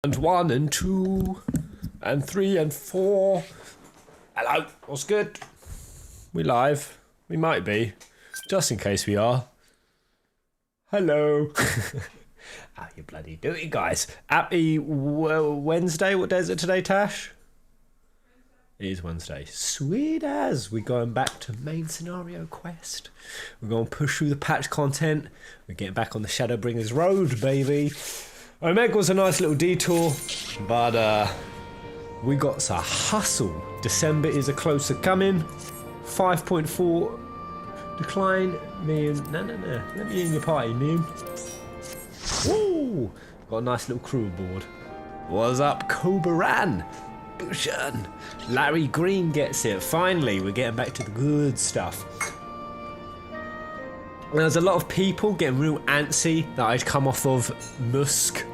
And 1 and 2 and 3 and 4. Hello, what's good? We live? We might be, just in case we are. Hello. How you bloody doing, guys? Happy Wednesday. What day is it today, Tash? It is Wednesday. Sweet as. We're going back to main scenario quest. We're going to push through the patch content. We're getting back on the Shadowbringers road, baby. Omega was a nice little detour, but we got to hustle. December is a closer coming. 5.4 decline. Me and no. Let me in your party, man. Woo! Got a nice little crew aboard. What's up, Cobaran? Bushan. Larry Green gets it. Finally, we're getting back to the good stuff. There's a lot of people getting real antsy that I'd come off of Musk.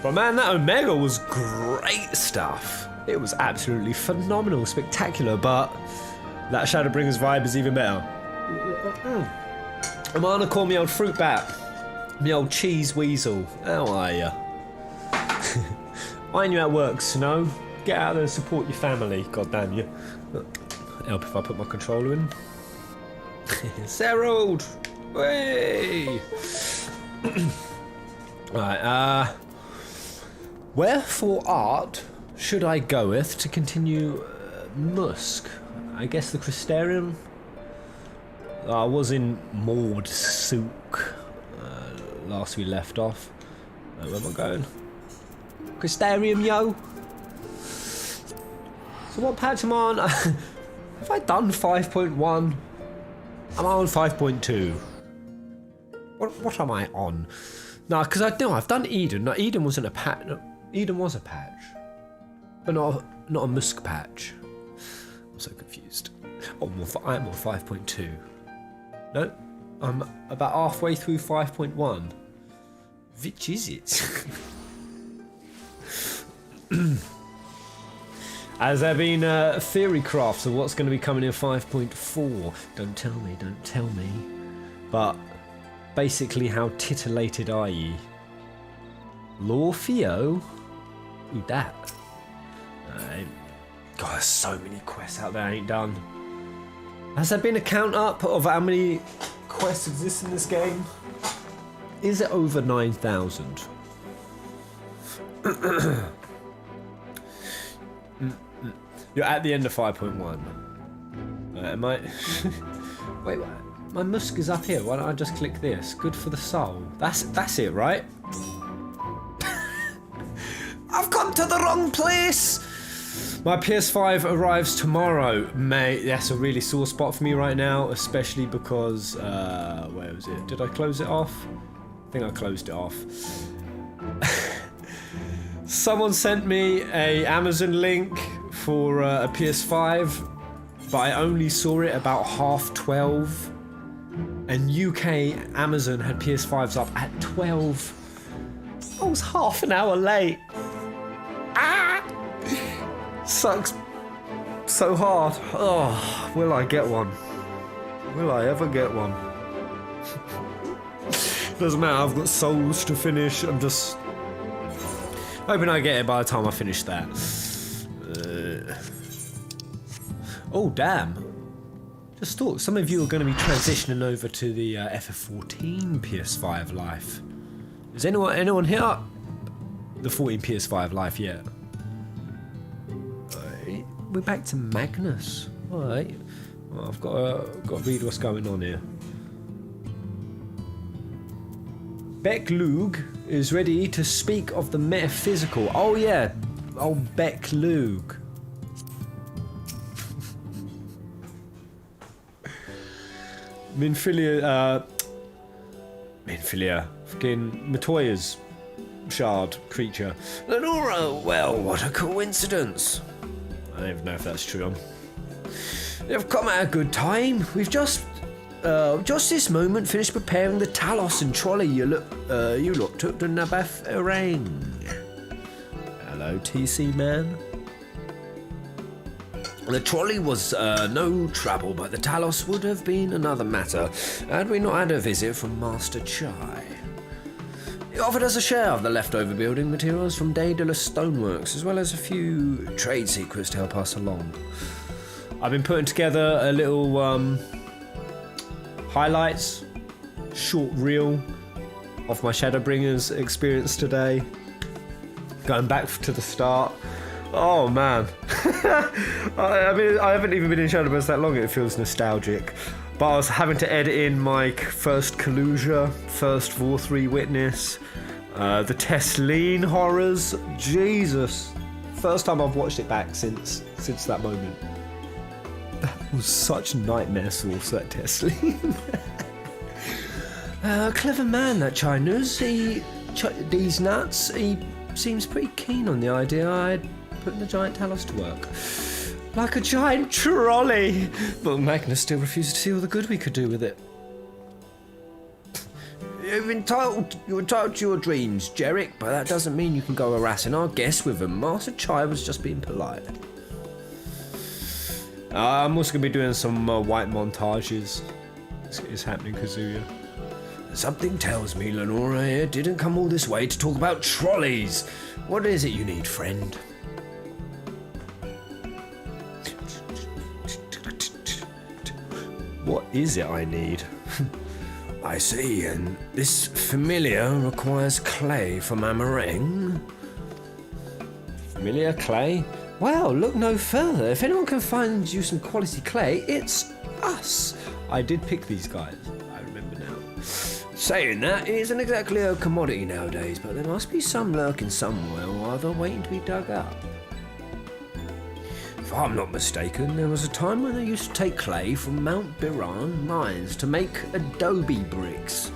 But man, that Omega was great stuff. It was absolutely phenomenal, spectacular, but that Shadowbringers vibe is even better. I'm gonna call me old fruit bat, me old cheese weasel. How are ya? I knew how it works, Snow. Get out there and support your family, god damn you. Help if I put my controller in. Serald! Way! Right, where for art should I goeth to continue Musk? I guess the Crystarium? I was in Maud Souk last we left off. Where am I going? Crystarium, yo! So what patch am I on? Have I done 5.1? I'm on 5.2. What am I on? No, because I know I've done Eden. No, Eden wasn't a patch. No, Eden was a patch, but not a Musk patch. I'm so confused. Oh, I'm on 5.2. No, I'm about halfway through 5.1. Which is it? Has there been theory crafts of what's going to be coming in 5.4? Don't tell me. But basically, how titillated are ye? Lorfeo? Who that? God, there's so many quests out there I ain't done. Has there been a count up of how many quests exist in this game? Is it over 9,000? You're at the end of 5.1. Am I? Wait, what? My Musk is up here. Why don't I just click this? Good for the soul. That's it, right? I've come to the wrong place. My PS5 arrives tomorrow, mate. That's a really sore spot for me right now, especially because where was it? Did I close it off? I think I closed it off. Someone sent me a Amazon link for a PS5, but I only saw it about 12:30. And UK Amazon had PS5s up at 12. I was half an hour late. Ah! Sucks so hard. Oh, will I get one? Will I ever get one? Doesn't matter, I've got souls to finish. I'm just hoping I get it by the time I finish that. Oh, damn. Just thought some of you are going to be transitioning over to the FF14 PS5 life. Is anyone here? The 14 PS5 life yet? We're back to Magnus. All right. Well, I've got to read what's going on here. Beck Lug is ready to speak of the metaphysical. Oh yeah, oh Beck Lug. Minfilia, fucking Matoya's shard creature. Lenora, well, what a coincidence. I don't even know if that's true. They've come at a good time. We've just this moment finished preparing the Talos and trolley you lot took to Nabath Arang. Hello, TC man. The trolley was no trouble, but the Talos would have been another matter had we not had a visit from Master Chai. He offered us a share of the leftover building materials from Daedalus Stoneworks, as well as a few trade secrets to help us along. I've been putting together a little highlights, short reel of my Shadowbringers experience today. Going back to the start. Oh man. I mean, I haven't even been in Shadowbringers that long, it feels nostalgic. But I was having to edit in my first Kalusia, first Vor3 Witness, the Tesleen horrors. Jesus. First time I've watched it back since that moment. That was such nightmare sauce, that Tesleen. Clever man, that Chinese. These nuts, he seems pretty keen on the idea I'd put the giant Talos to work. Like a giant trolley! But Magnus still refuses to see all the good we could do with it. You're entitled to your dreams, Jerick, but that doesn't mean you can go harassing our guests with them. Master Chai was just being polite. I'm also going to be doing some white montages. It's happening, Kazuya. Something tells me Lenora here didn't come all this way to talk about trolleys. What is it you need, friend? What is it I need? I see, and this familiar requires clay from Amareng. Familiar clay? Well, look no further. If anyone can find you some quality clay, it's us. I did pick these guys. I remember now. Saying that, it isn't exactly a commodity nowadays, but there must be some lurking somewhere or other waiting to be dug up. If I'm not mistaken, there was a time when they used to take clay from Mount Biran mines to make adobe bricks.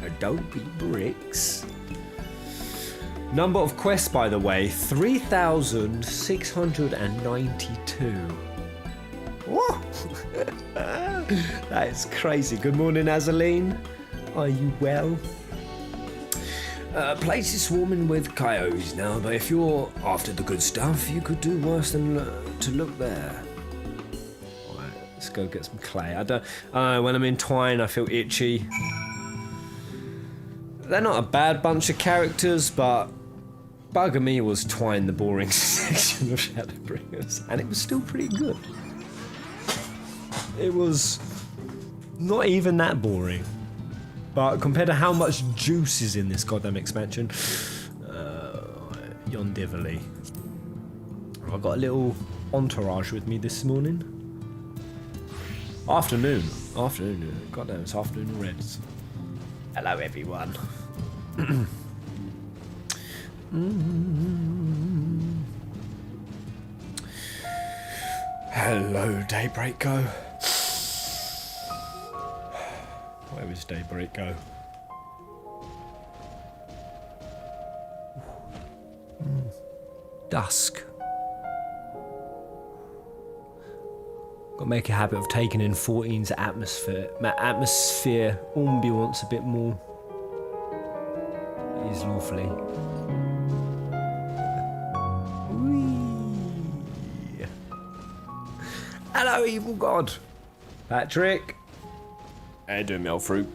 Adobe bricks? Number of quests, by the way, 3,692. Whoa! That is crazy. Good morning, Azaleen. Are you well? Place is swarming with coyotes now, but if you're after the good stuff, you could do worse than to look there. Alright, let's go get some clay. I don't when I'm in Twine, I feel itchy. They're not a bad bunch of characters, but bugger me was Twine the boring section of Shadowbringers, and it was still pretty good. It was not even that boring. But compared to how much juice is in this goddamn expansion, Yondivali. I've got a little entourage with me this morning. Afternoon. Goddamn, it's afternoon already. Hello, everyone. Hello, Daybreak Go. Where is Daybreak Go? Dusk. Got to make a habit of taking in 14's atmosphere, ambience a bit more. It is lawfully. Whee. Hello, evil god. Patrick. How you doing, Melfruit?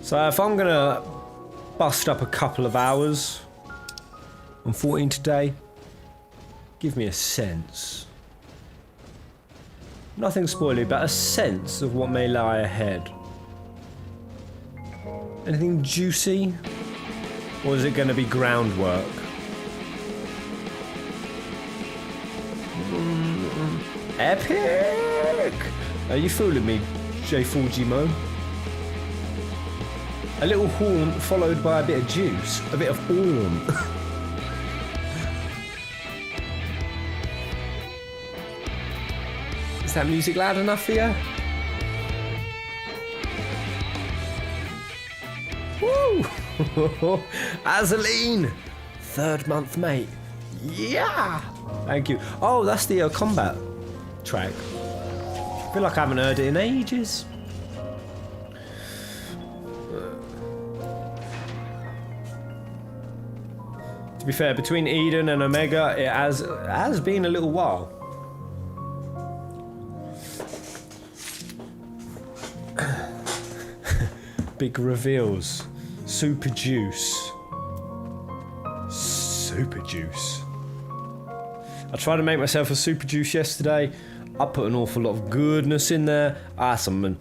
So if I'm gonna bust up a couple of hours on 14 today, give me a sense. Nothing spoilery, but a sense of what may lie ahead. Anything juicy? Or is it gonna be groundwork? Epic! Are you fooling me, J. Fujimo? A little horn followed by a bit of juice, a bit of orm. Is that music loud enough for you? Woo! Azaleen! 3rd month mate. Yeah! Thank you. Oh, that's the combat track. I feel like I haven't heard it in ages. To be fair, between Eden and Omega, it has been a little while. big reveals. Super juice. Super juice. I tried to make myself a super juice yesterday. I put an awful lot of goodness in there. I had some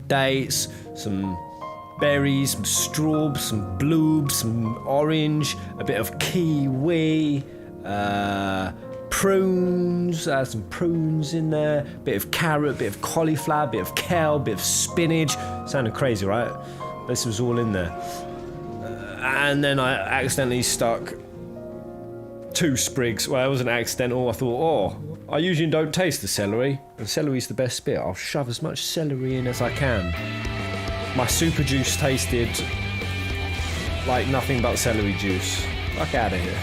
dates, some berries, some strawberries, some bluebs, some orange, a bit of kiwi, prunes. I had some prunes in there, bit of carrot, bit of cauliflower, bit of kale, bit of spinach. Sounded crazy, right? This was all in there. And then I accidentally stuck 2 sprigs. Well, it wasn't accidental. I thought, oh, I usually don't taste the celery, and celery's the best bit. I'll shove as much celery in as I can. My super juice tasted like nothing but celery juice. Fuck out of here.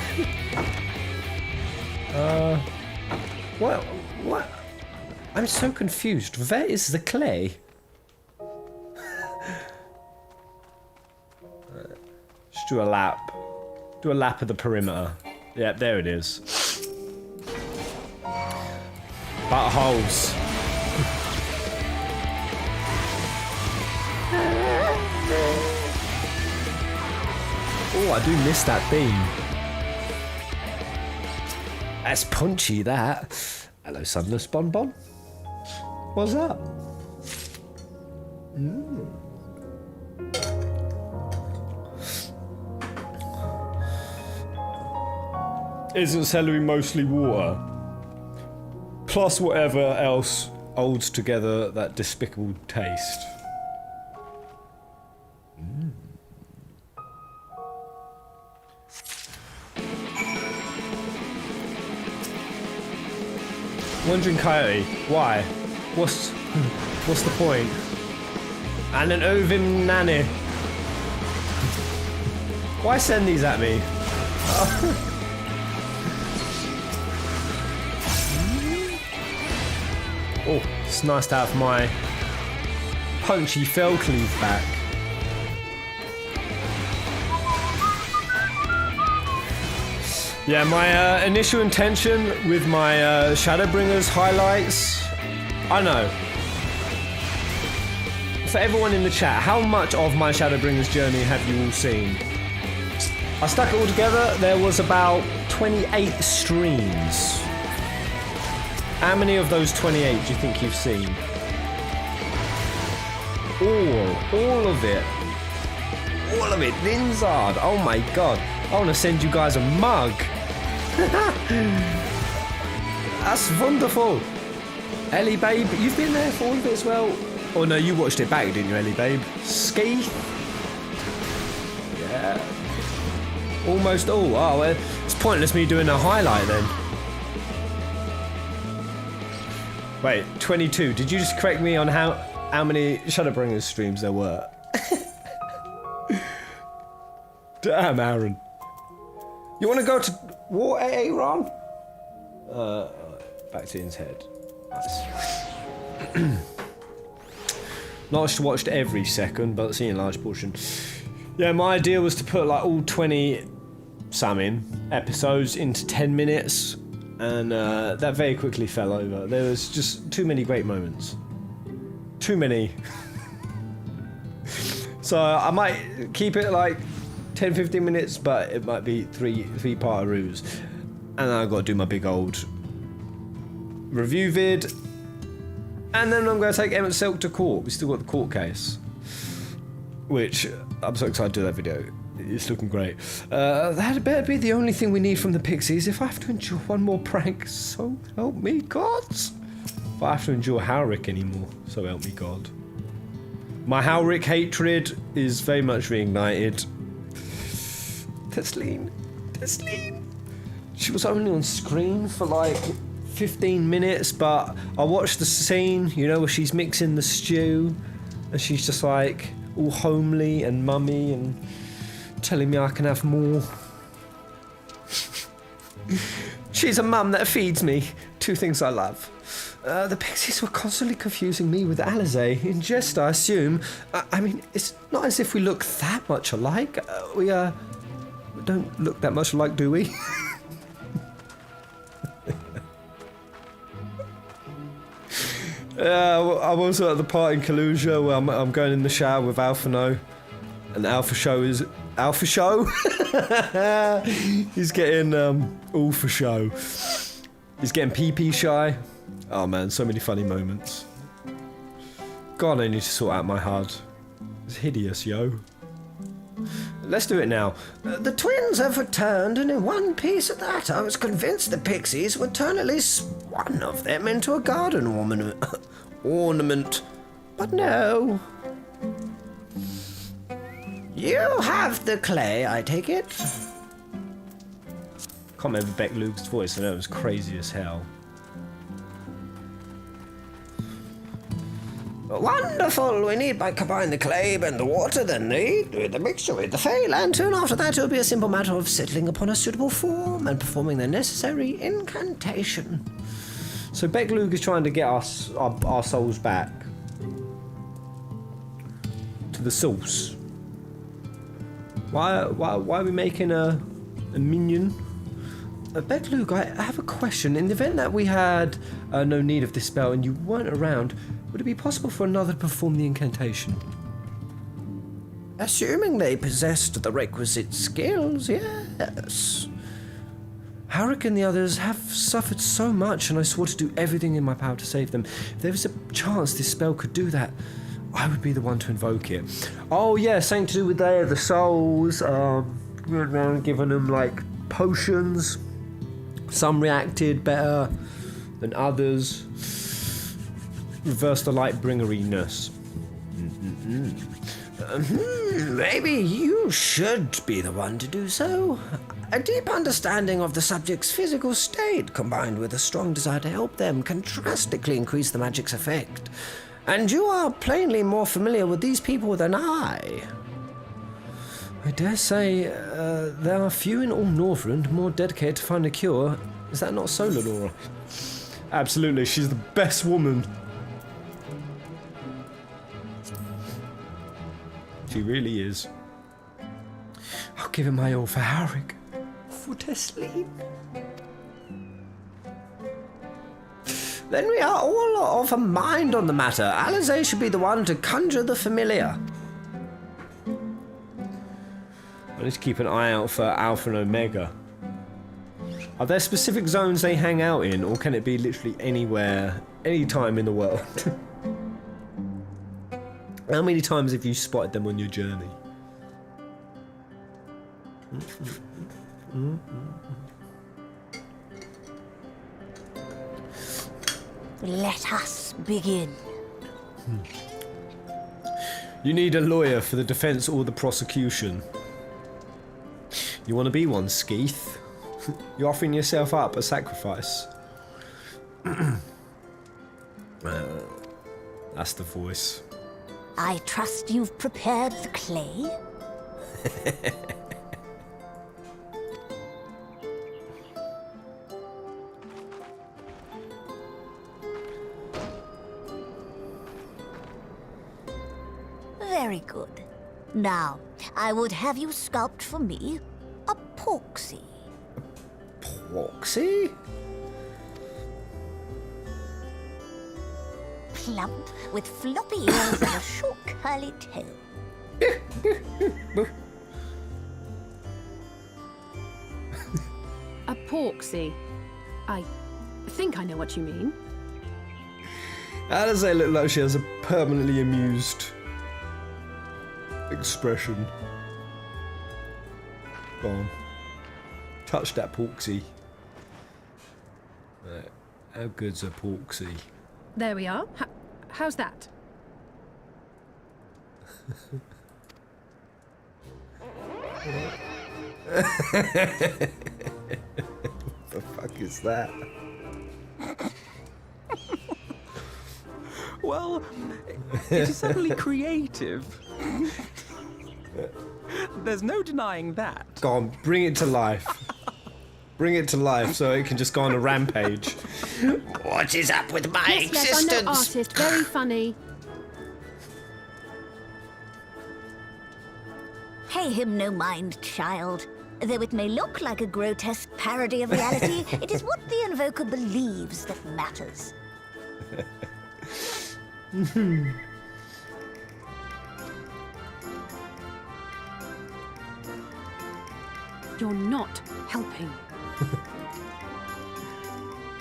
What? I'm so confused. Where is the clay? Just do a lap. Do a lap of the perimeter. Yep, there it is. Buttholes. Oh, I do miss that beam. That's punchy, that. Hello, Sunless Bonbon. What's up? Isn't celery mostly water? Plus whatever else holds together that despicable taste. Wandering Coyote, why? What's the point? And an Ovim Nanny. Why send these at me? Oh, it's nice to have my punchy fell cleave back. Yeah, my initial intention with my Shadowbringers highlights, I know. For everyone in the chat, how much of my Shadowbringers journey have you all seen? I stuck it all together, there was about 28 streams. How many of those 28 do you think you've seen? All of it. All of it, Linzard, oh my god. I want to send you guys a mug. That's wonderful. Ellie Babe, you've been there for all of it as well. Oh no, you watched it back, didn't you, Ellie Babe? Ski? Yeah. Almost all. Oh, well, it's pointless me doing a highlight then. Wait, 22. Did you just correct me on how many Shadowbringers streams there were? Damn, Aaron. You want to go to war, AA, Ron? Back to his head. Nice. Not watched every second, but seen a large portion. Yeah, my idea was to put like all 20 episodes into 10 minutes, and that very quickly fell over. There was just too many great moments. Too many. So I might keep it like 10-15 minutes, but it might be three-partaroos. And then I've got to do my big old review vid. And then I'm going to take Emmett Silk to court. We still got the court case, which I'm so excited to do that video. It's looking great. That better be the only thing we need from the Pixies. If I have to endure one more prank, so help me God. If I have to endure Howrick anymore, so help me God. My Howrick hatred is very much reignited. Tesleen. She was only on screen for like 15 minutes, but I watched the scene, you know, where she's mixing the stew, and she's just like all homely and mummy and telling me I can have more. She's a mum that feeds me. 2 things I love. The Pixies were constantly confusing me with Alizé. In jest, I assume. I mean, it's not as if we look that much alike. We don't look that much alike, do we? I'm also at the part in Kalusia where I'm going in the shower with Alphino. And Alpha Show is... Alpha Show? He's getting all for show. He's getting pee-pee shy. Oh man, so many funny moments. God, I need to sort out my HUD. It's hideous, yo. Let's do it now. The twins have returned, and in one piece at that, I was convinced the pixies would turn at least one of them into a garden ornament. But no. You have the clay, I take it? Can't remember Beck Luke's voice, I know it was crazy as hell. Wonderful! We need but combine the clay and the water, then the mixture with the fey lantern. After that, it'll be a simple matter of settling upon a suitable form and performing the necessary incantation. So Beck Luke is trying to get us our souls back to the source. Why are we making a minion? Beck Luke, I have a question. In the event that we had no need of this spell and you weren't around, would it be possible for another to perform the incantation? Assuming they possessed the requisite skills, yes. Harik and the others have suffered so much, and I swore to do everything in my power to save them. If there was a chance this spell could do that, I would be the one to invoke it. Oh yeah, something to do with the souls. We went around giving them like potions. Some reacted better than others. Reverse the light-bringeriness. Maybe you should be the one to do so. A deep understanding of the subject's physical state, combined with a strong desire to help them, can drastically increase the magic's effect. And you are plainly more familiar with these people than I. I dare say there are few in all Northrend more dedicated to find a cure. Is that not so, Lenora? Absolutely, she's the best woman. She really is. I'll give it my all for Harik. For Tesleen. Then we are all of a mind on the matter. Alizé should be the one to conjure the familiar. I need to keep an eye out for Alpha and Omega. Are there specific zones they hang out in, or can it be literally anywhere, any time in the world? How many times have you spotted them on your journey? Let us begin. You need a lawyer for the defense or the prosecution. You want to be one, Skeeth? You're offering yourself up a sacrifice. That's the voice. I trust you've prepared the clay? Very good. Now, I would have you sculpt for me a porksy. Porksy? Plump, with floppy ears and a short curly tail. A porksy. I think I know what you mean. How does it look like she has a permanently amused expression? Go on. Touch that porksy. How good's a porksy? There we are. How's that? What the fuck is that? Well, it is certainly creative. There's no denying that. Go on, bring it to life. Bring it to life so it can just go on a rampage. What is up with my Yes, I'm no existence? artist. Very funny. Pay him no mind, child. Though it may look like a grotesque parody of reality, it is what the invoker believes that matters. You're not helping.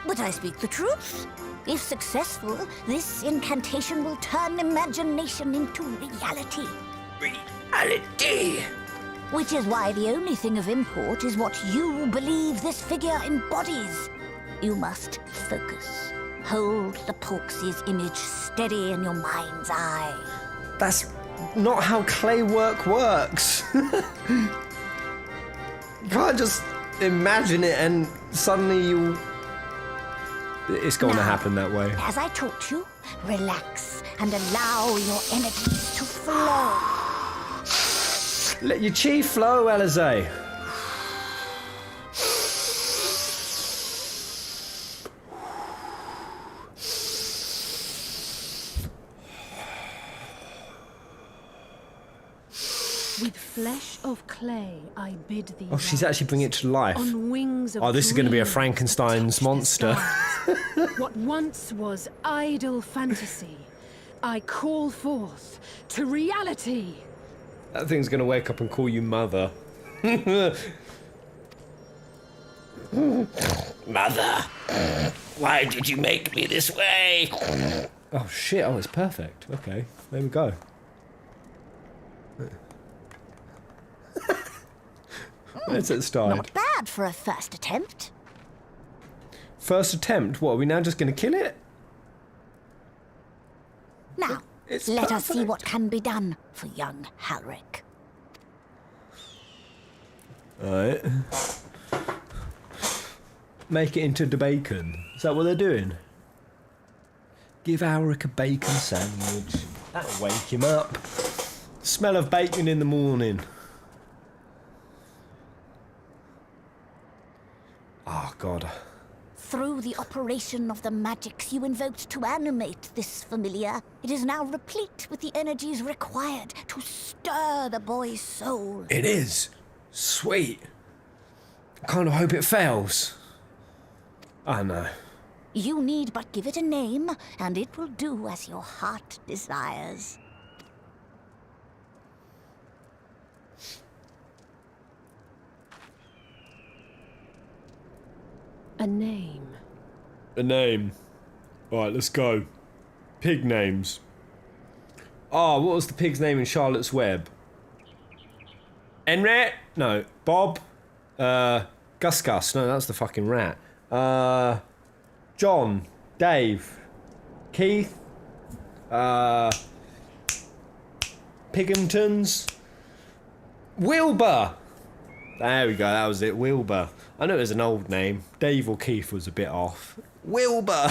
But I speak the truth. If successful, this incantation will turn imagination into reality. Reality! Which is why the only thing of import is what you believe this figure embodies. You must focus. Hold the Porksy's image steady in your mind's eye. That's not how clay work works. You can't just imagine it and suddenly you... It's going to happen that way. As I taught you, relax and allow your energies to flow. Let your chi flow, Alize. With flesh of clay, I bid thee. Oh, she's actually bringing it to life. On wings of Oh, this is going to be a dreams, Frankenstein's touch the monster. stars. What once was idle fantasy, I call forth to reality. That thing's going to wake up and call you mother. Mother, why did you make me this way? Oh, shit. Oh, it's perfect. Okay, there we go. Where's it started? Not bad for a first attempt. First attempt? What, are we now just going to kill it? Now, It's let us see perfect. what can be done for young Halric. Alright. Make it into the bacon. Is that what they're doing? Give Alric a bacon sandwich. That'll wake him up. Smell of bacon in the morning. Oh, God. Through the operation of the magics you invoked to animate this familiar, it is now replete with the energies required to stir the boy's soul. It is. Sweet. I kind of hope it fails. I know. You need but give it a name, and it will do as your heart desires. A name. A name. Alright, let's go. Pig names. Oh, what was the pig's name in Charlotte's Web? Henry? No. Bob? Gus Gus. No, that's the fucking rat. John. Dave. Keith. Pighamtons. Wilbur! There we go, that was it, Wilbur. I know it was an old name. Dave or Keith was a bit off. Wilbur!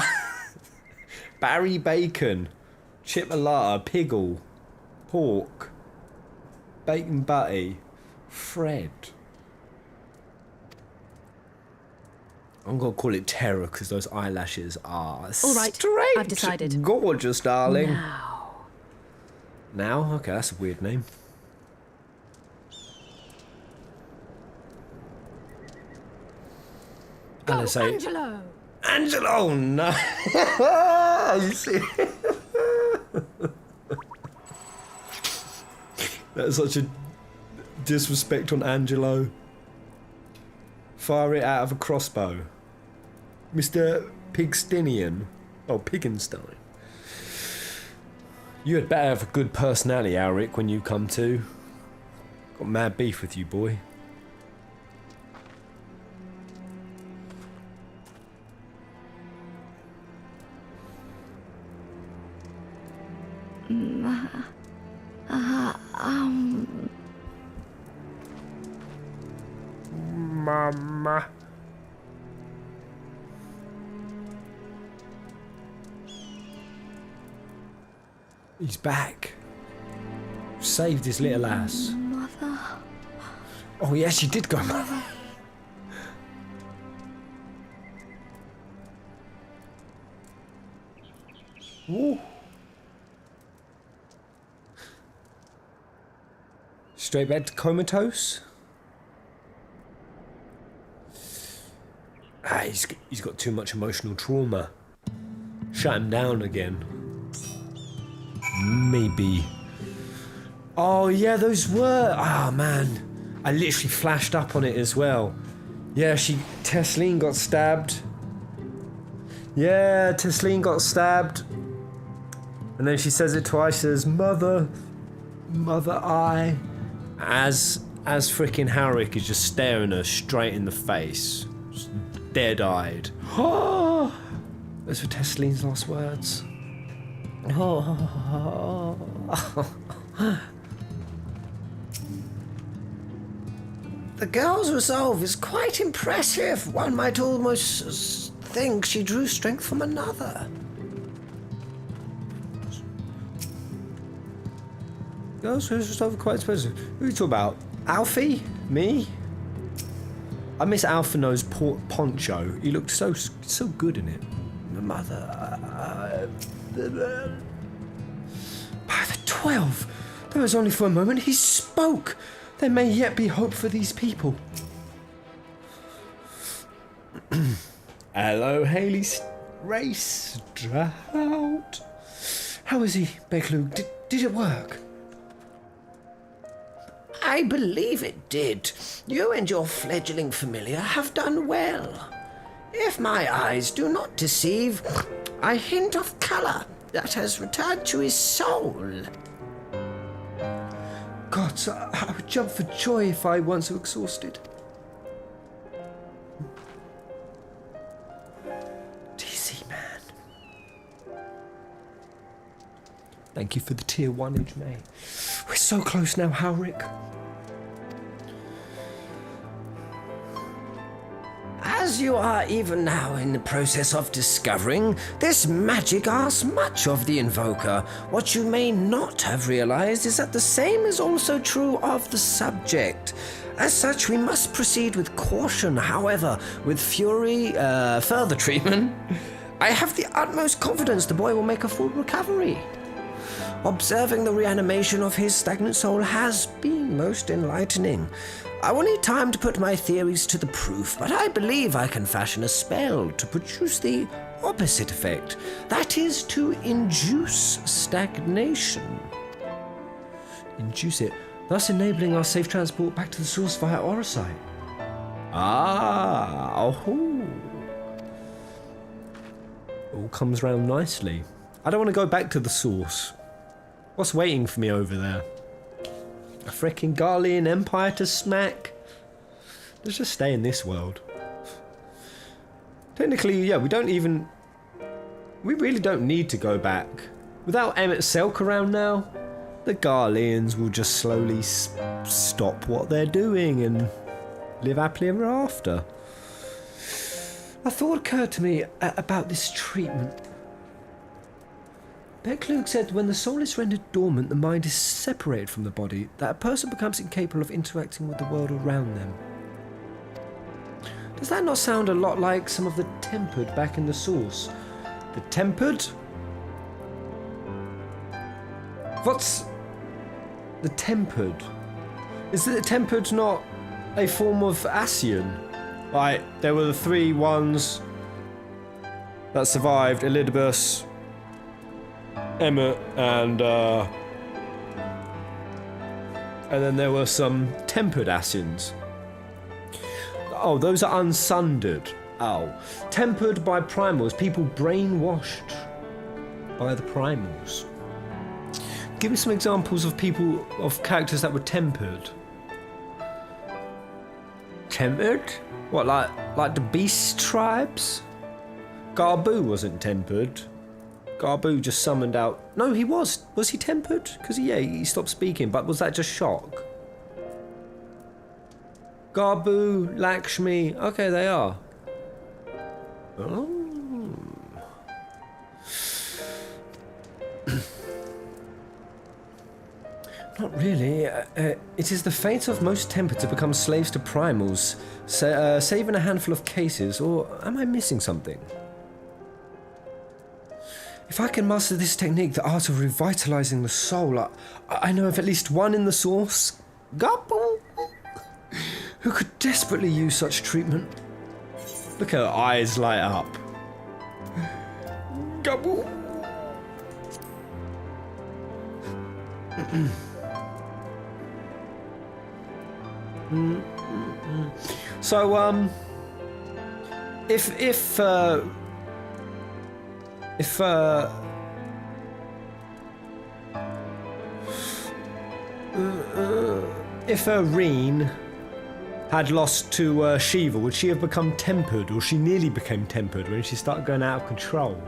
Barry Bacon. Chipolata. Piggle. Pork. Bacon Butty. Fred. I'm gonna call it Terror because those eyelashes are All right, straight I've decided. gorgeous, darling. Now. Now? Okay, that's a weird name. Go, Alice, Angelo! Angelo, no! You see? That's such a disrespect on Angelo. Fire it out of a crossbow. Mr. Pigstinian. Oh, Piggenstein. You had better have a good personality, Alric, when you come to. Got mad beef with you, boy. Mama. He's back. Saved his little ass. Mother. Oh yes, you did go, mother. Ooh. Straight back to comatose. Ah, he's got too much emotional trauma. Shut him down again. maybe. Oh yeah, those were. Oh man, I literally flashed up on it as well. Yeah, Tesleen got stabbed. Yeah, Tesleen got stabbed. And then she says it twice, says, Mother, I. As freaking Harik is just staring her straight in the face. Just dead-eyed. Oh, those were Tesleen's last words. Oh. The girl's resolve is quite impressive. One might almost think she drew strength from another. Girls who's resolve quite expensive. Who are you talking about? Alfie? Me? I miss Alphino's poncho. He looked so good in it. Mother, By the 12! That was only for a moment. He spoke! There may yet be hope for these people. Hello, Haley Race Stroud. How is he, Beglug? Did it work? I believe it did. You and your fledgling familiar have done well. If my eyes do not deceive, a hint of colour that has returned to his soul. God, so I would jump for joy if I weren't so exhausted. DC, man. Thank you for the tier 1 mate. We're so close now, Harik. As you are even now in the process of discovering, this magic asks much of the invoker. What you may not have realized is that the same is also true of the subject. As such, we must proceed with caution. However, with further treatment, I have the utmost confidence the boy will make a full recovery. Observing the reanimation of his stagnant soul has been most enlightening. I will need time to put my theories to the proof, but I believe I can fashion a spell to produce the opposite effect. That is, to induce stagnation. Induce it, thus enabling our safe transport back to the source via Orosite. Oh. All comes round nicely. I don't want to go back to the source. What's waiting for me over there? A freaking Garlean Empire to smack? Let's just stay in this world. Technically, yeah, we really don't need to go back. Without Emmett Selk around now, the Garleans will just slowly stop what they're doing and live happily ever after. A thought occurred to me about this treatment. Beglug said when the soul is rendered dormant, the mind is separated from the body, that a person becomes incapable of interacting with the world around them. Does that not sound a lot like some of the tempered back in the source? The tempered? What's the tempered? Is the tempered not a form of Ascian? Like, there were the 3 ones that survived, Elidibus, Emmett, and then there were some tempered Ascians. Oh, those are unsundered. Oh, tempered by primals, people brainwashed by the primals. Give me some examples of characters that were tempered. Tempered? What, like the beast tribes? Garbu wasn't tempered. Garbu just summoned out... No, he was. Was he tempered? Because, he stopped speaking, but was that just shock? Garbu, Lakshmi... Okay, they are. Oh. Not really. It is the fate of most tempered to become slaves to primals, save in a handful of cases, or am I missing something? If I can master this technique, the art of revitalizing the soul, I know of at least one in the source, Gabu, who could desperately use such treatment. Look at her eyes light up. Gabu. So, if Reen had lost to Shiva, would she have become tempered, or she nearly became tempered when she started going out of control?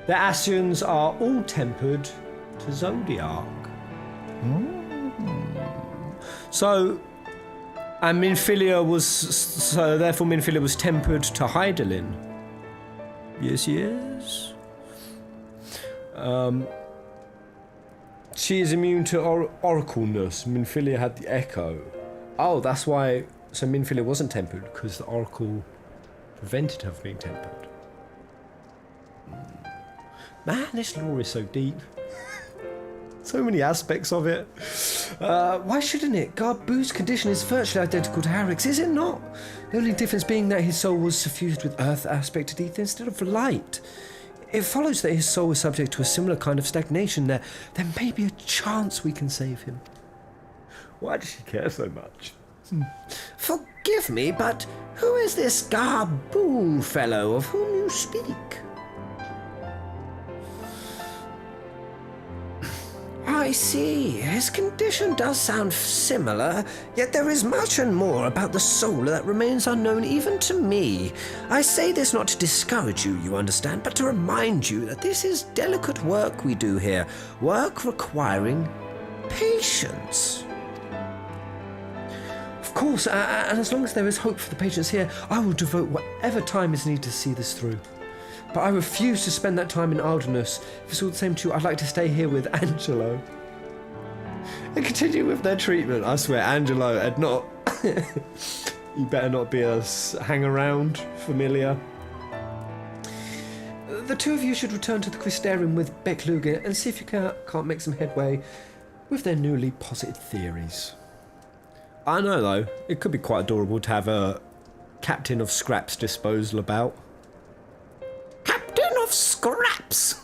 The Asians are all tempered to Zodiac. So, and Minfilia was, so therefore Minfilia was tempered to Hydaelyn. Yes, yes. She is immune to oracleness. Minfilia had the echo. Oh, that's why. So Minfilia wasn't tempered because the oracle prevented her from being tempered. Man, this lore is so deep. So many aspects of it. Why shouldn't it? Garbu's condition is virtually identical to Harrick's, is it not? The only difference being that his soul was suffused with earth aspected ether instead of light. It follows that his soul is subject to a similar kind of stagnation. There may be a chance we can save him. Why does she care so much? Forgive me, but who is this Garbu fellow of whom you speak? I see. His condition does sound similar, yet there is much and more about the soul that remains unknown even to me. I say this not to discourage you, you understand, but to remind you that this is delicate work we do here, work requiring patience. Of course, and as long as there is hope for the patients here, I will devote whatever time is needed to see this through. But I refuse to spend that time in idleness. If it's all the same to you, I'd like to stay here with Angelo. And continue with their treatment. I swear, Angelo had not... You better not be a hang-around familiar. The two of you should return to the Crystarium with Beck-Luger and see if you can't make some headway with their newly posited theories. I know, though, it could be quite adorable to have a Captain of Scraps disposal about. Captain of Scraps!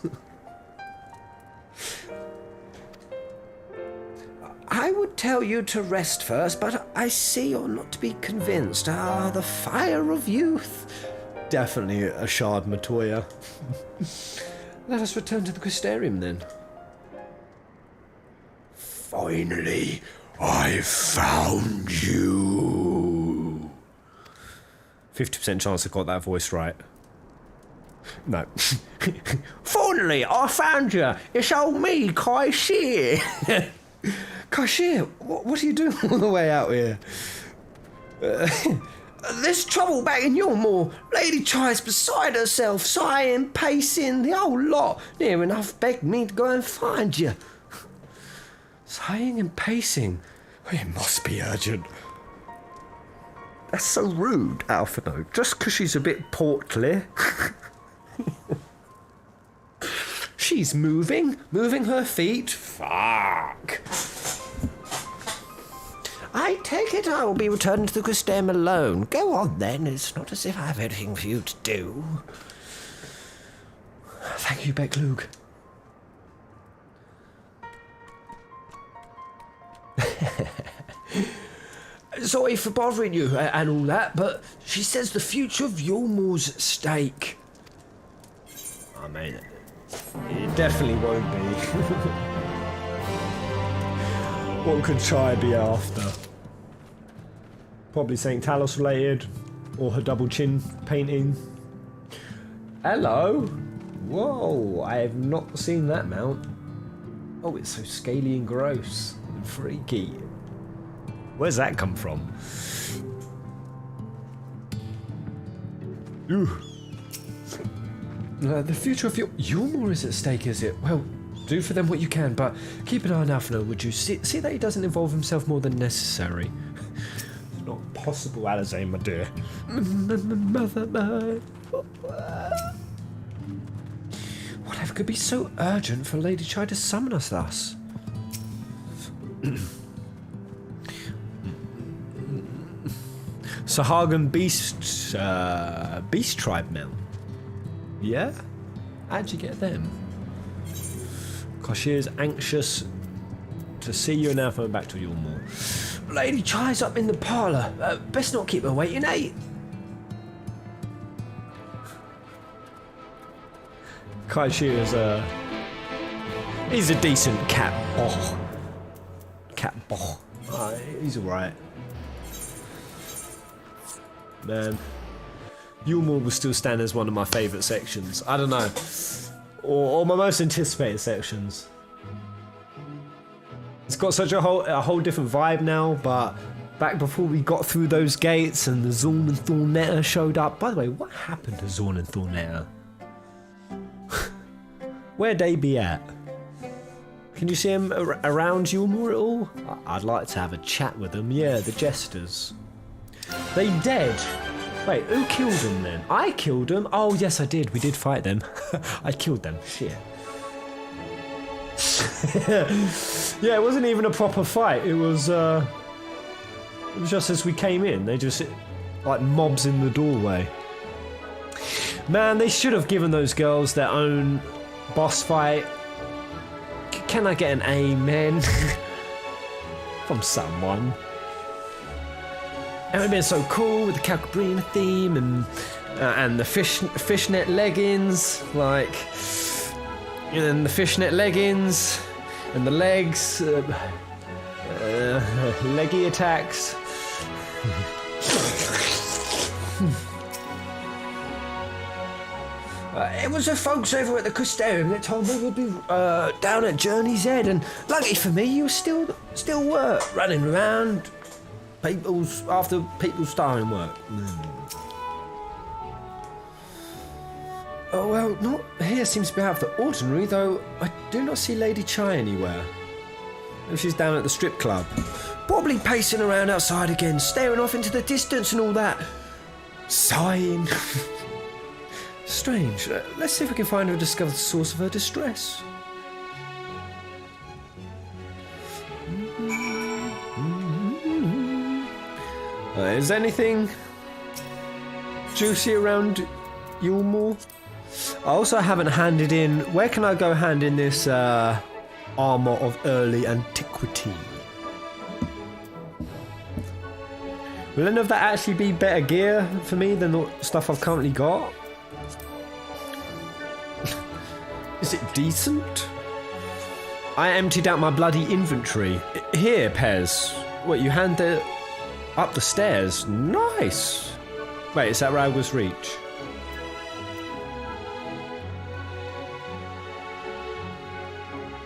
I would tell you to rest first, but I see you're not to be convinced. Ah, the fire of youth. Definitely a Shard Matoya. Let us return to the Crystarium, then. Finally, I found you. 50% chance I got that voice right. No. Finally, I found you. It's old me, Kai Shear. Kashir, what are you doing all the way out here? There's trouble back in Yormore. Lady Chai's beside herself, sighing, pacing, the whole lot. Near enough begged me to go and find you. Sighing and pacing? It must be urgent. That's so rude, Alphino. Just because she's a bit portly. She's moving her feet. Fuck. I take it I will be returning to the Crystarium alone. Go on then, it's not as if I have anything for you to do. Thank you, Beck-Luger. Sorry for bothering you and all that, but she says the future of Yormore's at stake. I mean, it definitely won't be. What could Chai be after? Probably something Talos related, or her double chin painting. Hello? Whoa, I have not seen that mount. Oh, it's so scaly and gross and freaky. Where's that come from? Ooh. The future of Yormore is at stake, is it? Well, do for them what you can, but keep an eye on Alphino, would you? See that he doesn't involve himself more than necessary. It's not possible, Alizé, my dear. Mother. Whatever could be so urgent for Lady Chai to summon us thus? Sahagin Beast Tribe Mount. Yeah? How'd you get them? Koshir's anxious to see you now coming back to Yulmore. Lady Chai's up in the parlour. Best not keep her waiting, eh? Koshir is he's a decent cat boh. Cat boh. He's alright. Man. Yulmore will still stand as one of my favourite sections. I don't know. Or my most anticipated sections. It's got such a whole different vibe now, but back before we got through those gates and the Zorn and Thornetta showed up. By the way, what happened to Zorn and Thornetta? Where'd they be at? Can you see them around Yulmore at all? I'd like to have a chat with them. Yeah, the jesters. They dead? Wait, who killed them then? I killed them? Oh, yes, I did. We did fight them. I killed them. Shit. Yeah, it wasn't even a proper fight. It was just as we came in. They just, like, mobs in the doorway. Man, they should have given those girls their own boss fight. Can I get an amen? From someone. It would have been so cool with the Calcabrina theme and the fishnet leggings, like, and the fishnet leggings and the legs, leggy attacks. It was the folks over at the Crystarium that told me we'd be down at Journey's End, and lucky for me, you still were running around after people's starring work. Oh well, not here seems to be out of the ordinary, though I do not see Lady Chai anywhere. Maybe she's down at the strip club. Probably pacing around outside again, staring off into the distance and all that. Sighing. Strange. Let's see if we can find her and discover the source of her distress. Is anything juicy around Yulmore? I also haven't handed in... Where can I go hand in this armour of early antiquity? Will any of that actually be better gear for me than the stuff I've currently got? Is it decent? I emptied out my bloody inventory. Here, Pez. What, you hand it up the stairs? Nice! Wait, is that Ragwa's Reach?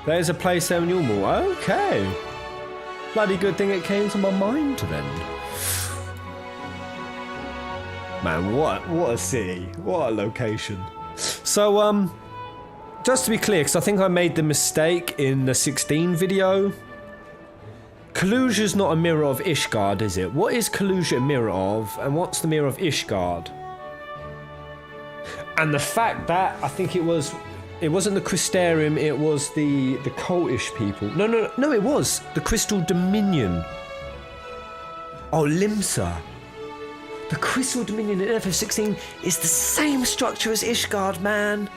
There's a place there in Yulmore. Okay. Bloody good thing it came to my mind then. Man, what a city. What a location. So, just to be clear, because I think I made the mistake in the 16 video. Kalusia's not a mirror of Ishgard, is it? What is Kalusia a mirror of, and what's the mirror of Ishgard? And the fact that I think it wasn't the Crystarium, it was the cultish people. No, it was the Crystal Dominion. Oh, Limsa. The Crystal Dominion in FF16 is the same structure as Ishgard, man.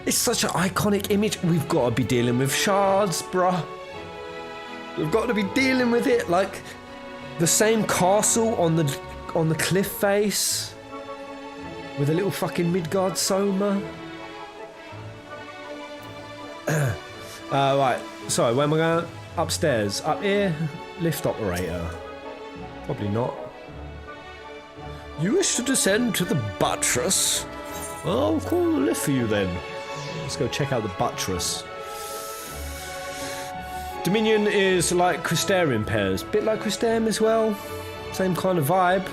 It's such an iconic image. We've got to be dealing with shards, bruh. We've got to be dealing with it, like the same castle on the cliff face with a little fucking Midgard Soma. Right. Sorry, where am I going? Upstairs. Up here? Lift operator. Probably not. You wish to descend to the buttress? I'll call the lift for you then. Let's go check out the buttress. Dominion is like Crystarium pairs. Bit like Crystarium as well. Same kind of vibe.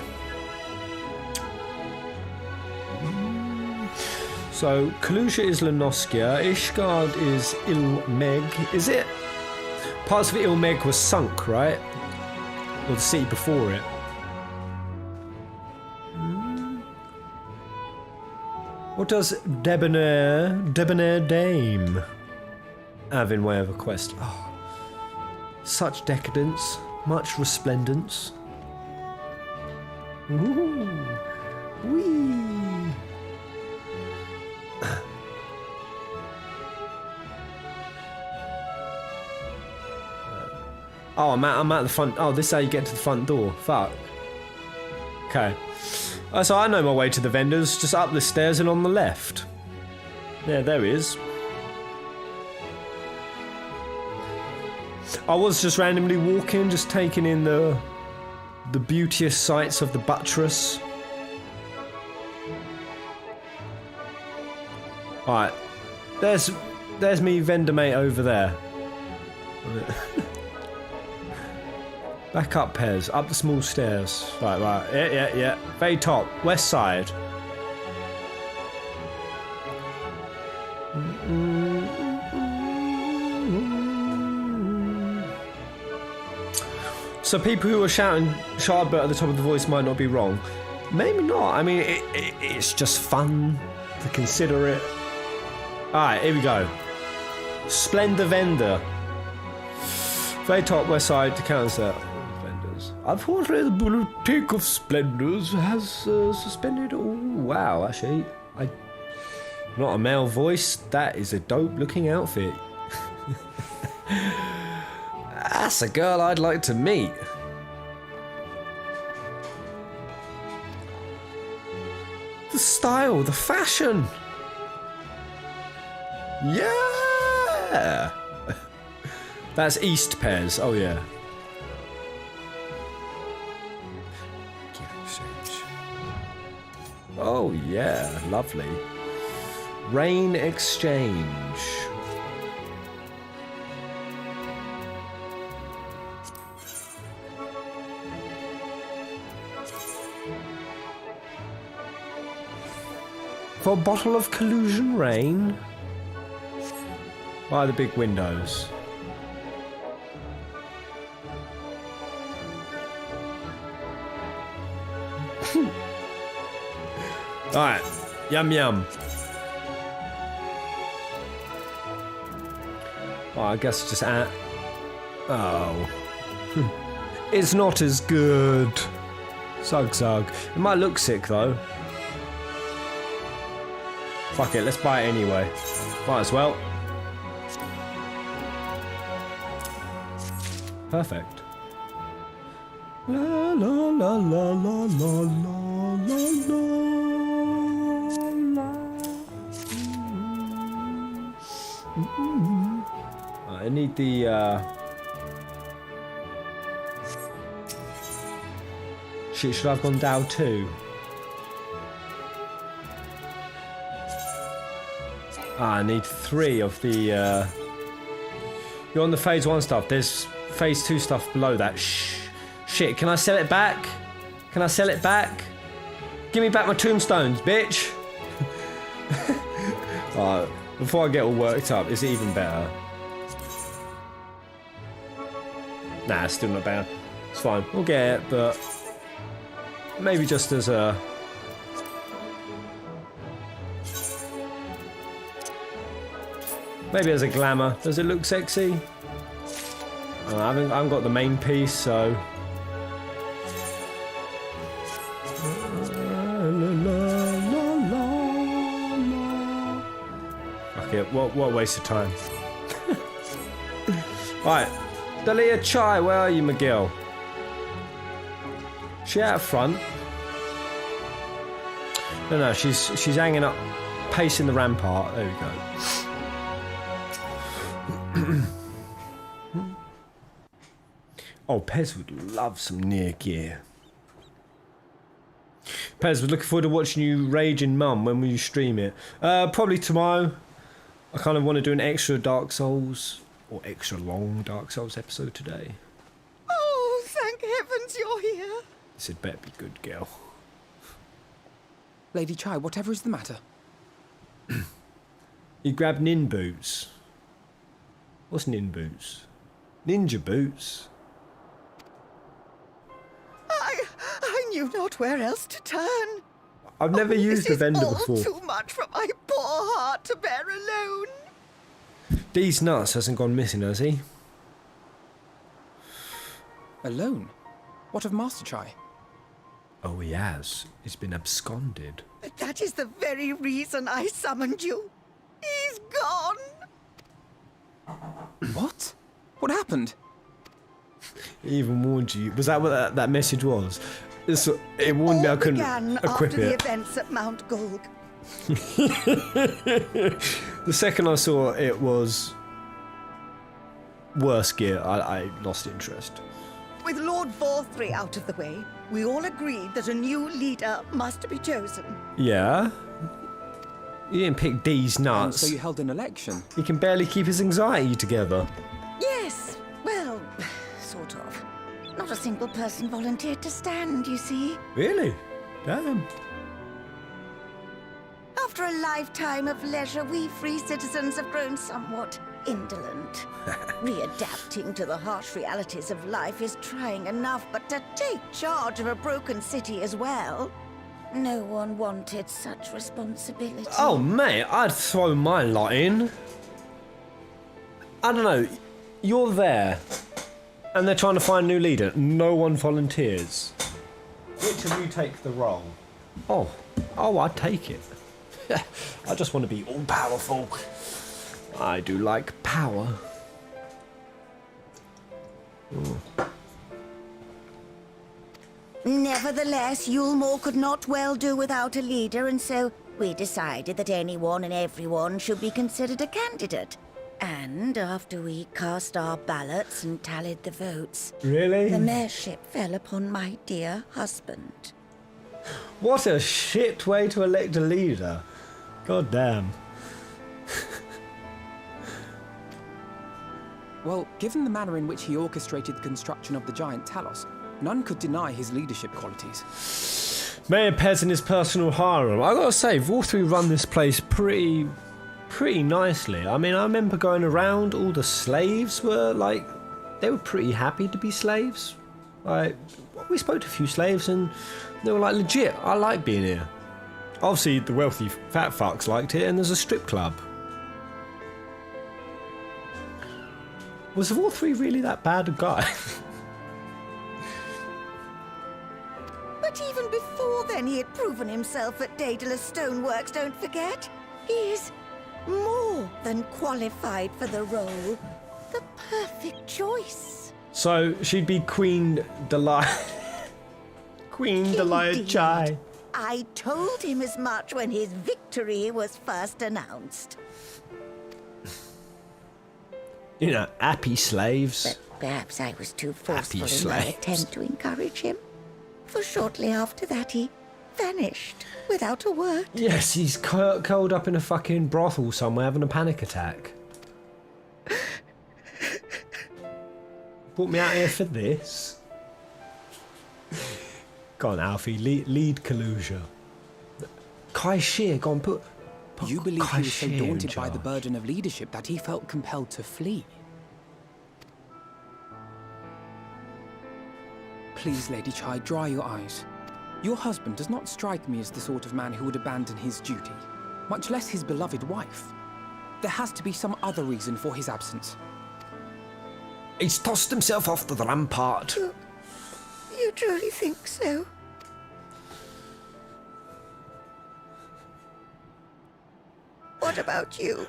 So, Kalusia is Lenoskia. Ishgard is Ilmeg. Is it? Parts of Ilmeg were sunk, right? Or the city before it. What does Debonair Dame have in way of a quest? Oh, such decadence, much resplendence. Ooh, wee. Oh, I'm at the front. Oh, this is how you get to the front door. Fuck. Okay. So I know my way to the vendors. Just up the stairs and on the left. Yeah, there he is. I was just randomly walking, just taking in the beauteous sights of the buttress. Alright. There's me vendor mate over there. Back up, Pez. Up the small stairs. Right. Yeah. Very top. West side. So people who are shouting Shardbert at the top of the voice might not be wrong. Maybe not. I mean, it's just fun to consider it. Alright, here we go. Splendor Vendor. Very top west side to counter vendors. Unfortunately, the boutique of Splendors has suspended. Oh, wow, actually. Not a male voice. That is a dope looking outfit. That's a girl I'd like to meet. The style, the fashion. Yeah. That's East Pairs. Oh yeah. Oh yeah, lovely. Rain Exchange. For a bottle of Collusion Rain. By the big windows. Alright. Yum yum. Oh, I guess just at. Oh. It's not as good. Zug. It might look sick though. Fuck it, let's buy it anyway. Might as well. Perfect. La la la la la la la la la. I need the shit, should I have gone down too? I need 3 of the you're on the phase 1 stuff. There's phase 2 stuff below that. Shit, can I sell it back? Can I sell it back? Give me back my tombstones, bitch. Before I get all worked up, is it even better? Nah, it's still not bad. It's fine. We'll get it, but maybe just as a glamour. Does it look sexy? I haven't got the main piece, so. Okay, what a waste of time. Right, Dalia Chai, where are you, McGill? She out front? No, she's hanging up, pacing the rampart. There we go. Oh, Pez would love some near gear. Pez, we're looking forward to watching you raging mum. When will you stream it? Probably tomorrow. I kind of want to do an extra Dark Souls, or extra long Dark Souls episode today. Oh, thank heavens you're here. This had better be good, girl. Lady Chai, whatever is the matter? You grabbed nin boots. What's nin boots? Ninja boots? I knew not where else to turn. I've never used a vendor before. This is all too much for my poor heart to bear alone. These nuts hasn't gone missing, has he? Alone? What of Master Chai? Oh, he has. He's been absconded. That is the very reason I summoned you. He's gone. What? What happened? It even warned you. Was that what that message was? It warned me I couldn't began equip after the it. events at Mount Golg. The second I saw it was worse gear, I lost interest. With Lord Vorthry out of the way, we all agreed that a new leader must be chosen. Yeah? You didn't pick D's And nuts. so you held an election. He can barely keep his anxiety together. Yes, well, sort of. Not a single person volunteered to stand, you see. Really? Damn. After a lifetime of leisure, we free citizens have grown somewhat indolent. Readapting to the harsh realities of life is trying enough, but to take charge of a broken city as well? No one wanted such responsibility. Oh, mate, I'd throw my lot in. I don't know. You're there, and they're trying to find a new leader. No one volunteers. Which of you take the role? Oh, I'd take it. I just want to be all-powerful. I do like power. Ooh. Nevertheless, Yulmore could not well do without a leader, and so we decided that anyone and everyone should be considered a candidate. And after we cast our ballots and tallied the votes, Really? the mayorship fell upon my dear husband. What a shit way to elect a leader. God damn. Well, given the manner in which he orchestrated the construction of the giant Talos, none could deny his leadership qualities. Mayor Pez and his personal harem. I gotta say, Vorthry run this place pretty nicely. I mean, I remember going around, all the slaves were like, they were pretty happy to be slaves. Like, we spoke to a few slaves and they were like, legit, I like being here. Obviously, the wealthy fat fucks liked it, and there's a strip club. Was Vorthry really that bad a guy? But even before then, he had proven himself at Daedalus Stoneworks, don't forget. He is more than qualified for the role. The perfect choice. So, she'd be Queen Delia... Queen Delia Indeed. Chai. I told him as much when his victory was first announced. You know, happy slaves. But perhaps I was too forceful Happy in my slaves. attempt to encourage him. For shortly after that, he vanished without a word. Yes, he's curled up in a fucking brothel somewhere having a panic attack. Brought me out here for this. Go on, Alfie, lead Kalusia. Kai Shear, go on, put You believe Kai he was so Shear in daunted by the charge. burden of leadership that he felt compelled to flee? Please, Lady Chai, dry your eyes. Your husband does not strike me as the sort of man who would abandon his duty, much less his beloved wife. There has to be some other reason for his absence. He's tossed himself off to the rampart. You truly think so? What about you?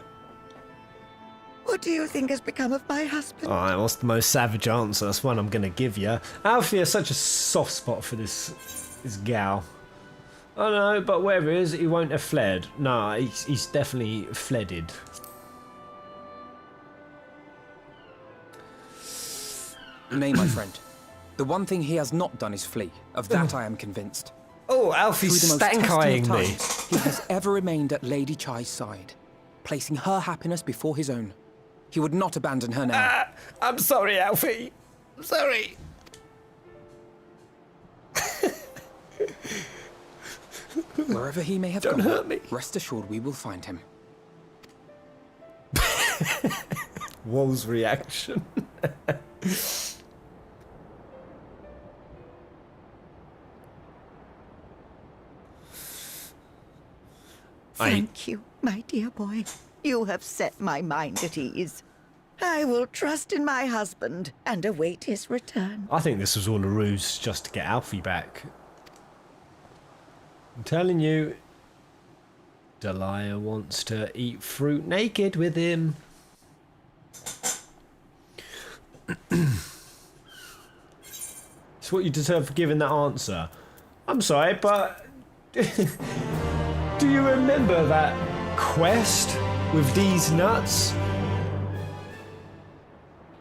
What do you think has become of my husband? Alright, what's the most savage answer? That's one I'm gonna give you. Alfie has such a soft spot for this gal. I know, but wherever he is, he won't have fled. No, he's definitely fledded. Nay, my friend. The one thing he has not done is flee. Of that I am convinced. Oh, Through Alfie's the most stank-eyeing testing of me. times, he has ever remained at Lady Chai's side, placing her happiness before his own. He would not abandon her now. I'm sorry, Alfie. I'm sorry. Wherever he may have Don't gone, hurt me. rest assured we will find him. Wall's reaction. Thank you, my dear boy. You have set my mind at ease. I will trust in my husband and await his return. I think this was all a ruse just to get Alfie back. I'm telling you, Delia wants to eat fruit naked with him. It's what you deserve for giving that answer. I'm sorry, but do you remember that quest with these nuts?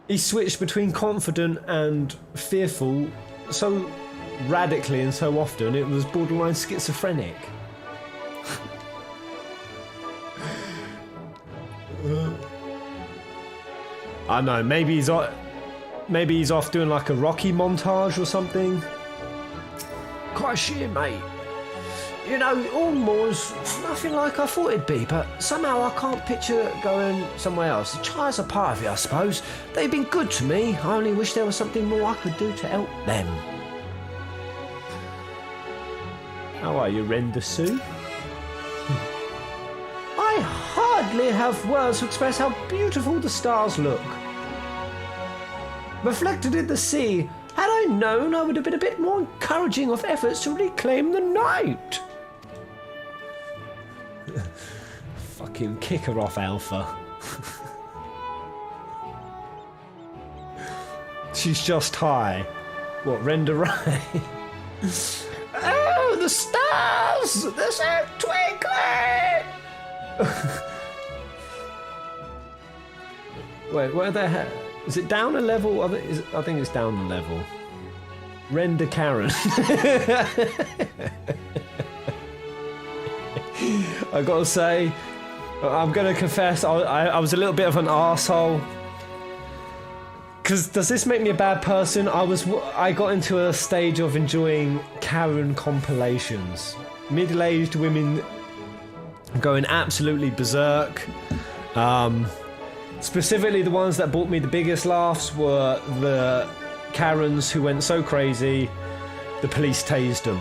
He switched between confident and fearful so radically and so often it was borderline schizophrenic. I don't know, maybe he's off doing like a Rocky montage or something. Quite shit, mate. You know, Almore's nothing like I thought it'd be, but somehow I can't picture it going somewhere else. The Chire's a part of it, I suppose. They've been good to me. I only wish there was something more I could do to help them. How are you, Render Sue? I hardly have words to express how beautiful the stars look. Reflected in the sea, had I known, I would have been a bit more encouraging of efforts to reclaim the night. Fucking kick her off, Alpha. She's just high. What, Render right? Oh, the stars! They're so twinkling! Wait, where the hell? Is it down a level? I think it's down a level. Render Karen. I gotta say, I'm gonna confess, I was a little bit of an arsehole. Because does this make me a bad person? I got into a stage of enjoying Karen compilations. Middle-aged women going absolutely berserk. Specifically, the ones that brought me the biggest laughs were the Karens who went so crazy, the police tased them.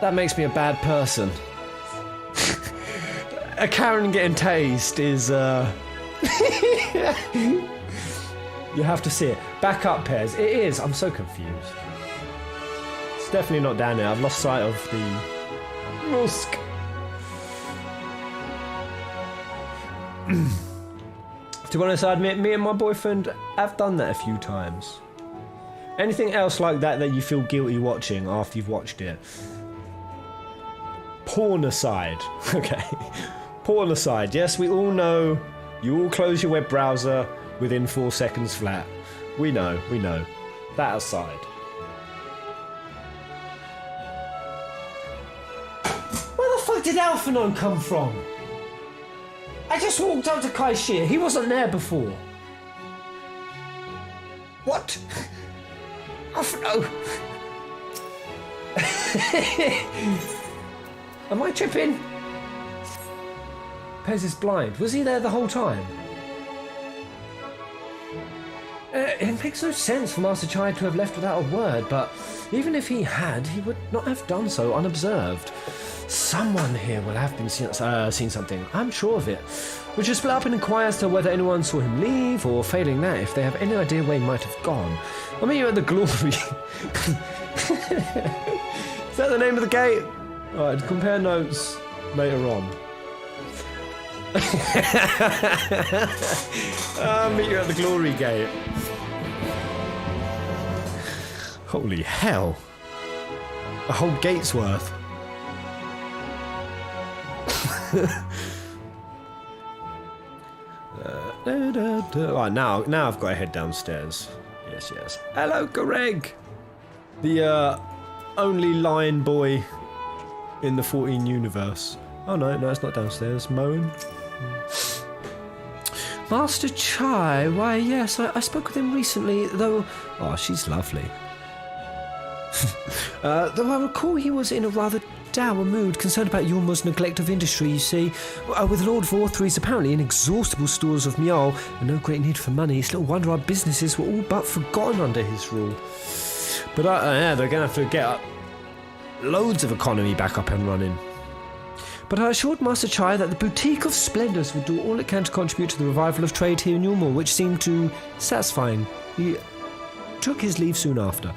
That makes me a bad person. A Karen getting tased is, you have to see it. Back up, Pez. It is. I'm so confused. It's definitely not down there. I've lost sight of the Musk. To be honest, I admit, me and my boyfriend have done that a few times. Anything else like that that you feel guilty watching after you've watched it? Porn aside. Okay. Porn aside. Yes, we all know you all close your web browser within 4 seconds flat. We know. That aside. Where the fuck did Alphanon come from? I just walked up to Kai Shir. He wasn't there before. What? Alphano. Am I tripping? Pez is blind. Was he there the whole time? It makes no sense for Master Chai to have left without a word, but even if he had, he would not have done so unobserved. Someone here will have been seen something, I'm sure of it. We should split up and inquire as to whether anyone saw him leave, or failing that, if they have any idea where he might have gone. I'll meet you at the Glory. Is that the name of the gate? Alright, compare notes later on. I'll meet you at the Glory Gate. Holy hell. A whole gate's worth. Right, now I've got to head downstairs. Yes. Hello, Greg. The only lion boy in the 14 universe. Oh no, it's not downstairs. Mowing. Master Chai, why yes, I spoke with him recently, though... Oh, she's lovely. Though I recall he was in a rather dour mood, concerned about Yulma's neglect of industry, you see. With Lord Vorthry's apparently inexhaustible stores of meal and no great need for money, it's little wonder our businesses were all but forgotten under his rule. But yeah, they're going to have to get loads of economy back up and running. But I assured Master Chai that the Boutique of Splendours would do all it can to contribute to the revival of trade here in Yulma, which seemed to satisfy him. He took his leave soon after.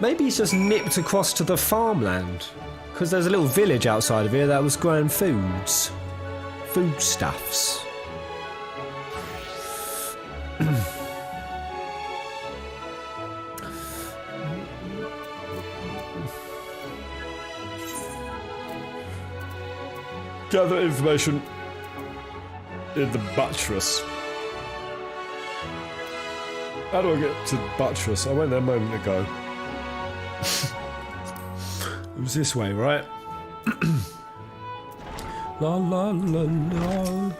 Maybe he's just nipped across to the farmland, because there's a little village outside of here that was growing foodstuffs. Gather information in the buttress. How do I get to the buttress? I went there a moment ago. It was this way, right? La la la la.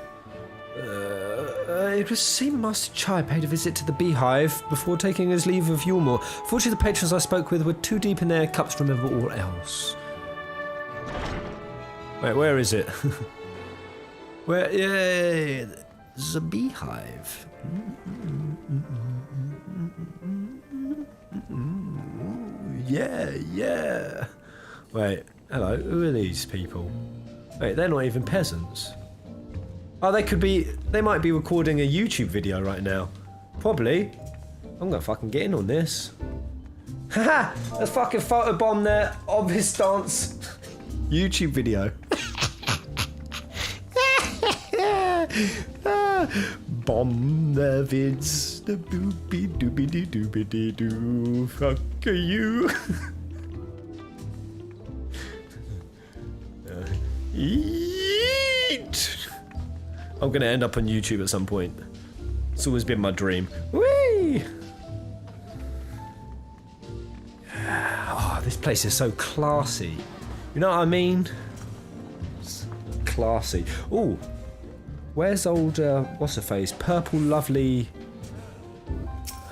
It was seen Master Chai paid a visit to the beehive before taking his leave of Yulmore. Fortunately, the patrons I spoke with were too deep in their cups to remember all else. Wait, where is it? Where? Yeah, there's a beehive. Yeah. Wait, hello, who are these people? Wait, they're not even peasants. Oh, they might be recording a YouTube video right now. Probably. I'm gonna fucking get in on this. Haha! Let's fucking photobomb their obvious dance YouTube video. Bomb their vids. The boopy doopy dee doopy dee doo. Fuck you. Eat. I'm gonna end up on YouTube at some point. It's always been my dream. Whee! Oh, this place is so classy. You know what I mean? It's classy. Ooh, where's old what's her face? Purple lovely.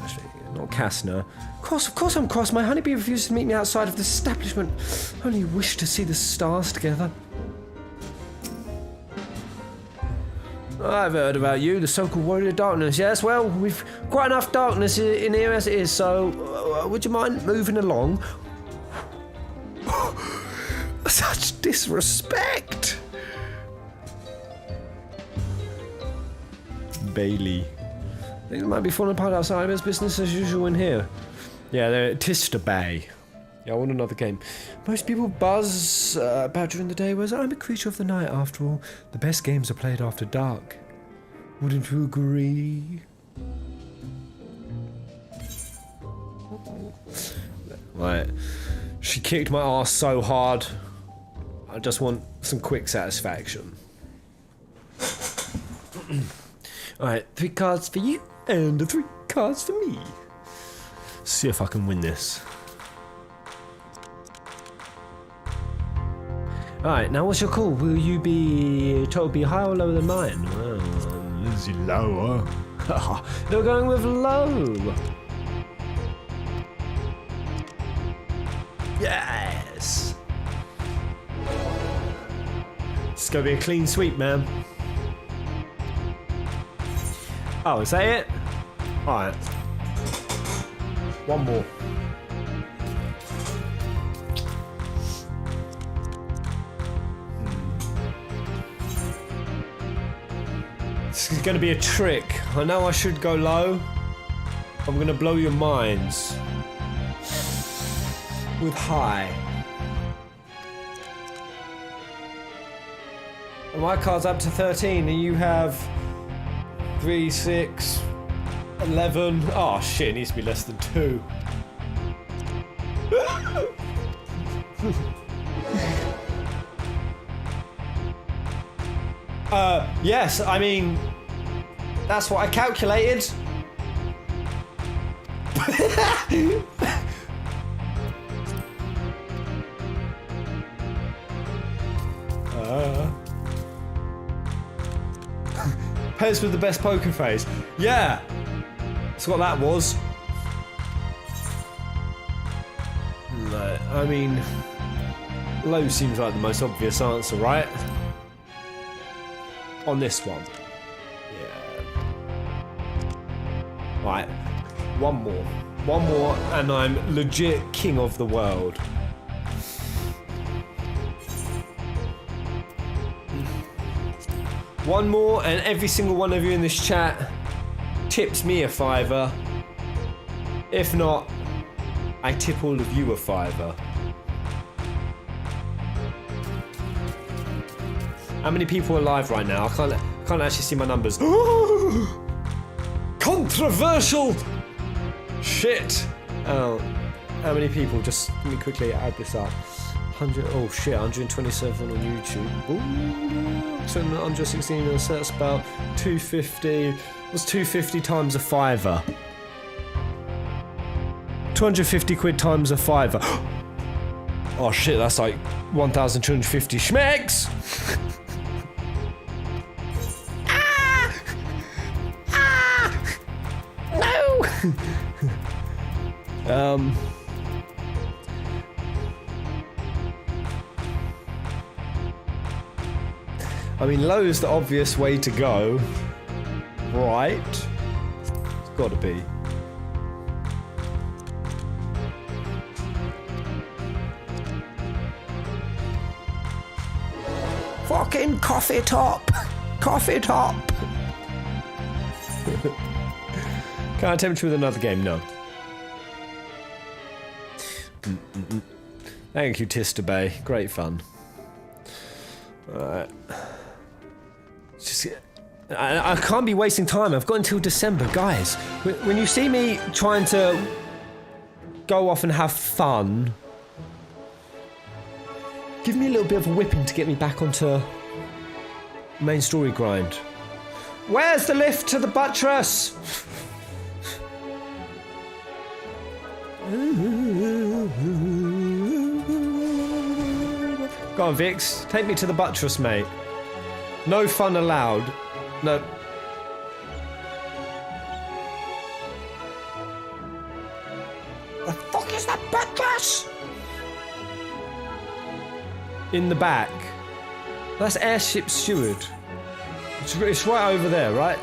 Actually, not Kastner. Of course I'm cross. My honeybee refused to meet me outside of the establishment. I only wish to see the stars together. I've heard about you, the so-called warrior of darkness. Yes, well, we've quite enough darkness in here as it is, so would you mind moving along? Such disrespect! Bailey. Things might be falling apart outside, but it's business as usual in here. Yeah, they're at Tista Bay. Yeah, I want another game. Most people buzz about during the day, whereas I'm a creature of the night after all. The best games are played after dark. Wouldn't you agree? Right. She kicked my ass so hard. I just want some quick satisfaction. Alright, 3 cards for you and 3 cards for me. See if I can win this. Alright, now what's your call? Will you be told to be higher or lower than mine? Well, is it lower? They're going with low. Yes. It's gonna be a clean sweep, man. Oh, is that it? Alright. One more. This is going to be a trick. I know I should go low. I'm going to blow your minds with high. And my card's up to 13 and you have 3, 6, 11. Oh shit, it needs to be less than 2. Yes, I mean, that's what I calculated. Pez with the best poker face. Yeah, that's what that was. No, I mean, low seems like the most obvious answer, right? On this one. Yeah. Right. One more, and I'm legit king of the world. One more, and every single one of you in this chat tips me a $5. If not, I tip all of you a $5. How many people are live right now? I can't actually see my numbers. Controversial! Shit! Oh, how many people? Just let me quickly add this up. Oh shit, 127 on YouTube. Ooh, 116 on so that's about 250. What's 250 times a fiver? 250 quid times a fiver. Oh shit, that's like 1,250 schmecks! No! I mean, low is the obvious way to go, right? It's gotta be. Fucking coffee top! Coffee top! Can I tempt you with another game? No. Thank you, Tista Bay. Great fun. Alright. I can't be wasting time. I've got until December. Guys, when you see me trying to go off and have fun, give me a little bit of a whipping to get me back onto main story grind. Where's the lift to the buttress? Go on, Vix. Take me to the buttress, mate. No fun allowed. No. The fuck is that buttress? In the back. That's airship steward. It's right over there, right?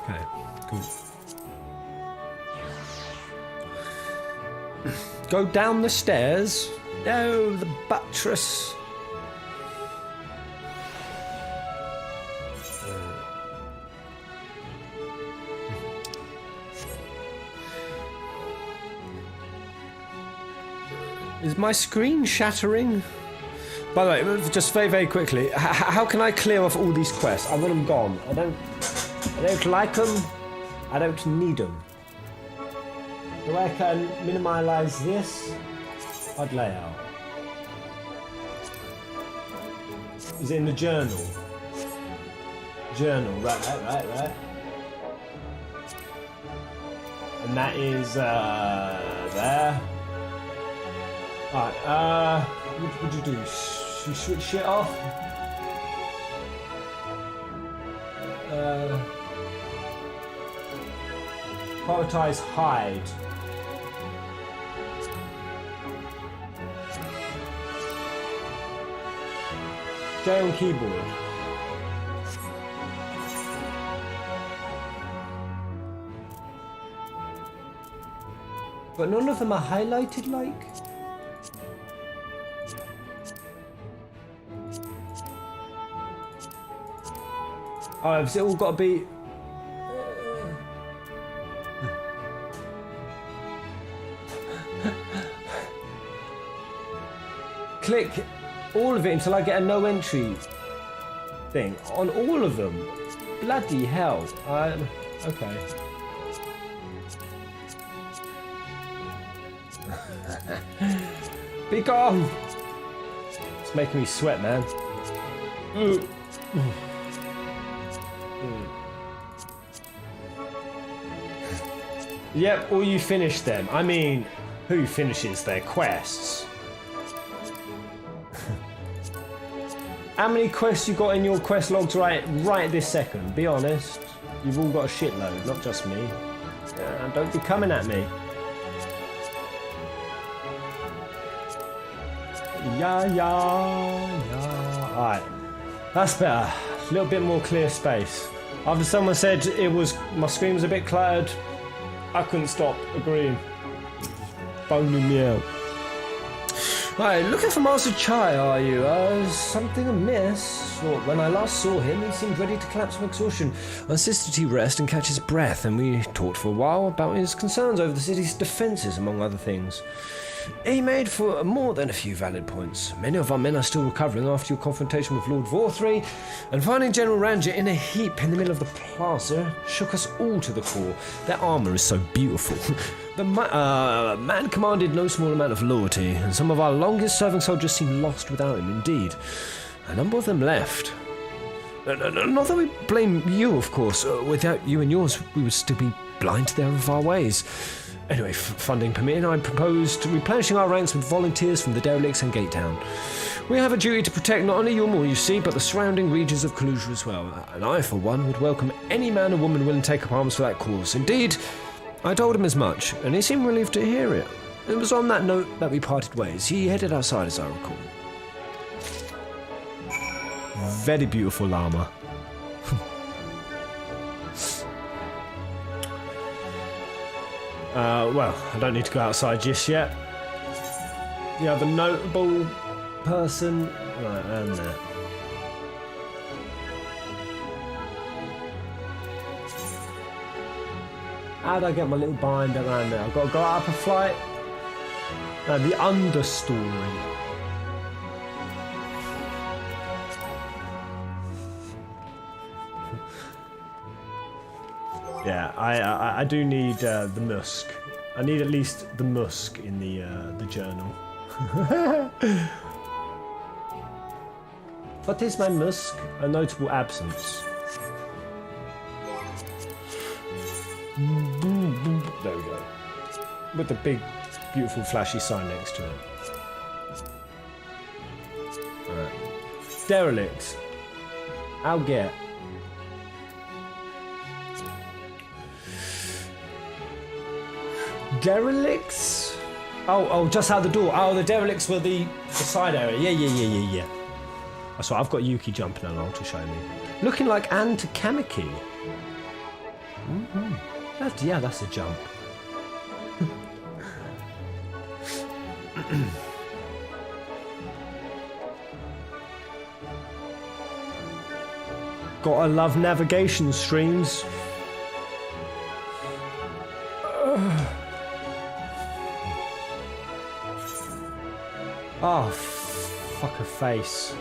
Okay, cool. Go down the stairs. No, the buttress. Is my screen shattering? By the way, just very, very quickly, how can I clear off all these quests? I want them gone. I don't like them. I don't need them. The way I can minimize this, I'd lay out. Is it in the journal? Journal, right. And that is there. Alright, what would you do? You switch shit off? Prioritize hide. J on keyboard. But none of them are highlighted like? Oh, has it all got to be... Click all of it until I get a no entry thing on all of them. Bloody hell. Okay. Be gone! It's making me sweat, man. Yep, or you finish them. I mean, who finishes their quests? How many quests you got in your quest logs right this second? Be honest. You've all got a shitload, not just me. Don't be coming at me. Yeah. Alright. That's better. A little bit more clear space. After someone said my screen was a bit cluttered, I couldn't stop agreeing. Boning me out. Hi, looking for Master Chai, are you? Something amiss? Well, when I last saw him, he seemed ready to collapse from exhaustion. I insisted he rest and catch his breath, and we talked for a while about his concerns over the city's defences, among other things. He made for more than a few valid points. Many of our men are still recovering after your confrontation with Lord Vorthry, and finding General Ranger in a heap in the middle of the plaza shook us all to the core. Their armour is so beautiful. The man commanded no small amount of loyalty, and some of our longest-serving soldiers seemed lost without him. Indeed, a number of them left. Not that we blame you, of course. Without you and yours, we would still be blind to the error of our ways. Anyway, funding permitting, I proposed replenishing our ranks with volunteers from the derelicts and Gate Town. We have a duty to protect not only your moor, you see, but the surrounding regions of Kalusia as well. And I, for one, would welcome any man or woman willing to take up arms for that cause. Indeed, I told him as much, and he seemed relieved to hear it. It was on that note that we parted ways. He headed outside, as I recall. Very beautiful llama. Well, I don't need to go outside just yet. The other notable person... Right, there. How do I get my little binder around there? I've got to go up a flight. The understory. Yeah, I do need the musk. I need at least the musk in the journal. What is my musk? A notable absence. There we go. With the big, beautiful, flashy sign next to it. Alright. Derelicts. I'll get. Derelicts? Oh, just out the door. Oh, the derelicts were the side area. Yeah. That's right, I've got Yuki jumping along to show me. Looking like Anne to Kamiki. That's a jump. Gotta love navigation streams. Oh, fuck a face.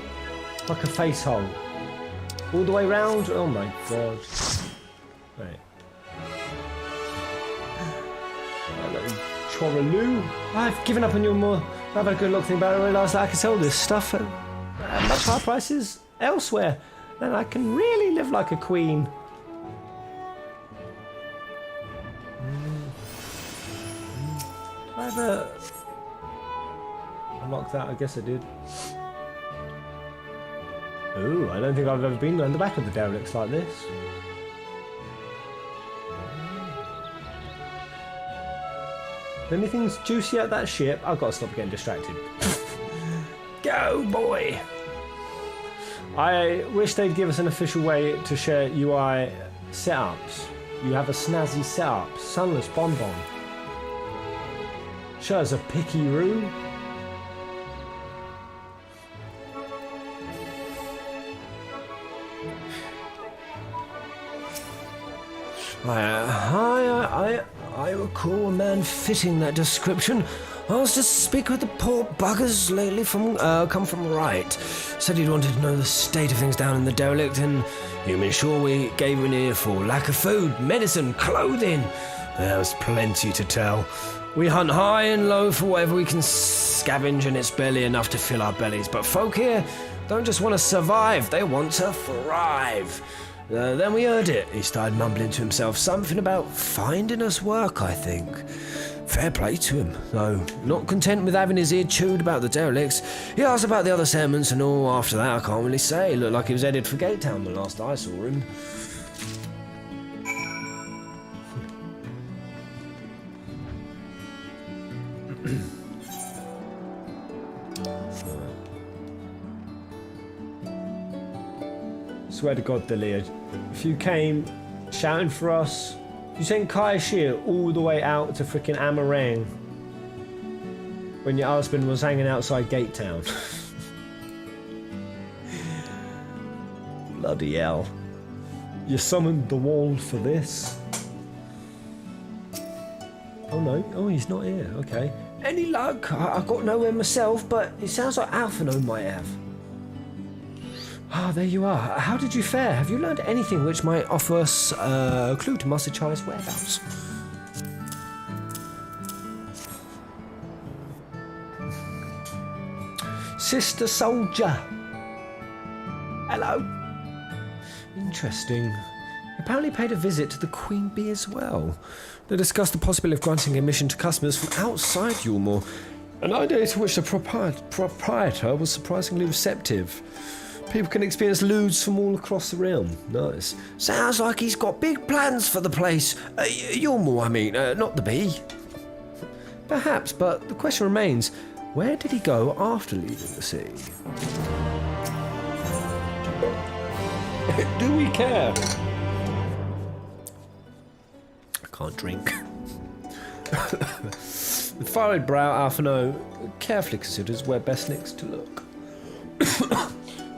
Fuck a face hole. All the way round? Oh my god. Right. Choraloo. I've given up on your more. I've had a good look thing about it. I realised that I can sell this stuff at much higher prices elsewhere. And I can really live like a queen. Did I ever unlock that? I guess I did. Ooh, I don't think I've ever been around the back of the derelicts like this. Anything's juicy at that ship? I've got to stop getting distracted. Go, boy! I wish they'd give us an official way to share UI setups. You have a snazzy setup. Sunless Bonbon. Sure as a picky room. I recall a man fitting that description. I was to speak with the poor buggers lately come from Wright. Said he'd wanted to know the state of things down in the derelict, and you mean sure we gave him an earful. Lack of food, medicine, clothing. There was plenty to tell. We hunt high and low for whatever we can scavenge, and it's barely enough to fill our bellies. But folk here don't just want to survive, they want to thrive. Then we heard it. He started mumbling to himself something about finding us work, I think. Fair play to him, though. Not content with having his ear chewed about the derelicts, he asked about the other settlements and all. After that, I can't really say. Looked like he was headed for Gate Town the last I saw him. Swear to God, Delia, if you came shouting for us, you sent Kai Shir all the way out to frickin' Amarang. when your husband was hanging outside Gate Town. Bloody hell. You summoned the wall for this? Oh no, oh he's not here, okay. Any luck? I've got nowhere myself, but it sounds like Alphino might have. Ah, there you are. How did you fare? Have you learned anything which might offer us a clue to Master Chai's whereabouts? Sister Soldier. Hello. Interesting. Apparently paid a visit to the Queen Bee as well. They discussed the possibility of granting admission to customers from outside Yulmore, an idea to which the proprietor was surprisingly receptive. People can experience lewds from all across the realm. Nice. Sounds like he's got big plans for the place. Yulmore, I mean, not the bee. Perhaps, but the question remains, where did he go after leaving the sea? Do we care? I can't drink. With furrowed brow, Alphino carefully considers where best next to look.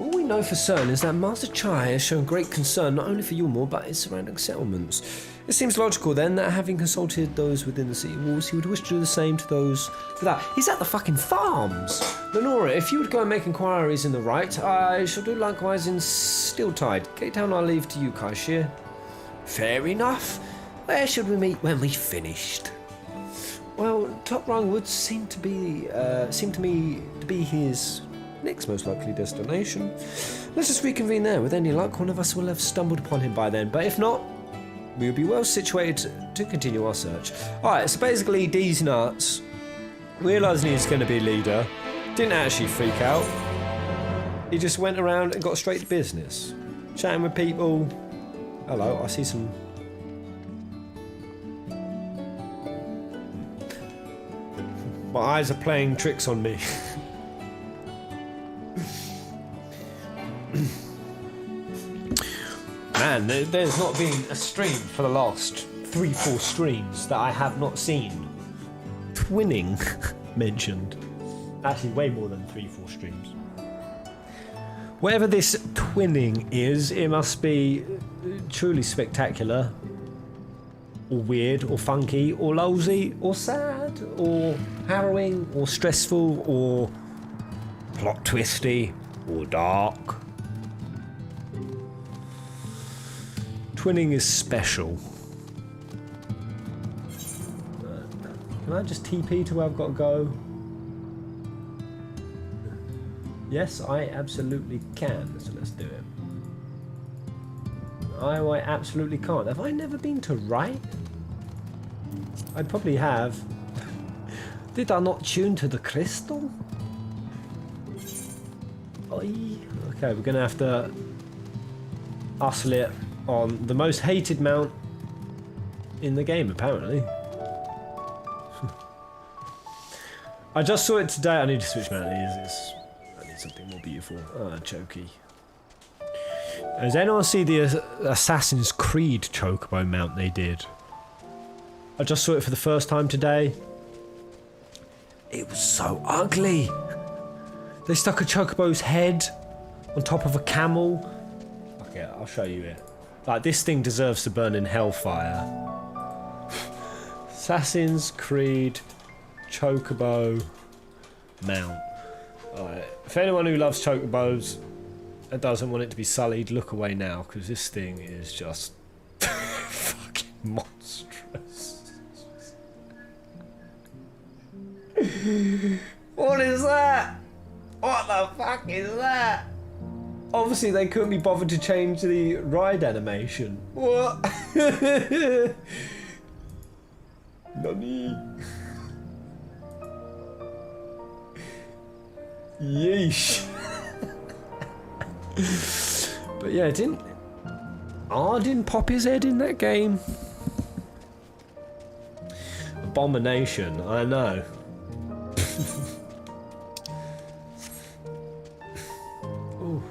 All we know for certain is that Master Chai has shown great concern not only for Yulmore but its surrounding settlements. It seems logical then that having consulted those within the city walls, he would wish to do the same to those without. He's at the fucking farms! Lenora, if you would go and make inquiries in the right, I shall do likewise in Steeltide. Gate Town I'll leave to you, Kaishir. Fair enough. Where should we meet when we've finished? Well, Top Rung would seem to me to be his next most likely destination. Let's just reconvene there. With any luck, one of us will have stumbled upon him by then, but if not, we'll be well situated to continue our search. Alright, so basically D's nuts, realising he's going to be leader, didn't actually freak out. He just went around and got straight to business. Chatting with people. Hello, I see some... My eyes are playing tricks on me. Man, there's not been a stream for the last 3-4 streams that I have not seen twinning mentioned. Actually, way more than 3-4 streams. Whatever this twinning is, it must be truly spectacular, or weird, or funky, or lolsy, or sad, or harrowing, or stressful, or plot twisty, or dark. Twinning is special. Can I just TP to where I've got to go? Yes, I absolutely can, so let's do it. I absolutely can't. Have I never been to right? I probably have. Did I not tune to the crystal? Oi. Okay, we're gonna have to hustle it on the most hated mount in the game, apparently. I just saw it today. I need to switch mount. I need something more beautiful. Ah, chokey. Does anyone see the Assassin's Creed chocobo mount they did? I just saw it for the first time today. It was so ugly. They stuck a chocobo's head on top of a camel. Okay, I'll show you it. Like, this thing deserves to burn in hellfire. Assassin's Creed chocobo mount. Alright, if anyone who loves chocobos and doesn't want it to be sullied, look away now, because this thing is just fucking monstrous. What is that? What the fuck is that? Obviously they couldn't be bothered to change the ride animation. What? Nani? Yeesh. But yeah, didn't pop his head in that game. Abomination, I know. Ooh.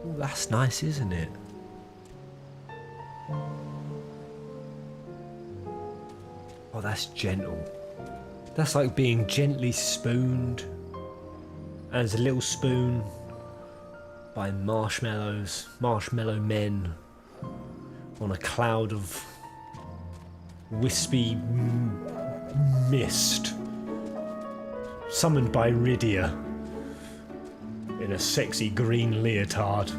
Ooh, that's nice, isn't it? Oh, that's gentle. That's like being gently spooned as a little spoon by marshmallow men on a cloud of wispy mist, summoned by Rydia in a sexy green leotard.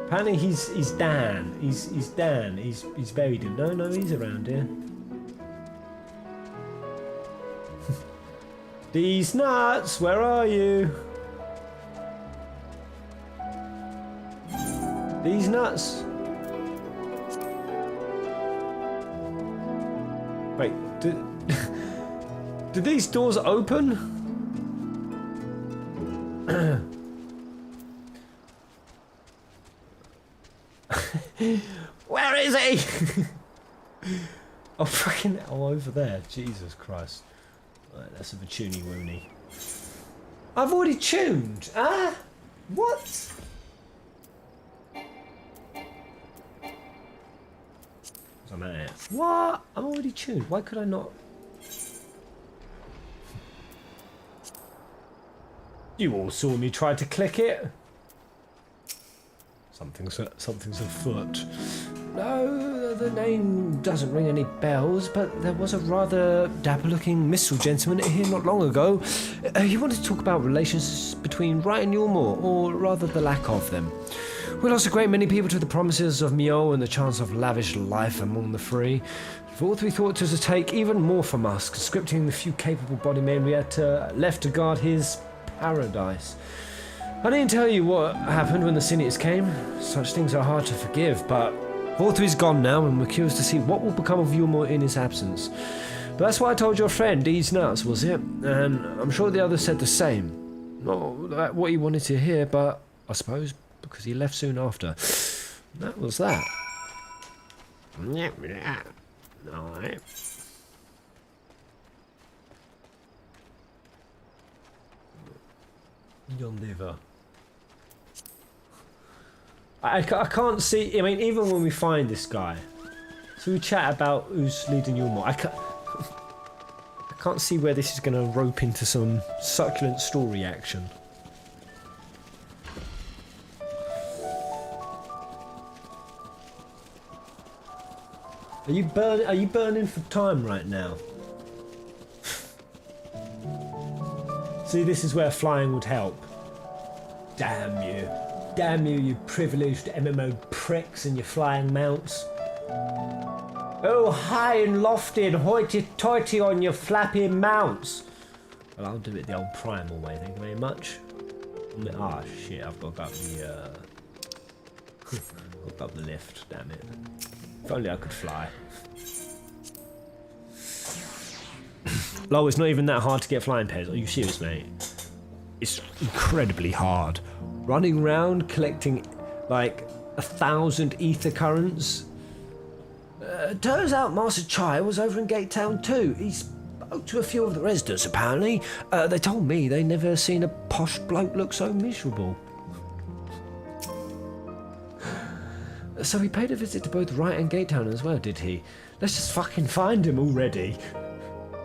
Apparently he's Dan. He's Dan. He's buried him. No, he's around here. These nuts, where are you? These nuts. Wait, do these doors open? Where is he? Oh, fucking hell, over there. Jesus Christ. Right, that's a tuny woony. I've already tuned. Ah? What? I'm at it. What? I'm already tuned. Why could I not? You all saw me try to click it. Something's afoot. No, the name doesn't ring any bells, but there was a rather dapper-looking minstrel gentleman here not long ago. He wanted to talk about relations between Wright and Yulmore, or rather the lack of them. We lost a great many people to the promises of Mio and the chance of lavish life among the free. Forth we thought to take even more from us, conscripting the few capable body men we had left to guard his paradise. I didn't tell you what happened when the Cynics came. Such things are hard to forgive, but Hawthorne's gone now, and we're curious to see what will become of Yulmore in his absence. But that's why I told your friend, these nuts, was it? And I'm sure the others said the same. Not what he wanted to hear, but I suppose because he left soon after. That was that. Alright. Your liver. I can't see. I mean, even when we find this guy, so we chat about who's leading Yulmore. I can't see where this is going to rope into some succulent story action. Are you burning for time right now? See, this is where flying would help. Damn you. Damn you, you privileged MMO pricks and your flying mounts. Oh, high and lofty and hoity-toity on your flappy mounts. Well, I'll do it the old primal way, thank you very much. Ah, shit, I've got to go up the, I've got the lift, damn it. If only I could fly. Lol, it's not even that hard to get flying pairs. Are you serious, mate? It's incredibly hard. Running around collecting like 1,000 ether currents. Turns out Master Chai was over in Gate Town too. He spoke to a few of the residents apparently. They told me they never seen a posh bloke look so miserable. So he paid a visit to both Wright and Gate Town as well, did he? Let's just fucking find him already.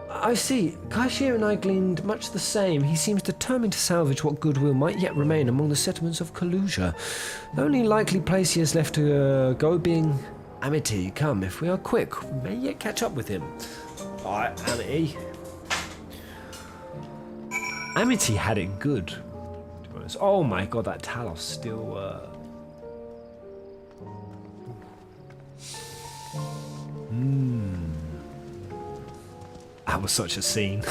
I see. Kaishir and I gleaned much the same. He seems determined to salvage what goodwill might yet remain among the settlements of Kalusia. The only likely place he has left to go being Amity. Come, if we are quick, we may yet catch up with him. Alright, Amity. Amity had it good, to be honest. Oh my god, that Talos still... That was such a scene.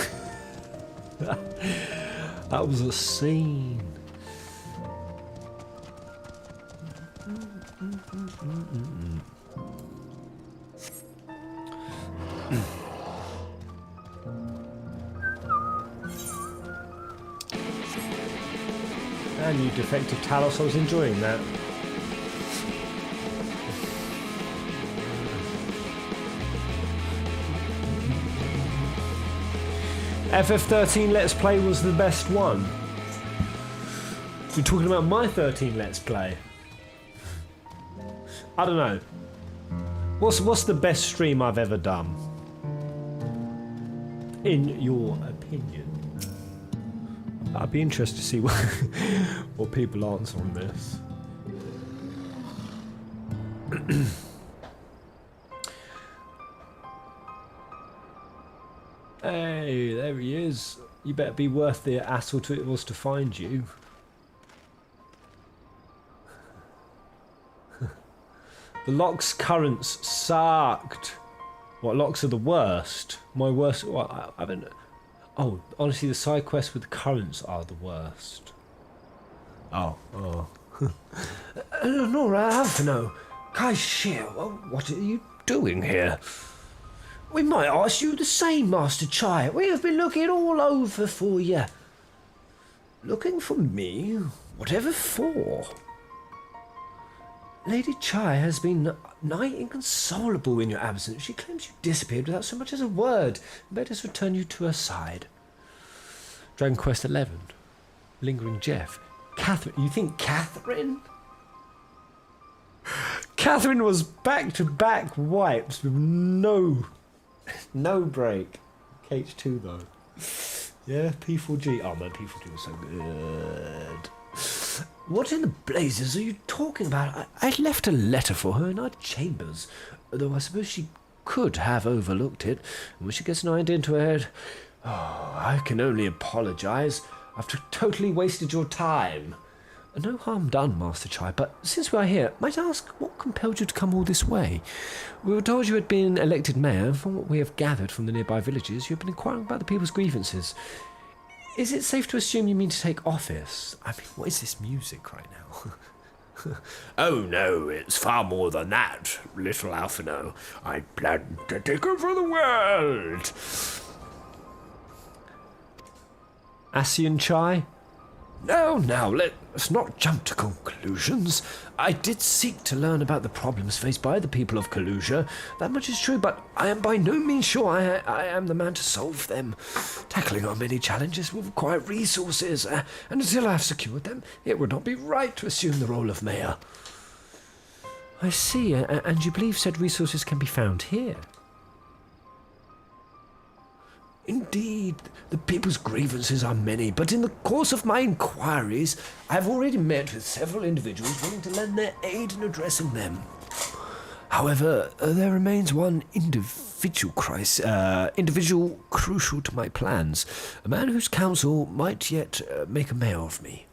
That was a scene. And you defective Talos, I was enjoying that. FF13 Let's Play was the best one. You're talking about my 13 Let's Play. I don't know. What's the best stream I've ever done? In your opinion? I'd be interested to see what people answer on this. Hey, there he is. You better be worth the hassle it was to find you. The Locke's currents sucked. What, Locks are the worst? My worst... What, I haven't... Oh, honestly, the side quests with the currents are the worst. Oh. Nora Alphino, Kaishir, what are you doing here? We might ask you the same, Master Chai. We have been looking all over for you. Looking for me? Whatever for? Lady Chai has been nigh inconsolable in your absence. She claims you disappeared without so much as a word. Bid us return you to her side. Dragon Quest 11. Lingering Jeff. Catherine. You think Catherine? Catherine was back-to-back wipes with no break. KH2 though. Yeah, P4G. Oh man, P4G was so good. What in the blazes are you talking about? I left a letter for her in our chambers, though I suppose she could have overlooked it. And when she gets an idea into her head, I can only apologise. I've totally wasted your time. No harm done, Master Chai, but since we are here, might I ask what compelled you to come all this way? We were told you had been elected mayor, and from what we have gathered from the nearby villages, you have been inquiring about the people's grievances. Is it safe to assume you mean to take office? I mean, what is this music right now? Oh no, it's far more than that, little Alphino. I plan to take over the world. Asian Chai? No, now, let's not jump to conclusions. I did seek to learn about the problems faced by the people of Kalusia. That much is true, but I am by no means sure I am the man to solve them. Tackling our many challenges will require resources, and until I have secured them, it would not be right to assume the role of mayor. I see, and you believe said resources can be found here? Indeed, the people's grievances are many, but in the course of my inquiries, I have already met with several individuals willing to lend their aid in addressing them. However, there remains one individual crucial to my plans, a man whose counsel might yet make a mayor of me.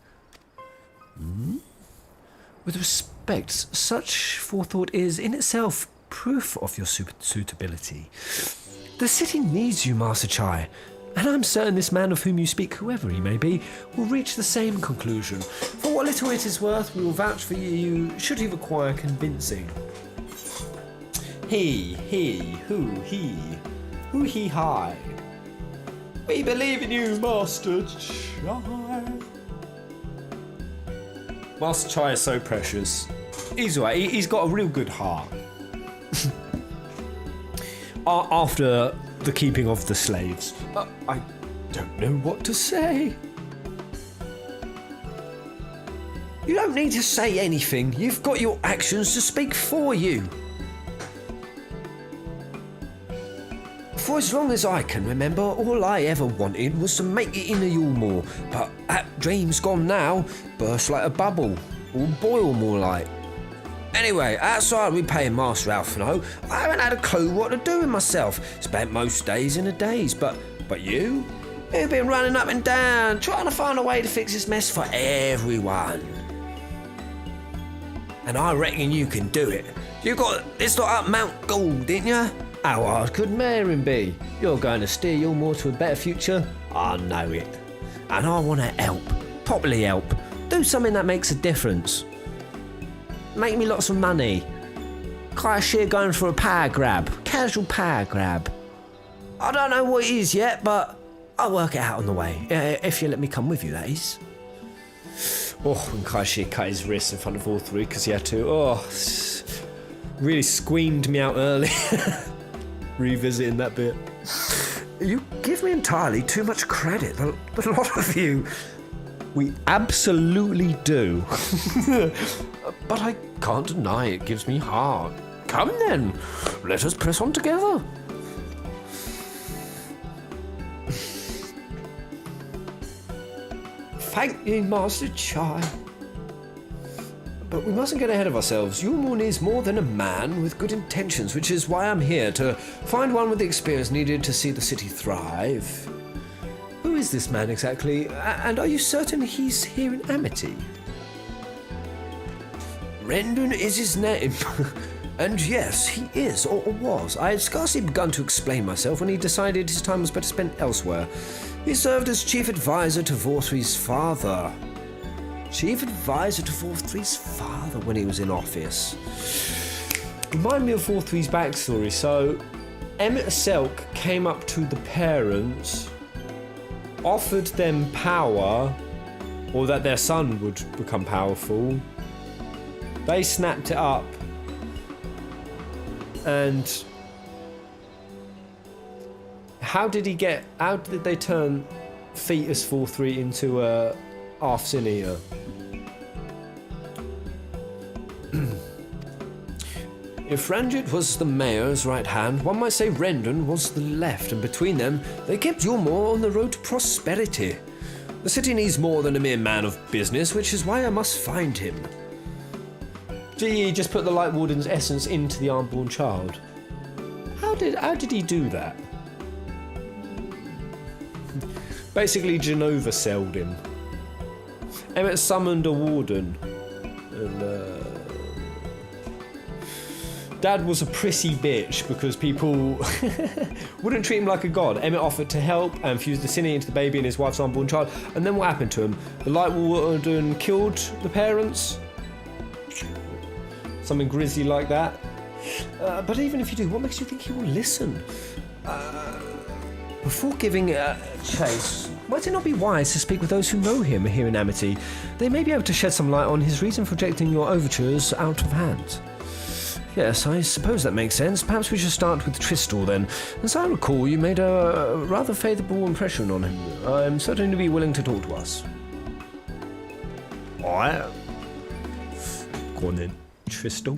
With respect, such forethought is in itself proof of your suitability. The city needs you, Master Chai, and I'm certain this man of whom you speak, whoever he may be, will reach the same conclusion. For what little it is worth, we will vouch for you, should he require convincing. Who he, hi. We believe in you, Master Chai. Master Chai is so precious. He's alright, he's got a real good heart. After the keeping of the slaves. I don't know what to say. You don't need to say anything. You've got your actions to speak for you. For as long as I can remember, all I ever wanted was to make it in the Yulmore. But that dream's gone now. Burst like a bubble. Or boil more like. Anyway, outside repaying Master Alphino, I haven't had a clue what to do with myself. Spent most days in a daze, but you? You've been running up and down, trying to find a way to fix this mess for everyone. And I reckon you can do it. You got this lot up Mount Gold, didn't you? How hard could Marin be? You're going to steer Yulmore to a better future? I know it. And I want to help. Properly help. Do something that makes a difference. Make me lots of money. Kaishir going for a power grab. Casual power grab. I don't know what it is yet, but I'll work it out on the way. If you let me come with you, that is. Oh, when Kaishir cut his wrist in front of all three because he had to. Oh, really squeamed me out early. Revisiting that bit. You give me entirely too much credit. The lot of you. We absolutely do. But I can't deny it gives me heart. Come then, let us press on together. Thank you, Master Chai. But we mustn't get ahead of ourselves. Yulmore needs more than a man with good intentions, which is why I'm here, to find one with the experience needed to see the city thrive. Who is this man exactly? And are you certain he's here in Amity? Renden is his name. And yes, he is, or was. I had scarcely begun to explain myself when he decided his time was better spent elsewhere. He served as chief advisor to Vorthry's father. Chief advisor to Vorthry's father when he was in office. Remind me of Vorthry's backstory. So, Emmett Selk came up to the parents, offered them power, or that their son would become powerful. They snapped it up, and how did they turn Fetus Vorthry into a Arthur? If Ranjit was the mayor's right hand, one might say Renden was the left, and between them, they kept Yulmore on the road to prosperity. The city needs more than a mere man of business, which is why I must find him. GE just put the Light Warden's essence into the unborn child. How did he do that? Basically, Genova celled him. Emmett summoned a warden, and Dad was a prissy bitch because people wouldn't treat him like a god. Emmett offered to help and fused the Cine into the baby and his wife's unborn child. And then what happened to him? The Light Warden killed the parents? Something grisly like that. But even if you do, what makes you think he will listen? Before giving chase, might it not be wise to speak with those who know him here in Amity? They may be able to shed some light on his reason for rejecting your overtures out of hand. Yes, I suppose that makes sense. Perhaps we should start with Tristor then. As I recall, you made a rather favourable impression on him. I'm certain to be willing to talk to us. Alright. Go on then, Tristor.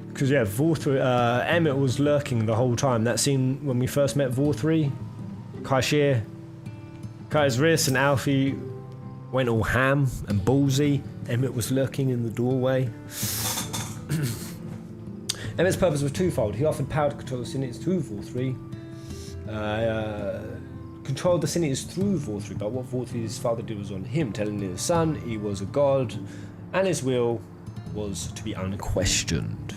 Because yeah, Vorthry, Emmett was lurking the whole time. That scene when we first met Vorthry, Kaishir cut his wrist and Alfie went all ham and ballsy. Emmett was lurking in the doorway. Emmett's purpose was twofold. He offered power to control the Synetes through Vorthry. Controlled the Synetes through Vorthry, but what Vorthry's father did was on him, telling his son he was a god, and his will was to be unquestioned.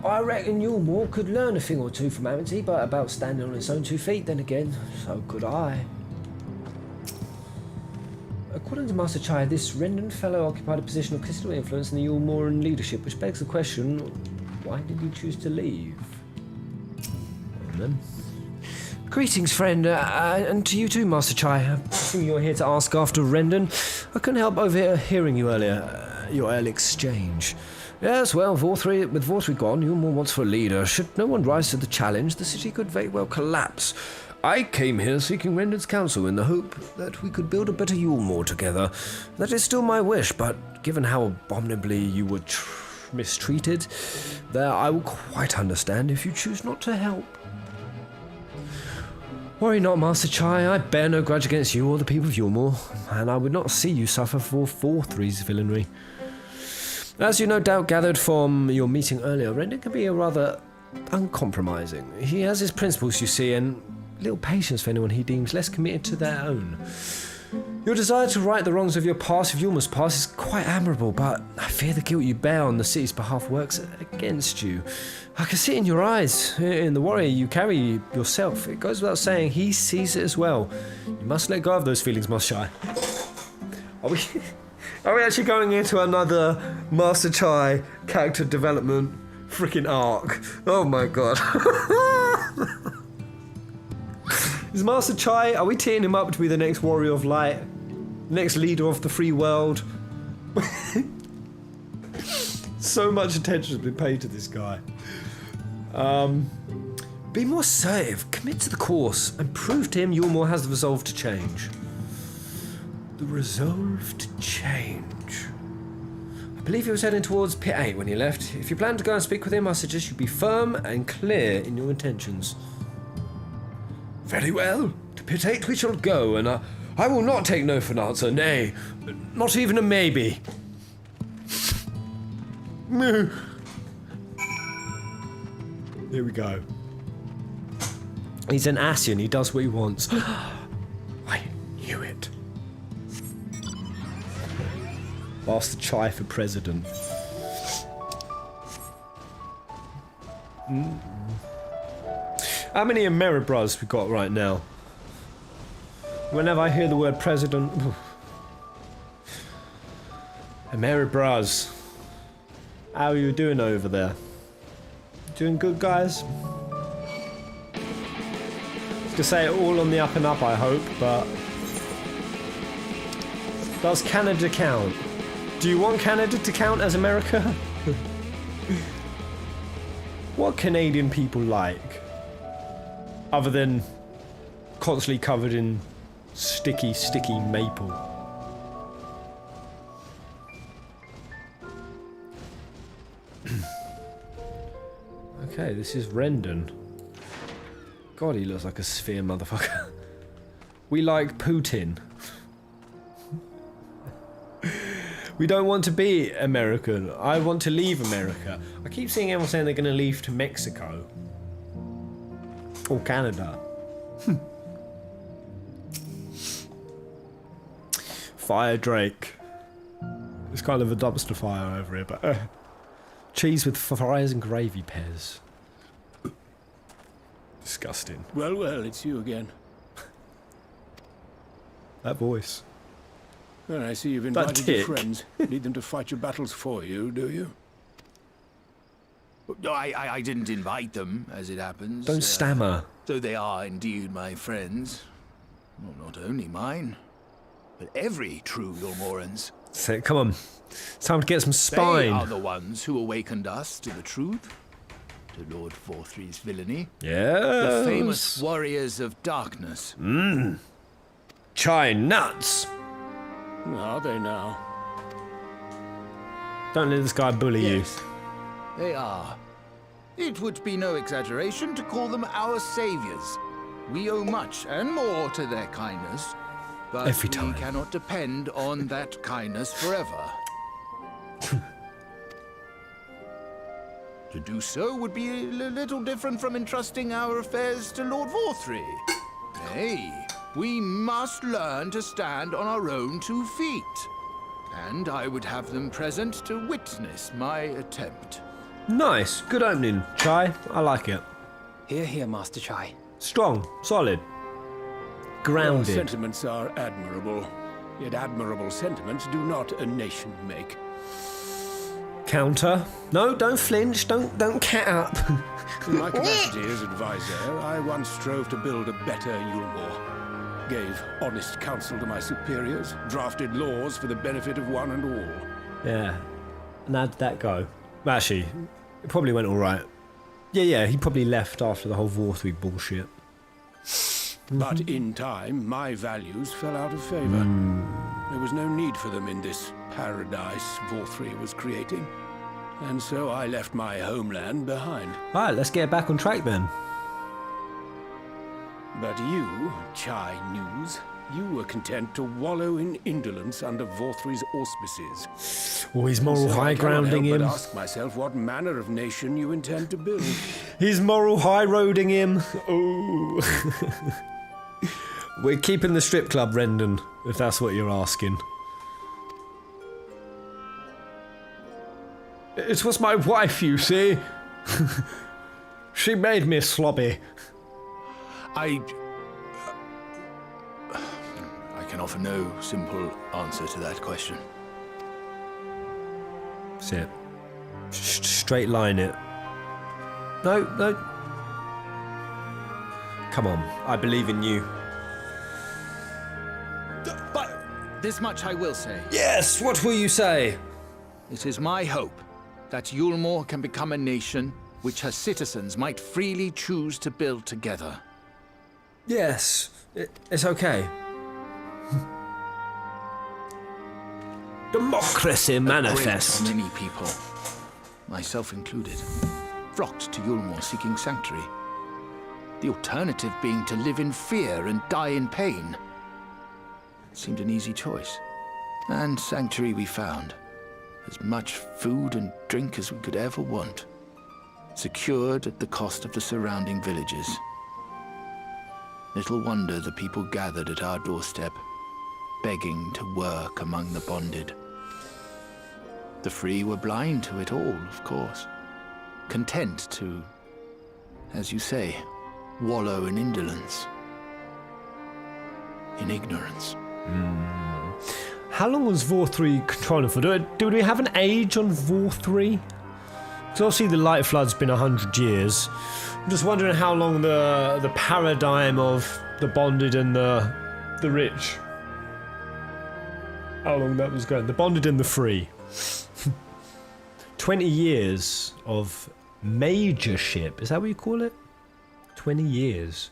I reckon Yulmore could learn a thing or two from Amity, but about standing on its own 2 feet, then again, so could I. According to Master Chai, this Renden fellow occupied a position of considerable influence in the Yulmoran leadership, which begs the question, why did he choose to leave? Well, then. Greetings, friend, and to you too, Master Chai. I assume you're here to ask after Renden. I couldn't help overhearing you earlier, your early exchange. Yes, well, with Vorthry gone, Yulmore wants for a leader. Should no one rise to the challenge, the city could very well collapse. I came here seeking Renden's counsel in the hope that we could build a better Yulmore together. That is still my wish, but given how abominably you were mistreated, there I will quite understand if you choose not to help. Worry not, Master Chai. I bear no grudge against you or the people of Yulmore, and I would not see you suffer for Vorthry's villainy. As you no doubt gathered from your meeting earlier, Renden can be a rather uncompromising. He has his principles, you see, and little patience for anyone he deems less committed to their own. Your desire to right the wrongs of your past, of Yulmore's past, is quite admirable, but I fear the guilt you bear on the city's behalf works against you. I can see it in your eyes, in the warrior you carry yourself. It goes without saying, he sees it as well. You must let go of those feelings, Master Chai. Are we actually going into another Master Chai character development freaking arc? Oh my god. Is Master Chai, are we teeing him up to be the next warrior of light? Next leader of the free world? So much attention has been paid to this guy. Be more assertive, commit to the course, and prove to him Yulmore has the resolve to change. The resolve to change. I believe he was heading towards Pit 8 when he left. If you plan to go and speak with him, I suggest you be firm and clear in your intentions. Very well. To Pit 8 we shall go, and I will not take no for an answer, nay, not even a maybe. Here we go. He's an Ascian, he does what he wants. I knew it. Ask the Chai for president. How many Ameribras we got right now? Whenever I hear the word president... Ameribras. How are you doing over there? Doing good, guys? To say it all on the up and up, I hope, but... Does Canada count? Do you want Canada to count as America? What Canadian people like? Other than constantly covered in sticky maple. Okay, this is Renden. God, he looks like a sphere motherfucker. We like Putin. We don't want to be American. I want to leave America. I keep seeing everyone saying they're going to leave to Mexico. Or Canada. Fire Drake. It's kind of a dumpster fire over here, but... cheese with fries and gravy pears. Disgusting. Well, well, it's you again. That voice. Well, I see you've invited your friends. Need them to fight your battles for you, do you? No, I didn't invite them, as it happens. Don't stammer. Though they are indeed my friends. Well, not only mine, but every true Yulmoran's. So, come on. It's time to get some spine. They are the ones who awakened us to the truth. To Lord Forthry's villainy. Yes. The famous warriors of darkness. Chai nuts. Are they now? Don't let this guy bully Yes, they are. It would be no exaggeration to call them our saviors. We owe much and more to their kindness. But Every time. we cannot depend on that kindness forever. To do so would be a little different from entrusting our affairs to Lord Forthry. Nay, we must learn to stand on our own 2 feet. And I would have them present to witness my attempt. you. Nice. Good opening, Chai. I like it. Hear, hear, Master Chai. Strong. Solid. Your Grounded. sentiments are admirable. Yet admirable sentiments do not a nation make. Counter. No, don't flinch. Don't cat up. In my capacity as advisor, I once strove to build a better Yulmore. Gave honest counsel to my superiors, drafted laws for the benefit of one and all. Yeah. And how'd that go? Actually, it probably went alright. Yeah, he probably left after the whole Vorthry bullshit. But in time, my values fell out of favor. There was no need for them in this paradise Vorthry was creating. And so I left my homeland behind. Alright, let's get back on track then. But you, Chai News, you were content to wallow in indolence under Vorthry's auspices. Oh, he's moral So high I cannot grounding help him. but ask myself what manner of nation you intend to build. He's moral high roading him. Oh. We're keeping the strip club, Renden, if that's what you're asking. It was my wife, you see. She made me slobby. I can offer no simple answer to that question. That's it. Straight line it. No. Come on, I believe in you. But this much I will say. Yes, what will you say? It is my hope that Yulmore can become a nation which her citizens might freely choose to build together. Yes, it's okay. Democracy manifest. Many people, myself included, flocked to Yulmore seeking sanctuary. The alternative being to live in fear and die in pain. It seemed an easy choice. And sanctuary we found. As much food and drink as we could ever want. Secured at the cost of the surrounding villages. Little wonder the people gathered at our doorstep, begging to work among the bonded. The free were blind to it all, of course. Content to, as you say, wallow in indolence. In ignorance. How long was Vor 3 controlling for? Do we have an age on Vor 3? Because obviously the Light Flood's been 100 years. I'm just wondering how long the paradigm of the bonded and the rich, how long that was going. The bonded and the free. 20 years of majorship. Is that what you call it? 20 years.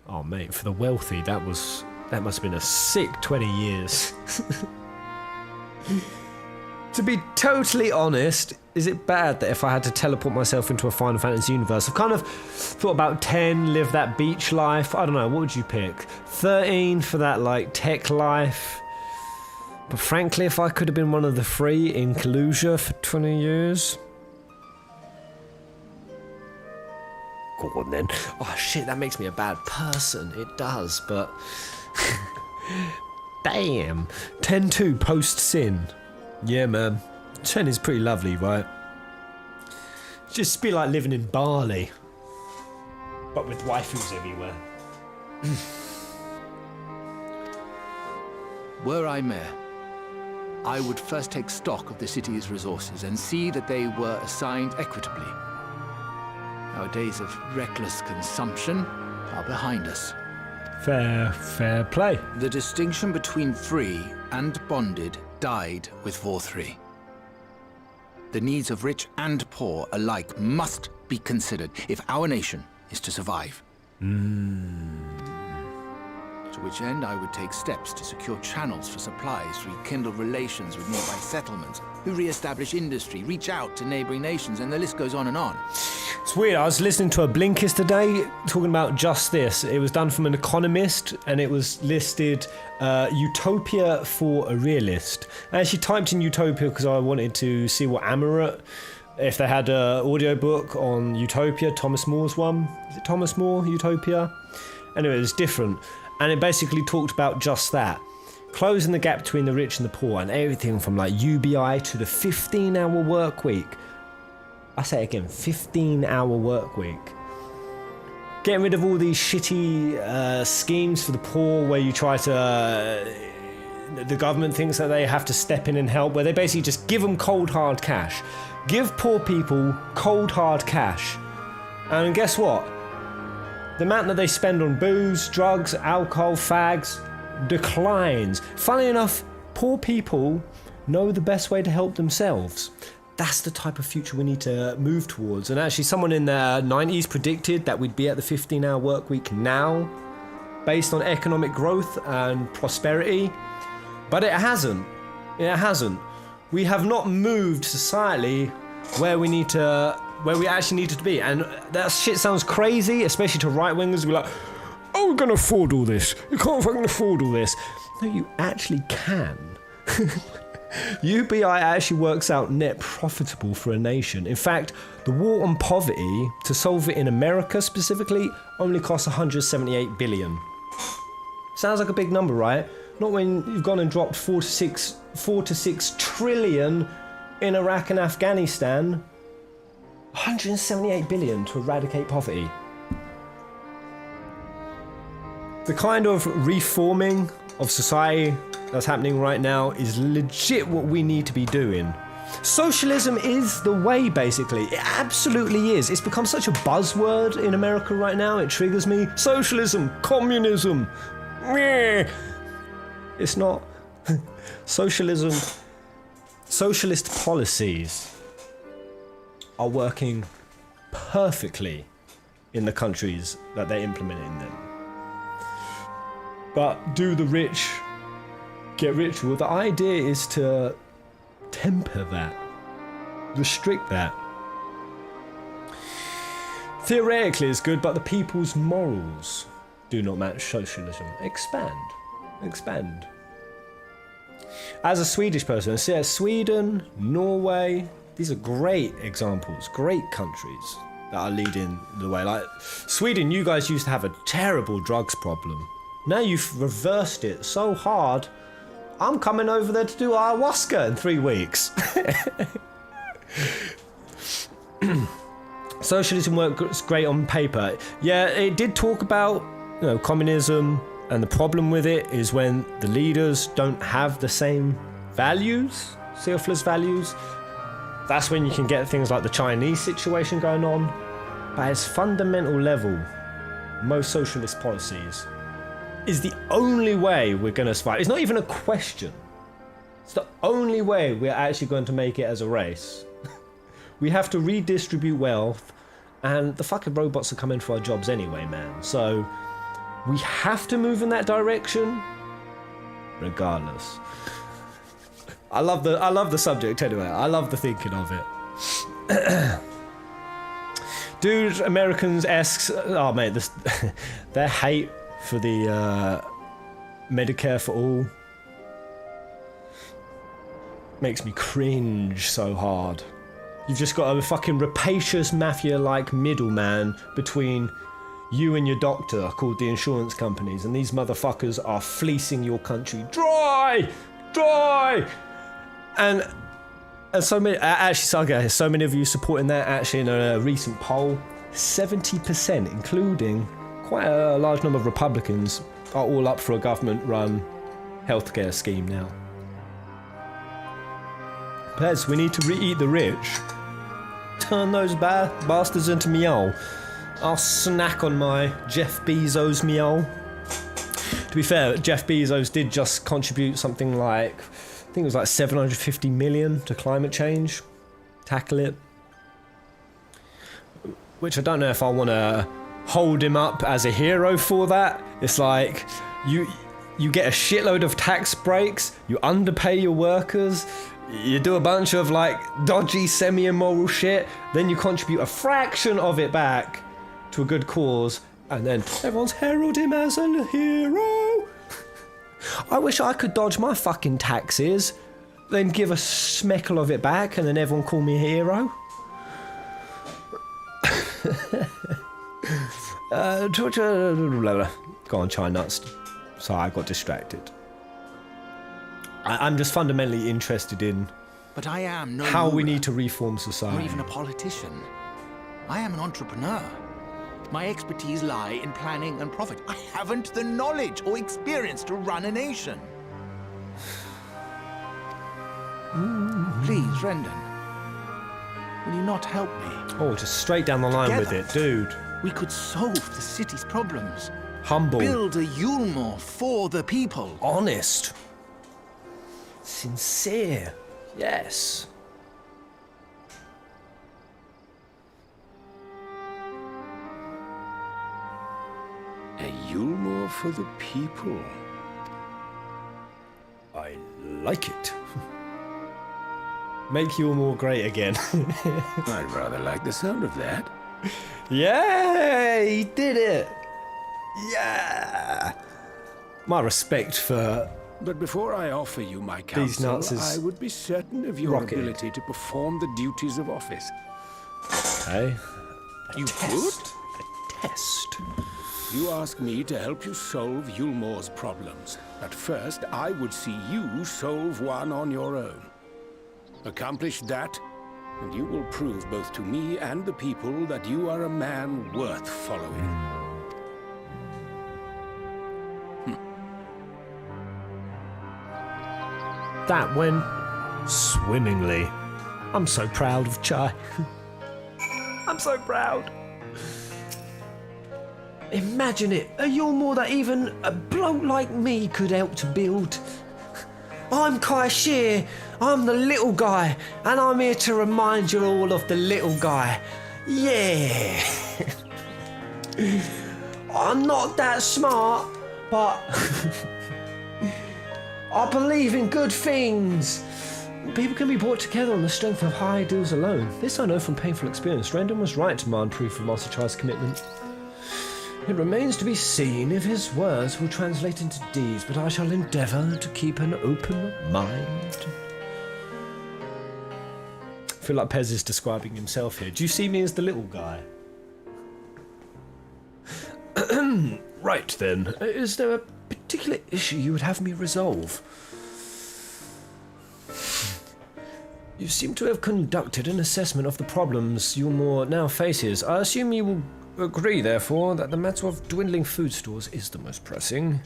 Oh mate, for the wealthy, that must have been a sick 20 years. To be totally honest, is it bad that if I had to teleport myself into a Final Fantasy universe? I've kind of thought about 10, live that beach life. I don't know, what would you pick? 13 for that like tech life. But frankly, if I could have been one of the free in Kalusia for 20 years. Go on then. Oh shit, that makes me a bad person. It does, but... Damn. 10-2 post-sin. Yeah, man. 10 is pretty lovely, right? Just be like living in Bali. But with waifus everywhere. Were I mayor, I would first take stock of the city's resources and see that they were assigned equitably. Our days of reckless consumption are behind us. Fair play. The distinction between free and bonded died with Vor 3. The needs of rich and poor alike must be considered if our nation is to survive. To which end I would take steps to secure channels for supplies, rekindle relations with nearby settlements, who re-establish industry, reach out to neighboring nations, and the list goes on and on. It's weird, I was listening to a Blinkist today talking about just this. It was done from an economist and it was listed Utopia for a realist. I actually typed in Utopia because I wanted to see what Amaret, if they had an audiobook on Utopia, Thomas More's one. Is it Thomas More, Utopia? Anyway, it was different. And it basically talked about just that. Closing the gap between the rich and the poor, and everything from like UBI to the 15-hour work week. I say it again, 15-hour work week. Getting rid of all these shitty schemes for the poor where you try to... the government thinks that they have to step in and help, where they basically just give them cold hard cash. Give poor people cold hard cash. And guess what? The amount that they spend on booze, drugs, alcohol, fags declines. Funny enough, poor people know the best way to help themselves. That's the type of future we need to move towards. And actually someone in the 90s predicted that we'd be at the 15-hour work week now, based on economic growth and prosperity. But it hasn't. It hasn't. We have not moved societally where we actually needed to be. And that shit sounds crazy, especially to right-wingers. We're like, oh, we're going to afford all this. You can't fucking afford all this. No, you actually can. UBI actually works out net profitable for a nation. In fact, the war on poverty, to solve it in America specifically, only costs 178 billion. Sounds like a big number, right? Not when you've gone and dropped 4 to 6 trillion in Iraq and Afghanistan. 178 billion to eradicate poverty. The kind of reforming of society that's happening right now is legit what we need to be doing. Socialism is the way, basically. It absolutely is. It's become such a buzzword in America right now. It triggers me. Socialism, communism. Meh. It's not. Socialism. Socialist policies are working perfectly in the countries that they're implementing them. But do the rich get richer? Well, the idea is to temper that, restrict that. Theoretically it's good, but the people's morals do not match socialism. Expand. As a Swedish person, Sweden, Norway, these are great examples, great countries that are leading the way. Like Sweden, you guys used to have a terrible drugs problem. Now you've reversed it so hard, I'm coming over there to do ayahuasca in 3 weeks. Socialism works great on paper. Yeah, it did talk about, communism, and the problem with it is when the leaders don't have the same values, selfless values. That's when you can get things like the Chinese situation going on. But at its fundamental level, most socialist policies is the only way we're going to survive. It's not even a question. It's the only way we're actually going to make it as a race. We have to redistribute wealth, and the fucking robots are coming for our jobs anyway, man. So we have to move in that direction, regardless. I love the subject anyway. I love the thinking of it. Dude, Americans asks, oh mate, their hate for the Medicare for all makes me cringe so hard. You've just got a fucking rapacious mafia-like middleman between you and your doctor called the insurance companies, and these motherfuckers are fleecing your country dry! And so many, actually, so many of you supporting that. Actually, in a recent poll, 70%, including quite a large number of Republicans, are all up for a government-run healthcare scheme now. Pez, we need to re-eat the rich. Turn those bastards into meal. I'll snack on my Jeff Bezos meal. To be fair, Jeff Bezos did just contribute something like, I think it was like 750 million to climate change. Tackle it. Which I don't know if I want to hold him up as a hero for that. It's like, you get a shitload of tax breaks, you underpay your workers, you do a bunch of like dodgy semi-immoral shit, then you contribute a fraction of it back to a good cause, and then everyone's heralded him as a hero. I wish I could dodge my fucking taxes, then give a smeckle of it back, and then everyone call me a hero. Go on, Chai Nuts. Sorry, I got distracted. I'm just fundamentally interested in But I am no how we ruler, need to reform or society. even a politician. I am an entrepreneur. My expertise lie in planning and profit. I haven't the knowledge or experience to run a nation. Please, Renden, will you not help me? Oh, just straight down the line with Together. it, dude. We could solve the city's problems. Humble. Build a Yulmore for the people. Honest. Sincere. Yes. A Yulmore for the people. I like it. Make you more great again. I'd rather like the sound of that. Yeah, he did it. Yeah. My respect for But before I offer you my These counsel, nuts is I would be certain of your rocketed. ability to perform the duties of office. okay. You Test. could? A test. You ask me to help you solve Yulmore's problems. But first, I would see you solve one on your own. Accomplish that, and you will prove both to me and the people that you are a man worth following. That went swimmingly. I'm so proud of Chai. I'm so proud. Imagine it, a Yulmore that even a bloke like me could help to build. I'm Kai Shear. I'm the little guy, and I'm here to remind you all of the little guy. Yeah. I'm not that smart, but I believe in good things. People can be brought together on the strength of high ideals alone. This I know from painful experience. Renden was right to demand proof of Master Chai's commitment. It remains to be seen if his words will translate into deeds, but I shall endeavour to keep an open mind. I feel like Pez is describing himself here. Do you see me as the little guy? Right then, is there a particular issue you would have me resolve? You seem to have conducted an assessment of the problems Yulmore now faces. I assume you will agree, therefore, that the matter of dwindling food stores is the most pressing.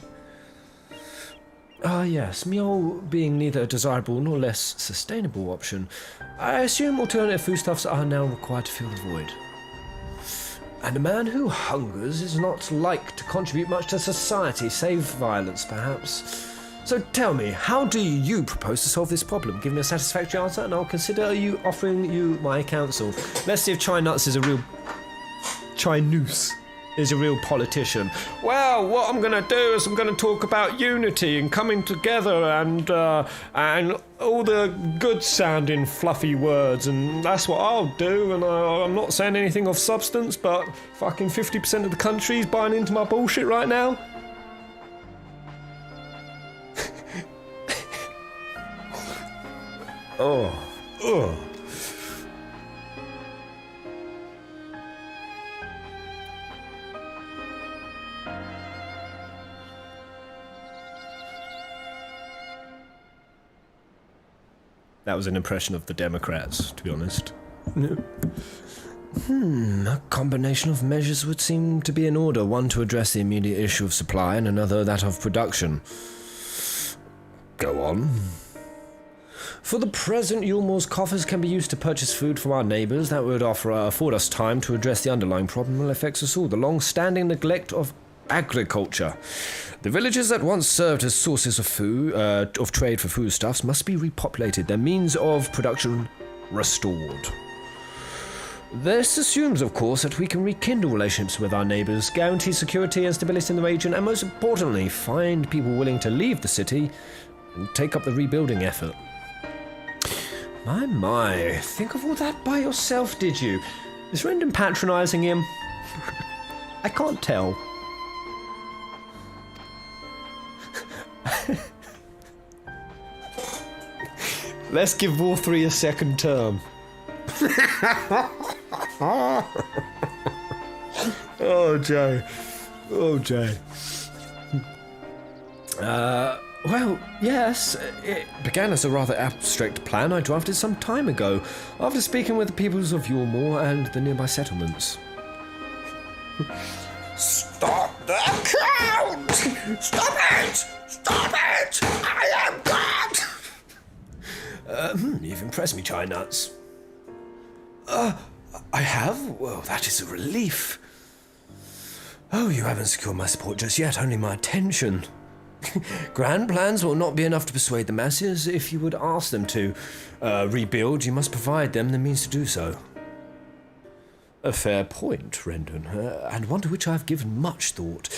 Ah, yes, meal being neither a desirable nor less sustainable option, I assume alternative foodstuffs are now required to fill the void. And a man who hungers is not like to contribute much to society, save violence, perhaps. So tell me, how do you propose to solve this problem? Give me a satisfactory answer and I'll consider offering you my counsel. Let's see if Chai Nuts is a real... Chai Noose is a real politician. Well, what I'm going to do is I'm going to talk about unity and coming together and all the good-sounding fluffy words, and that's what I'll do, and I'm not saying anything of substance, but fucking 50% of the country's buying into my bullshit right now. Oh. That was an impression of the Democrats, to be honest. A combination of measures would seem to be in order. One to address the immediate issue of supply and another that of production. Go on. For the present, Yulmore's coffers can be used to purchase food from our neighbours. That would afford us time to address the underlying problem that affects us all, the long-standing neglect of agriculture. The villages that once served as sources of food, of trade for foodstuffs, must be repopulated, their means of production restored. This assumes, of course, that we can rekindle relationships with our neighbours, guarantee security and stability in the region, and most importantly, find people willing to leave the city and take up the rebuilding effort. My, think of all that by yourself, did you? Is Renden patronising him? I can't tell. Let's give War 3 a second term. Oh, Jay. Oh, Jay. Well, yes, it began as a rather abstract plan I drafted some time ago, after speaking with the peoples of Yulmore and the nearby settlements. Stop the count! Stop it! Stop it! I am God! You've impressed me, Chai Nuts. I have? Well, that is a relief. Oh, you haven't secured my support just yet, only my attention. Grand plans will not be enough to persuade the masses. If you would ask them to rebuild, you must provide them the means to do so. A fair point, Renden, and one to which I have given much thought.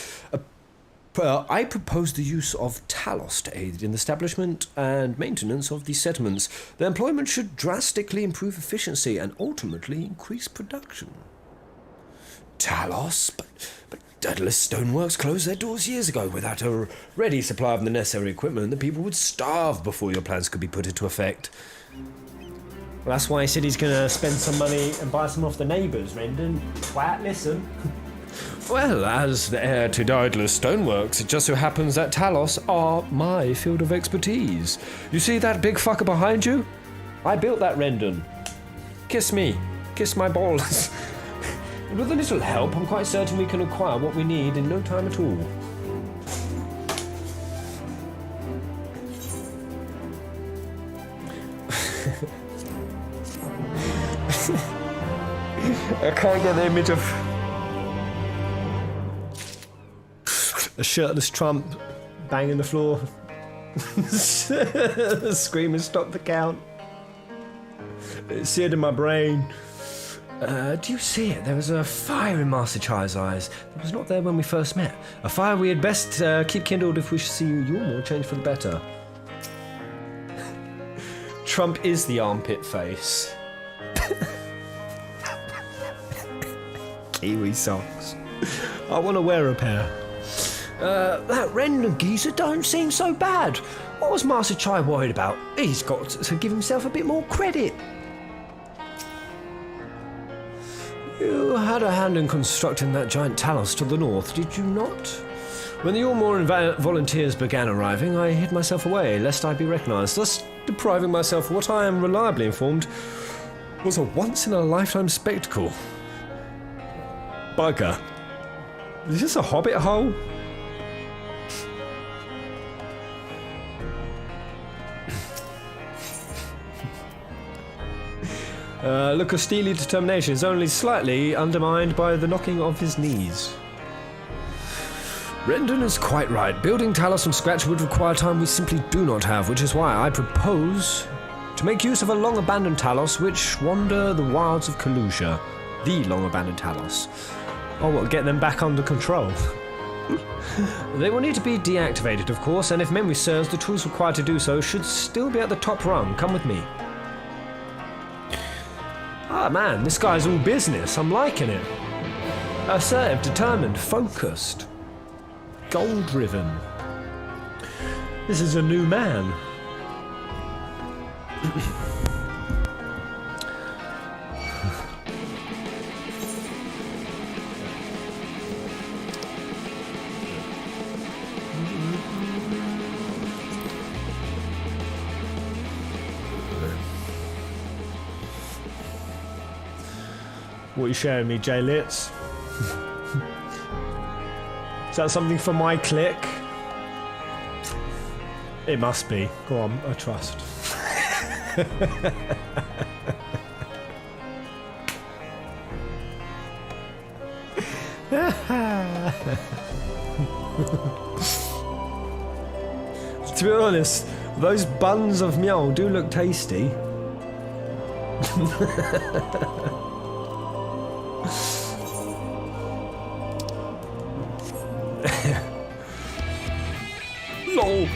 I propose the use of Talos to aid in the establishment and maintenance of these settlements. Their employment should drastically improve efficiency and ultimately increase production. Talos? But Daedalus Stoneworks closed their doors years ago. Without a ready supply of the necessary equipment, the people would starve before your plans could be put into effect. Well, that's why he said he's going to spend some money and buy some off the neighbours, Renden. Twat, listen. Well, as the heir to Daedalus Stoneworks, it just so happens that Talos are my field of expertise. You see that big fucker behind you? I built that, Renden. Kiss me. Kiss my balls. And with a little help, I'm quite certain we can acquire what we need in no time at all. I can't get the image of a shirtless Trump banging the floor. Screaming, stop the count. It's seared in my brain. Do you see it? There was a fire in Master Chai's eyes that was not there when we first met. A fire we had best keep kindled if we should see Yulmore change for the better. Trump is the armpit face. Kiwi socks. I want to wear a pair. That Renden geezer don't seem so bad. What was Master Chai worried about? He's got to give himself a bit more credit. You had a hand in constructing that giant talus to the north, did you not? When the Yulmore volunteers began arriving, I hid myself away, lest I be recognised, thus depriving myself of what I am reliably informed was a once-in-a-lifetime spectacle. Bugger. Is this a hobbit hole? Look of steely determination is only slightly undermined by the knocking of his knees. Renden is quite right. Building talus from scratch would require time we simply do not have, which is why I propose to make use of a long-abandoned talus which wander the wilds of Kalusha. The long-abandoned talus. Oh, well, get them back under control. They will need to be deactivated, of course, and if memory serves, the tools required to do so should still be at the top rung. Come with me. Ah, man, this guy's all business. I'm liking it. Assertive, determined, focused. Gold-driven. This is a new man. What are you sharing me, Jay Litz? Is that something for my click? It must be. Go on, I trust. To be honest, those buns of meow do look tasty. Lol.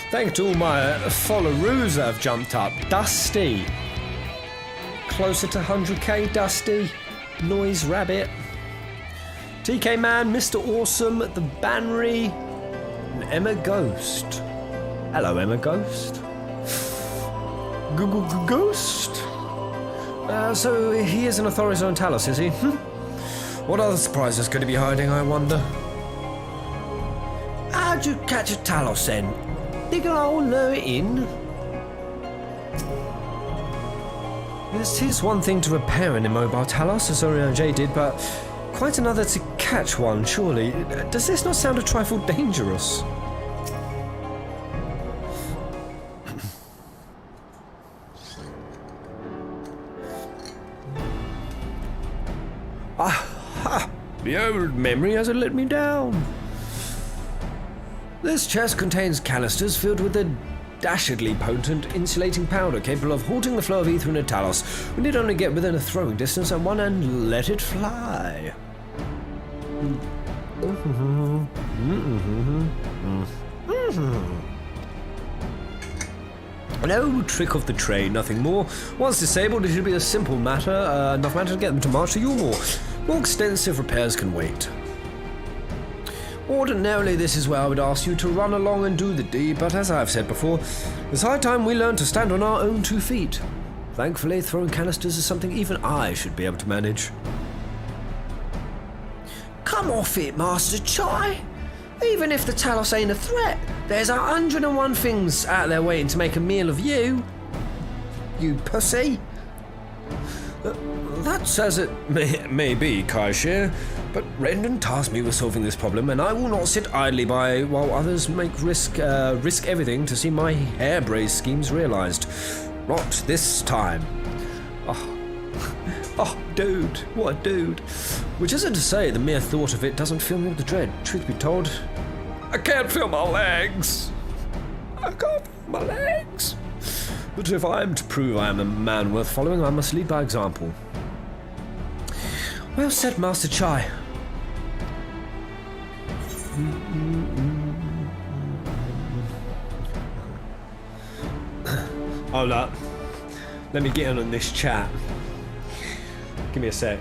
Thanks to all my followeroos that have jumped up. Dusty. Closer to 100k, Dusty. Noise Rabbit. TK Man, Mr. Awesome, The Bannery, and Emma Ghost. Hello, Emma Ghost. Google Ghost? So he is an authority on Talus, is he? What other surprises could he be hiding, I wonder? How'd you catch a Talos then? Dig a hole, lure it in? It is one thing to repair an immobile Talos, as Orion J did, but quite another to catch one, surely. Does this not sound a trifle dangerous? The old memory hasn't let me down. This chest contains canisters filled with a dashedly potent insulating powder capable of halting the flow of ether in a Talos. We need only get within a throwing distance at one end and let it fly. No trick of the trade, nothing more. Once disabled, it should be a simple matter, enough matter to get them to march to Yulmore. More extensive repairs can wait. Ordinarily, this is where I would ask you to run along and do the deed, but as I've said before, it's high time we learn to stand on our own 2 feet. Thankfully, throwing canisters is something even I should be able to manage. Come off it, Master Chai. Even if the Talos ain't a threat, there's 101 things out there waiting to make a meal of you. You pussy. That's as it may be, Kaishir, but Renden tasked me with solving this problem, and I will not sit idly by while others risk everything to see my hair-braised schemes realised. Not this time. Oh, Oh, dude, what a dude. Which isn't to say the mere thought of it doesn't fill me with dread. Truth be told, I can't feel my legs. I can't feel my legs. But if I am to prove I am a man worth following, I must lead by example. Well said, Master Chai. Hold up. Let me get in on this chat. Give me a sec.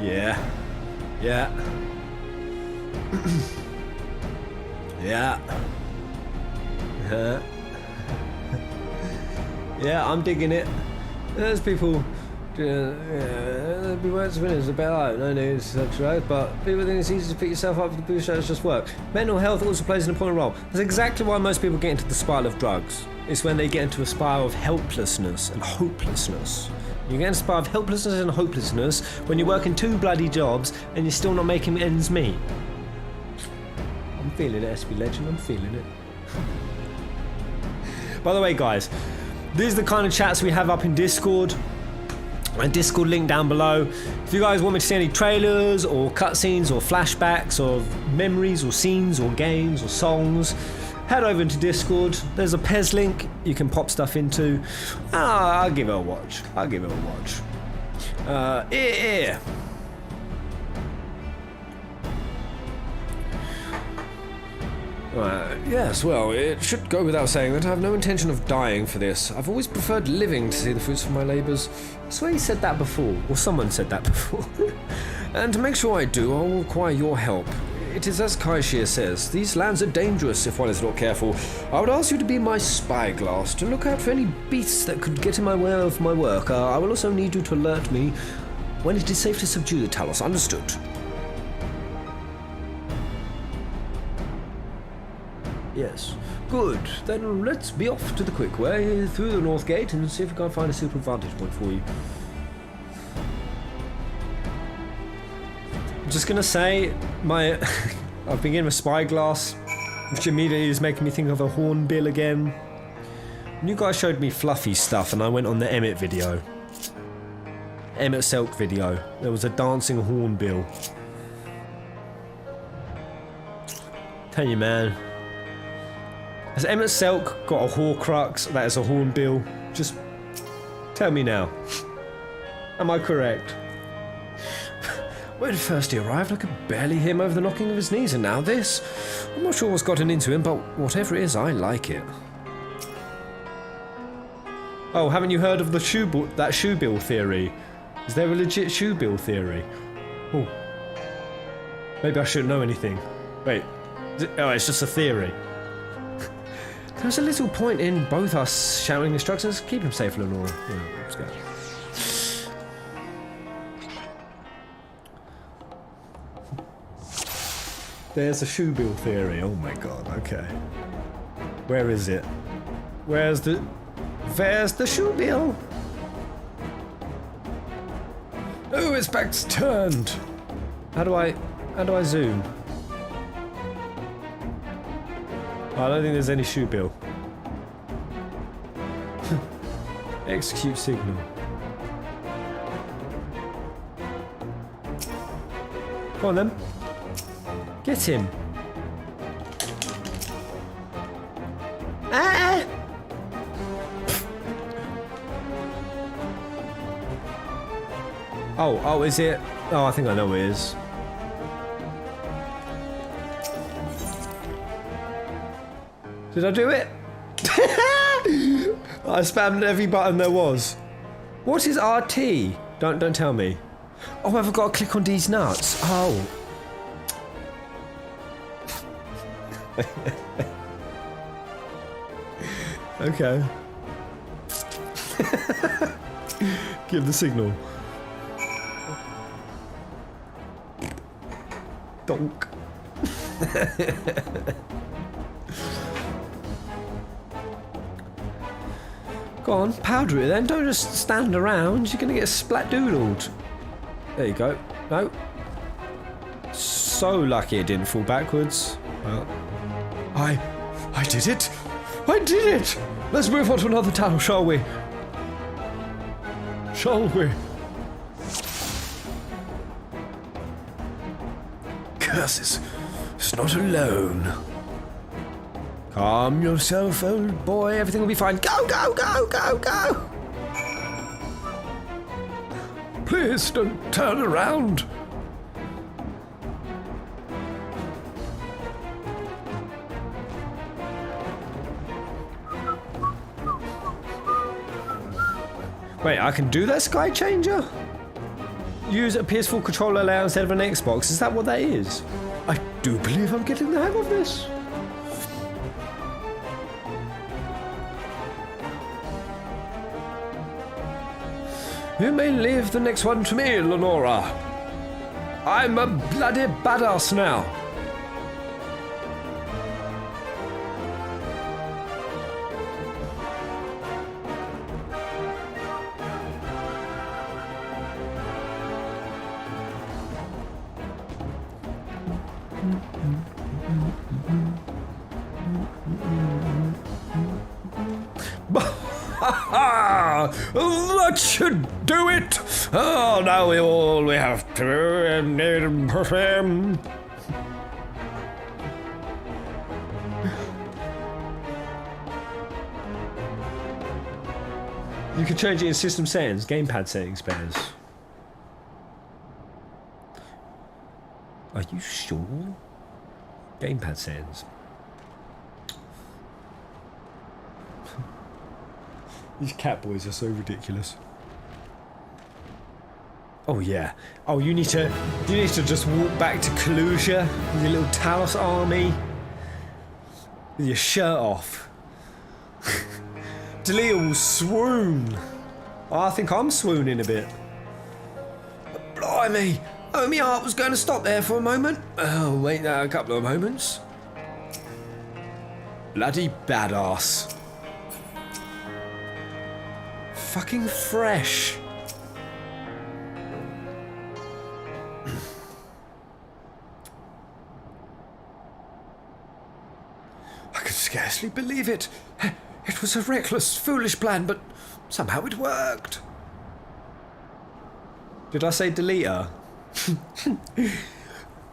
Yeah. Yeah. Yeah. Yeah, I'm digging it. There's people. Beware winners a bit out, no news, such right, but people think it's easy to pick yourself up for the boost shows just work. Mental health also plays an important role. That's exactly why most people get into the spiral of drugs. It's when they get into a spiral of helplessness and hopelessness. You get into a spiral of helplessness and hopelessness when you're working 2 bloody jobs and you're still not making ends meet. I'm feeling it, SB Legend, I'm feeling it. By the way, guys, these are the kind of chats we have up in Discord. My Discord link down below. If you guys want me to see any trailers or cutscenes or flashbacks or memories or scenes or games or songs, head over into Discord. There's a Pez link you can pop stuff into. I'll give it a watch. I'll give it a watch. Yes, well, it should go without saying that I have no intention of dying for this. I've always preferred living to see the fruits of my labours. I swear he said that before, or someone said that before. And to make sure I do, I will require your help. It is as Kaishir says, these lands are dangerous if one is not careful. I would ask you to be my spyglass, to look out for any beasts that could get in my way of my work. I will also need you to alert me when it is safe to subdue the Talos. Understood? Yes. Good. Then let's be off to the quick way through the north gate and see if we can't find a suitable vantage point for you. I'm just gonna say, I've been given a spyglass, which immediately is making me think of a hornbill again. You guys showed me fluffy stuff and I went on the Emmett video. Emmett Selk video. There was a dancing hornbill. Tell you, man. Has Emmett Selk got a Horcrux that is a hornbill? Just tell me now. Am I correct? When first he arrived, I could barely hear him over the knocking of his knees, and now this. I'm not sure what's gotten into him, but whatever it is, I like it. Oh, haven't you heard of the shoebill theory? Is there a legit shoebill theory? Oh. Maybe I shouldn't know anything. Wait. Oh, it's just a theory. There's a little point in both us shouting instructions. Keep him safe, Lenora. Yeah, let's go. There's a shoebill theory. Oh my god, okay. Where is it? Where's the shoebill? Oh, its back's turned. How do I zoom? I don't think there's any shoebill. Execute signal. Come on then. Get him. Ah! Oh, is it? Oh, I think I know where it is. Did I do it? I spammed every button there was. What is RT? Don't tell me. Oh, I've got to click on these nuts. Oh. Okay. Give the signal. Donk. Go on, powder it then. Don't just stand around. You're gonna get splat-doodled. There you go. No. So lucky it didn't fall backwards. Well, I did it. I did it! Let's move on to another town, shall we? Shall we? Curses. It's not alone. Calm yourself, old boy. Everything will be fine. Go, go, go, go, go! Please don't turn around. Wait, I can do that sky changer? Use a PS4 controller layout instead of an Xbox. Is that what that is? I do believe I'm getting the hang of this. You may leave the next one to me, Lenora. I'm a bloody badass now. That should do it. Oh, now we have to. You can change it in system settings, gamepad settings, Bears. Are you sure? Gamepad settings. These cat boys are so ridiculous. Oh yeah. Oh, you need to just walk back to Kalusia with your little Talos army, with your shirt off. Delia will swoon. Oh, I think I'm swooning a bit. Blimey! Oh, my heart was going to stop there for a moment. Oh, wait, a couple of moments. Bloody badass. Fucking fresh. I could scarcely believe it. It was a reckless, foolish plan, but somehow it worked. Did I say Deleta?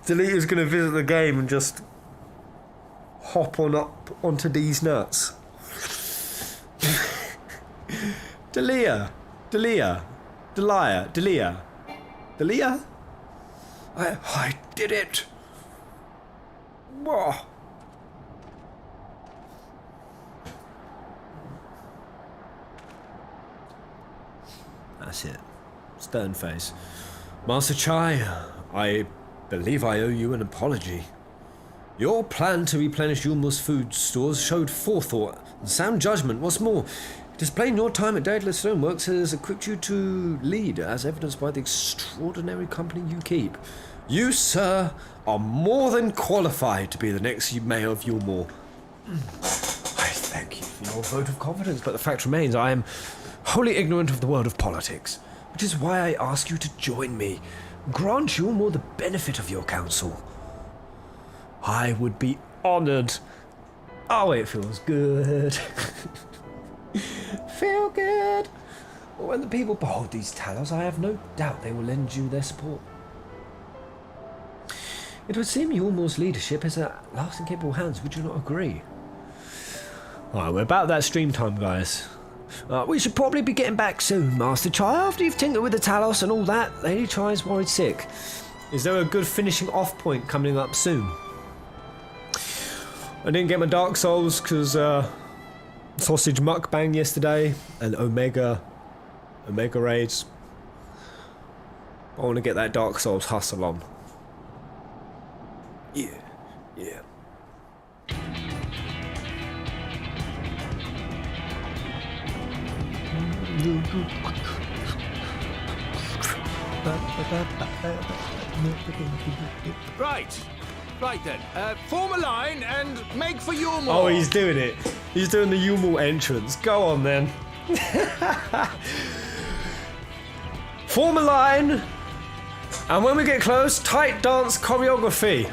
Deleta's gonna visit the game and just hop on up onto these nuts. Delia. I did it. Whoa. That's it. Stern face. Master Chai, I believe I owe you an apology. Your plan to replenish Yulmur's food stores showed forethought and sound judgment. What's more, it is plain your time at Daedalus Stoneworks has equipped you to lead, as evidenced by the extraordinary company you keep. You, sir, are more than qualified to be the next mayor of Yulmur. I thank you for your vote of confidence, but the fact remains I am wholly ignorant of the world of politics, which is why I ask you to join me. Grant Yulmur the benefit of your counsel. I would be honoured. Oh, it feels good. Feel good. When the people behold these Talos, I have no doubt they will lend you their support. It would seem Yulmur's leadership is at last in capable hands, would you not agree? Alright, we're about that stream time, guys. We should probably be getting back soon, Master Chai. After you've tinkered with the Talos and all that, Lady Chai's worried sick. Is there a good finishing off point coming up soon? I didn't get my Dark Souls because sausage mukbang yesterday and Omega raids. I want to get that Dark Souls hustle on. Yeah. Right then. Form a line and make for Yulmur. Oh, he's doing it. He's doing the Yulmur entrance. Go on then. Form a line, and when we get close, tight dance choreography.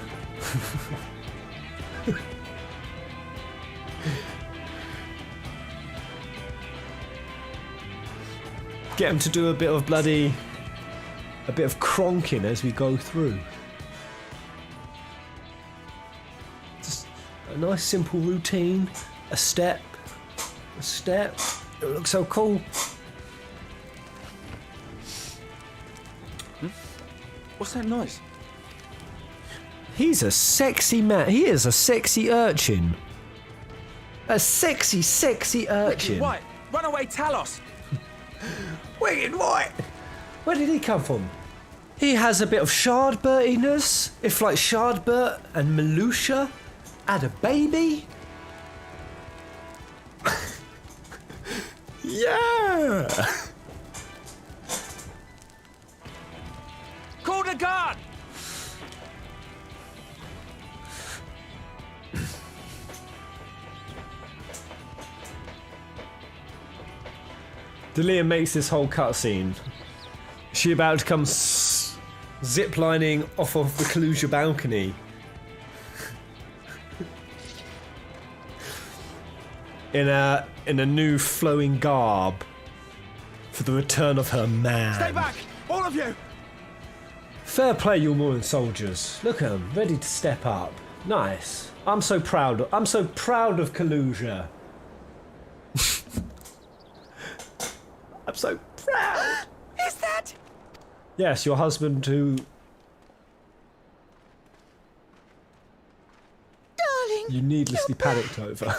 get him to do a bit of cronking as we go through. Just a nice simple routine, a step. It looks so cool. What's that noise? He's a sexy man. He is a sexy urchin. A sexy urchin. What? Run away, Talos! Wicked White! Where did he come from? He has a bit of Shardbertiness. If like Shardbert and Melusha had a baby. Yeah! Call the guard! Delia makes this whole cutscene. Is she about to come ziplining off of the Kalusia balcony? in a new flowing garb for the return of her man. Stay back, all of you! Fair play, you Mormon soldiers. Look at them, ready to step up. Nice. I'm so proud of Kalusia. I'm so proud. Is that? Yes, your husband who Darling! you needlessly panicked over.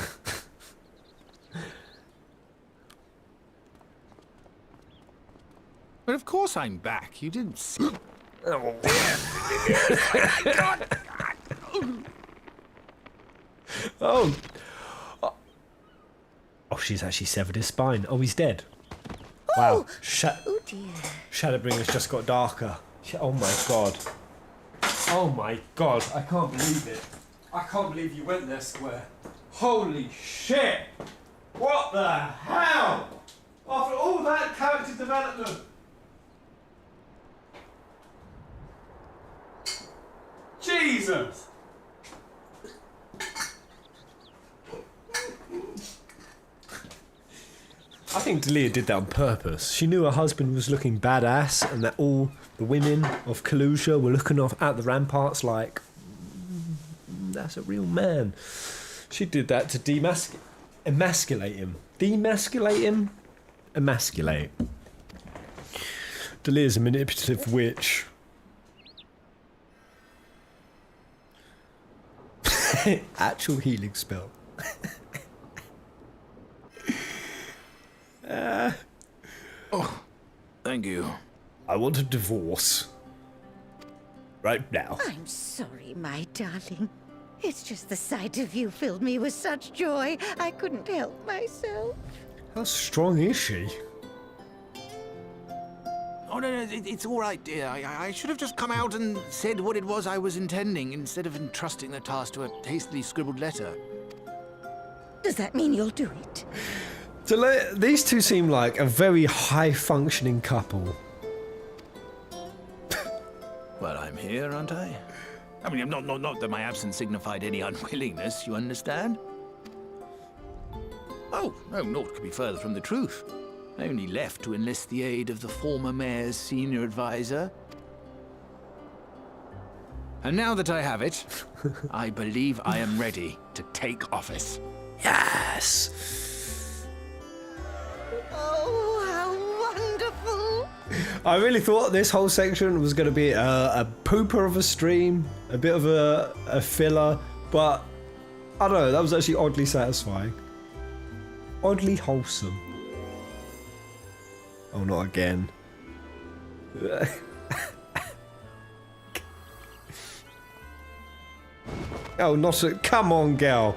But of course I'm back. You didn't see. Oh, she's actually severed his spine. Oh, he's dead. Wow. Oh dear. Shadowbringers just got darker. Oh my god. Oh my god. I can't believe it. I can't believe you went there, Square. Holy shit. What the hell? After all that character development. Jesus. I think Delia did that on purpose. She knew her husband was looking badass and that all the women of Kalusia were looking off at the ramparts like, that's a real man. She did that to emasculate him. Demasculate him? Emasculate. Delia's a manipulative witch. Actual healing spell. Oh, thank you. I want a divorce. Right now. I'm sorry, my darling. It's just the sight of you filled me with such joy, I couldn't help myself. How strong is she? Oh, no, it's all right, dear. I should have just come out and said what it was I was intending instead of entrusting the task to a hastily scribbled letter. Does that mean you'll do it? These two seem like a very high-functioning couple. Well, I'm here, aren't I? I mean, not that my absence signified any unwillingness, you understand? Oh, no, naught could be further from the truth. I only left to enlist the aid of the former mayor's senior advisor. And now that I have it, I believe I am ready to take office. Yes! Oh, how wonderful! I really thought this whole section was going to be a pooper of a stream, a bit of a filler, but I don't know, that was actually oddly satisfying. Oddly wholesome. Oh, not again. Oh, not a... Come on, girl.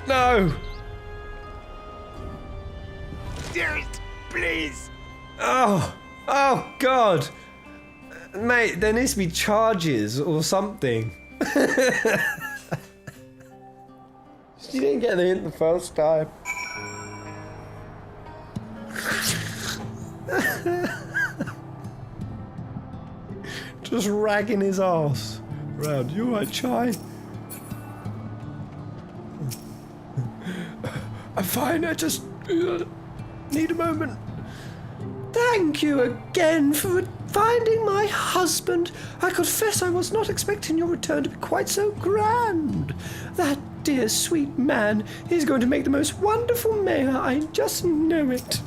No! Dearest, please! Oh! Oh, God! Mate, there needs to be charges or something. You didn't get the hint the first time. Just ragging his ass around. You alright, Chai? I'm fine, I just need a moment. Thank you again for finding my husband. I confess I was not expecting your return to be quite so grand. That dear sweet man is going to make the most wonderful mayor. I just know it.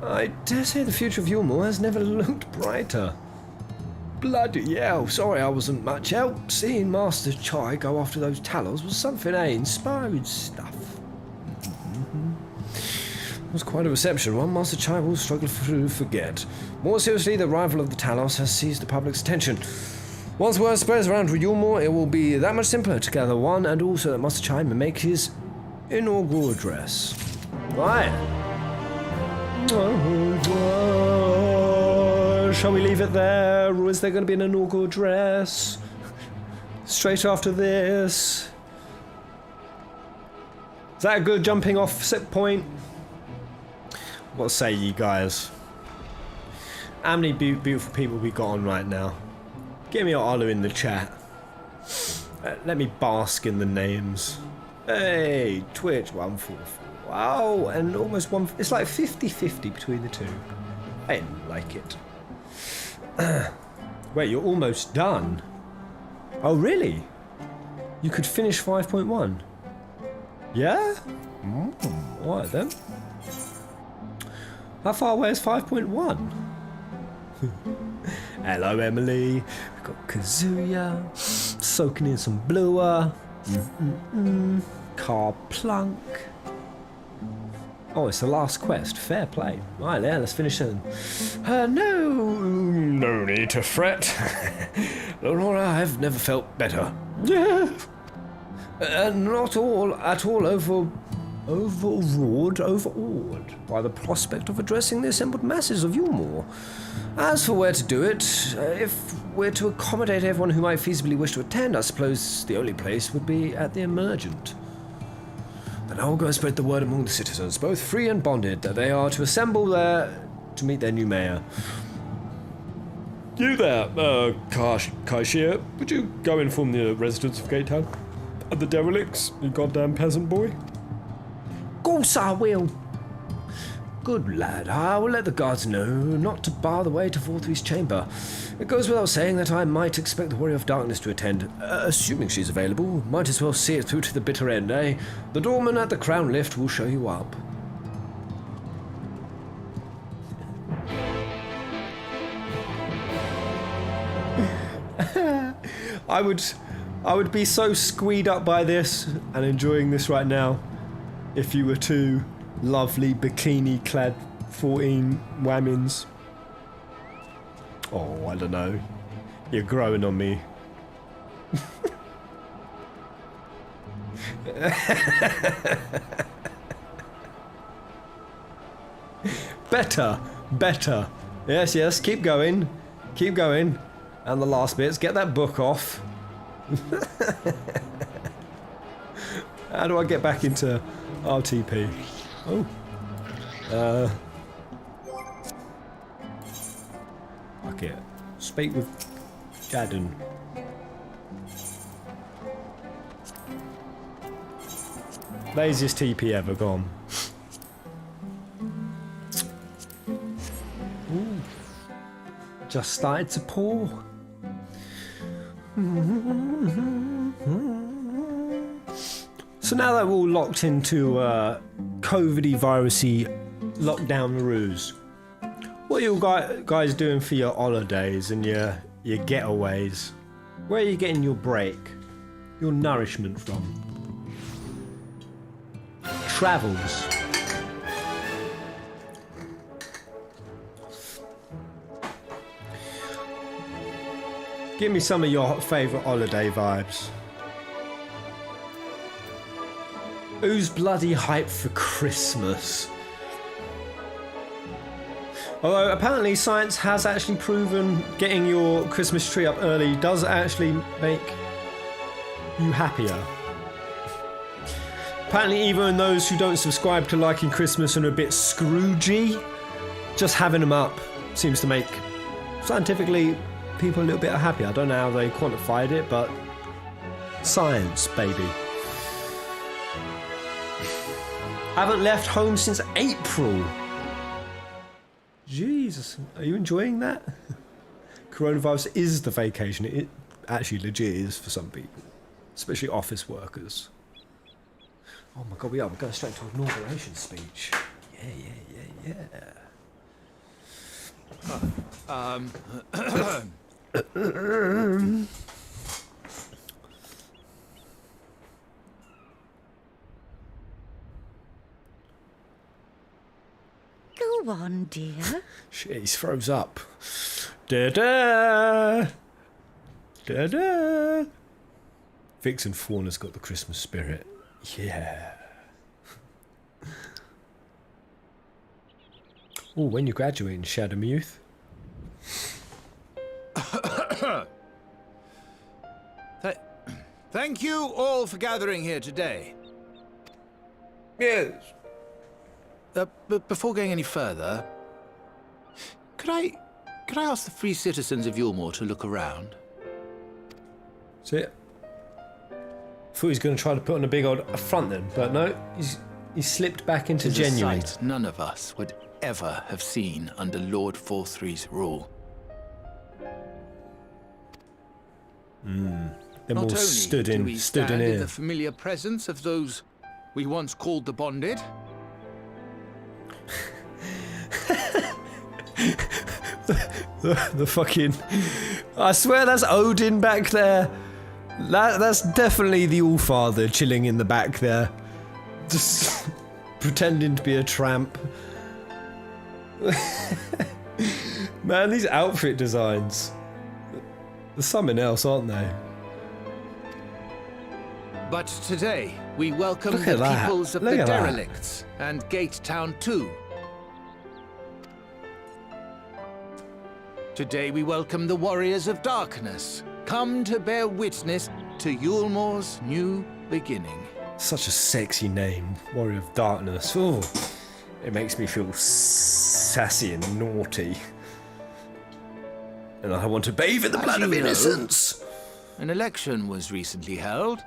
I dare say the future of Yulmore has never looked brighter. Bloody hell, sorry I wasn't much help. Seeing Master Chai go after those Talos was something, inspiring stuff. It was quite a reception. One Master Chai will struggle to forget. More seriously, the arrival of the Talos has seized the public's attention. Once word spreads around Yulmore, it will be that much simpler to gather one, and also that Master Chai may make his inaugural address. Right. Shall we leave it there, or is there going to be an inaugural address straight after this? Is that a good jumping off set point? What say you guys? How many beautiful people we got on right now? Give me a holler in the chat. Let me bask in the names. Hey, Twitch 144. Wow, and almost one. It's like 50-50 between the two. I didn't like it. Wait, you're almost done? Oh, really? You could finish 5.1? Yeah? Alright then. How far away is 5.1? Hello, Emily. We've got Kazuya. Soaking in some bluer. Car plunk. Oh, it's the last quest. Fair play. Right, yeah, let's finish it. No need to fret. Laura, I've never felt better. Yeah. Not at all overawed by the prospect of addressing the assembled masses of Yulmore. As for where to do it, if we're to accommodate everyone who might feasibly wish to attend, I suppose the only place would be at the Emergent. Then I will go and spread the word among the citizens, both free and bonded, that they are to assemble there to meet their new mayor. You there, Kaishia, would you go inform the residents of Gatetown? The derelicts, you goddamn peasant boy? Course I will. Good lad, I will let the guards know not to bar the way to 4-3's chamber. It goes without saying that I might expect the Warrior of Darkness to attend, assuming she's available. Might as well see it through to the bitter end, eh? The doorman at the Crown Lift will show you up. I would be so squeed up by this and enjoying this right now if you were two lovely bikini-clad 14 whammins. Oh, I don't know. You're growing on me. Better. Yes, keep going. And the last bits, get that book off. How do I get back into RTP? Oh. Fuck it. Speak with Jadden. Laziest TP ever gone. Ooh. Just started to pour. So now that we're all locked into COVID-y, virusy lockdown ruse, what are you guys doing for your holidays and your getaways? Where are you getting your break, your nourishment from? Travels. Give me some of your favourite holiday vibes. Who's bloody hyped for Christmas? Although apparently science has actually proven getting your Christmas tree up early does actually make you happier. Apparently even those who don't subscribe to liking Christmas and are a bit Scroogey, just having them up seems to make scientifically people a little bit happier. I don't know how they quantified it, but science, baby. I haven't left home since April. Jesus, are you enjoying that? Coronavirus is the vacation. It actually legit is for some people, especially office workers. Oh my god, we're going straight to inauguration speech. Yeah. Go on, dear. Shit, he's froze up. Da-da! Da-da! Vixen Fauna's got the Christmas spirit. Yeah. Oh, when you graduating, Shadow Youth? Thank you all for gathering here today. Yes. But before going any further, could I ask the free citizens of Yulmore to look around? That's it. Thought he was going to try to put on a big old front then, but no, he's slipped back into It's genuine. a sight none of us would ever have seen under Lord Forthree's rule. Them Not all only stood do in we stand in here. the familiar presence of those we once called the bonded, the fucking... I swear that's Odin back there. That's definitely the Allfather chilling in the back there. Just pretending to be a tramp. Man, these outfit designs. There's something else, aren't they? but today we welcome Look the at that. peoples of Look the at that. derelicts and Gate Town too. Today we welcome the warriors of darkness, come to bear witness to Yulmore's new beginning. Such a sexy name, Warrior of Darkness. Oh, it makes me feel sassy and naughty. And I want to bathe in the As blood you of know, innocence. An election was recently held,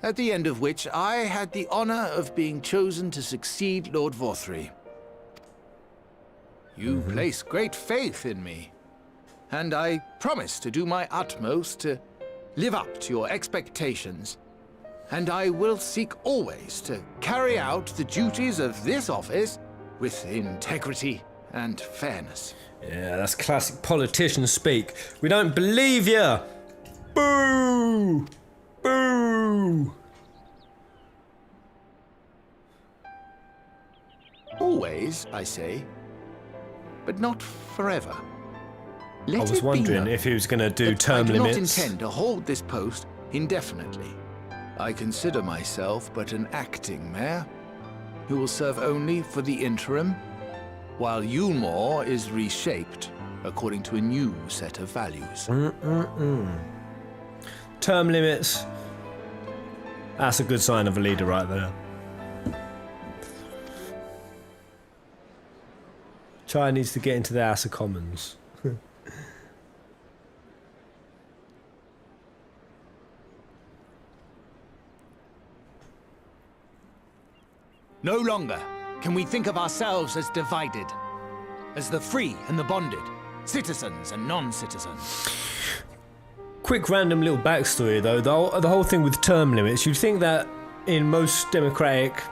at the end of which I had the honor of being chosen to succeed Lord Vorthree. You place great faith in me, and I promise to do my utmost to live up to your expectations, and I will seek always to carry out the duties of this office with integrity and fairness. Yeah, that's classic politician speak. We don't believe you. Boo! Boo! Always, I say, but not forever. Let I was it be wondering known if he was going to do that term I do limits. not intend to hold this post indefinitely. I consider myself but an acting mayor, who will serve only for the interim, while Yulmore is reshaped according to a new set of values. Term limits. That's a good sign of a leader right there. China needs to get into the House of Commons. No longer can we think of ourselves as divided, as the free and the bonded, citizens and non-citizens. Quick random little backstory though, the whole thing with term limits, you'd think that in most democratic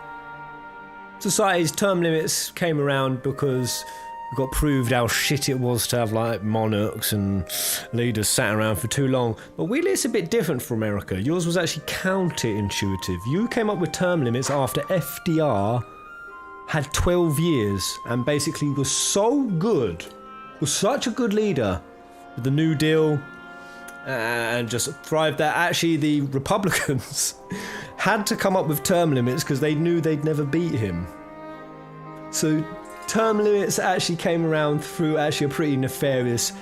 societies term limits came around because it got proved how shit it was to have like monarchs and leaders sat around for too long. But weirdly it's a bit different for America. Yours was actually counterintuitive. You came up with term limits after FDR had 12 years and basically was so good, was such a good leader with the New Deal and just thrived that actually the Republicans had to come up with term limits because they knew they'd never beat him. So term limits actually came around through actually a pretty nefarious,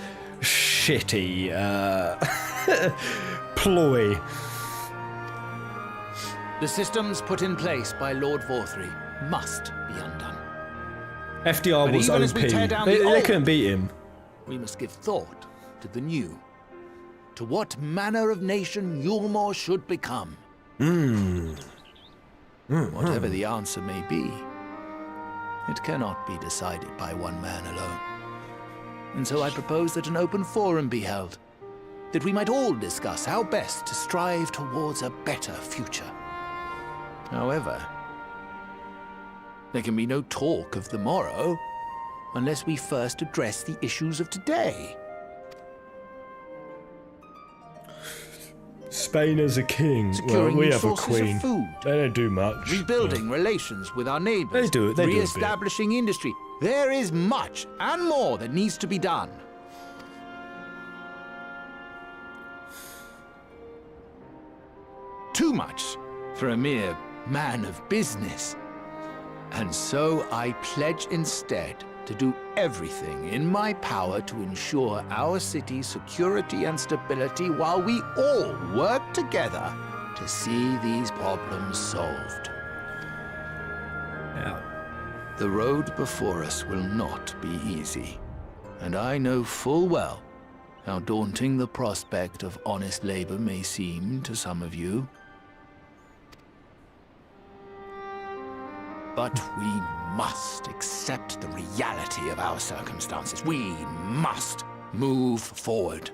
shitty ploy. The systems put in place by Lord Vorthree must be undone. FDR But was even OP. as we tear down They the old, couldn't beat him. We must give thought to the new, to what manner of nation Yulmore should become. Whatever the answer may be, it cannot be decided by one man alone. and so I propose that an open forum be held, that we might all discuss how best to strive towards a better future. However, there can be no talk of the morrow unless we first address the issues of today. Spain as a king. Securing Well, we new have a sources queen. of food. They don't do much. Rebuilding relations with our neighbors. They do it. They do a bit. Re-establishing industry. There is much and more that needs to be done. Too much for a mere man of business. And so I pledge instead to do everything in my power to ensure our city's security and stability while we all work together to see these problems solved. Yeah. The road before us will not be easy, and I know full well how daunting the prospect of honest labor may seem to some of you. But we must accept the reality of our circumstances. We must move forward.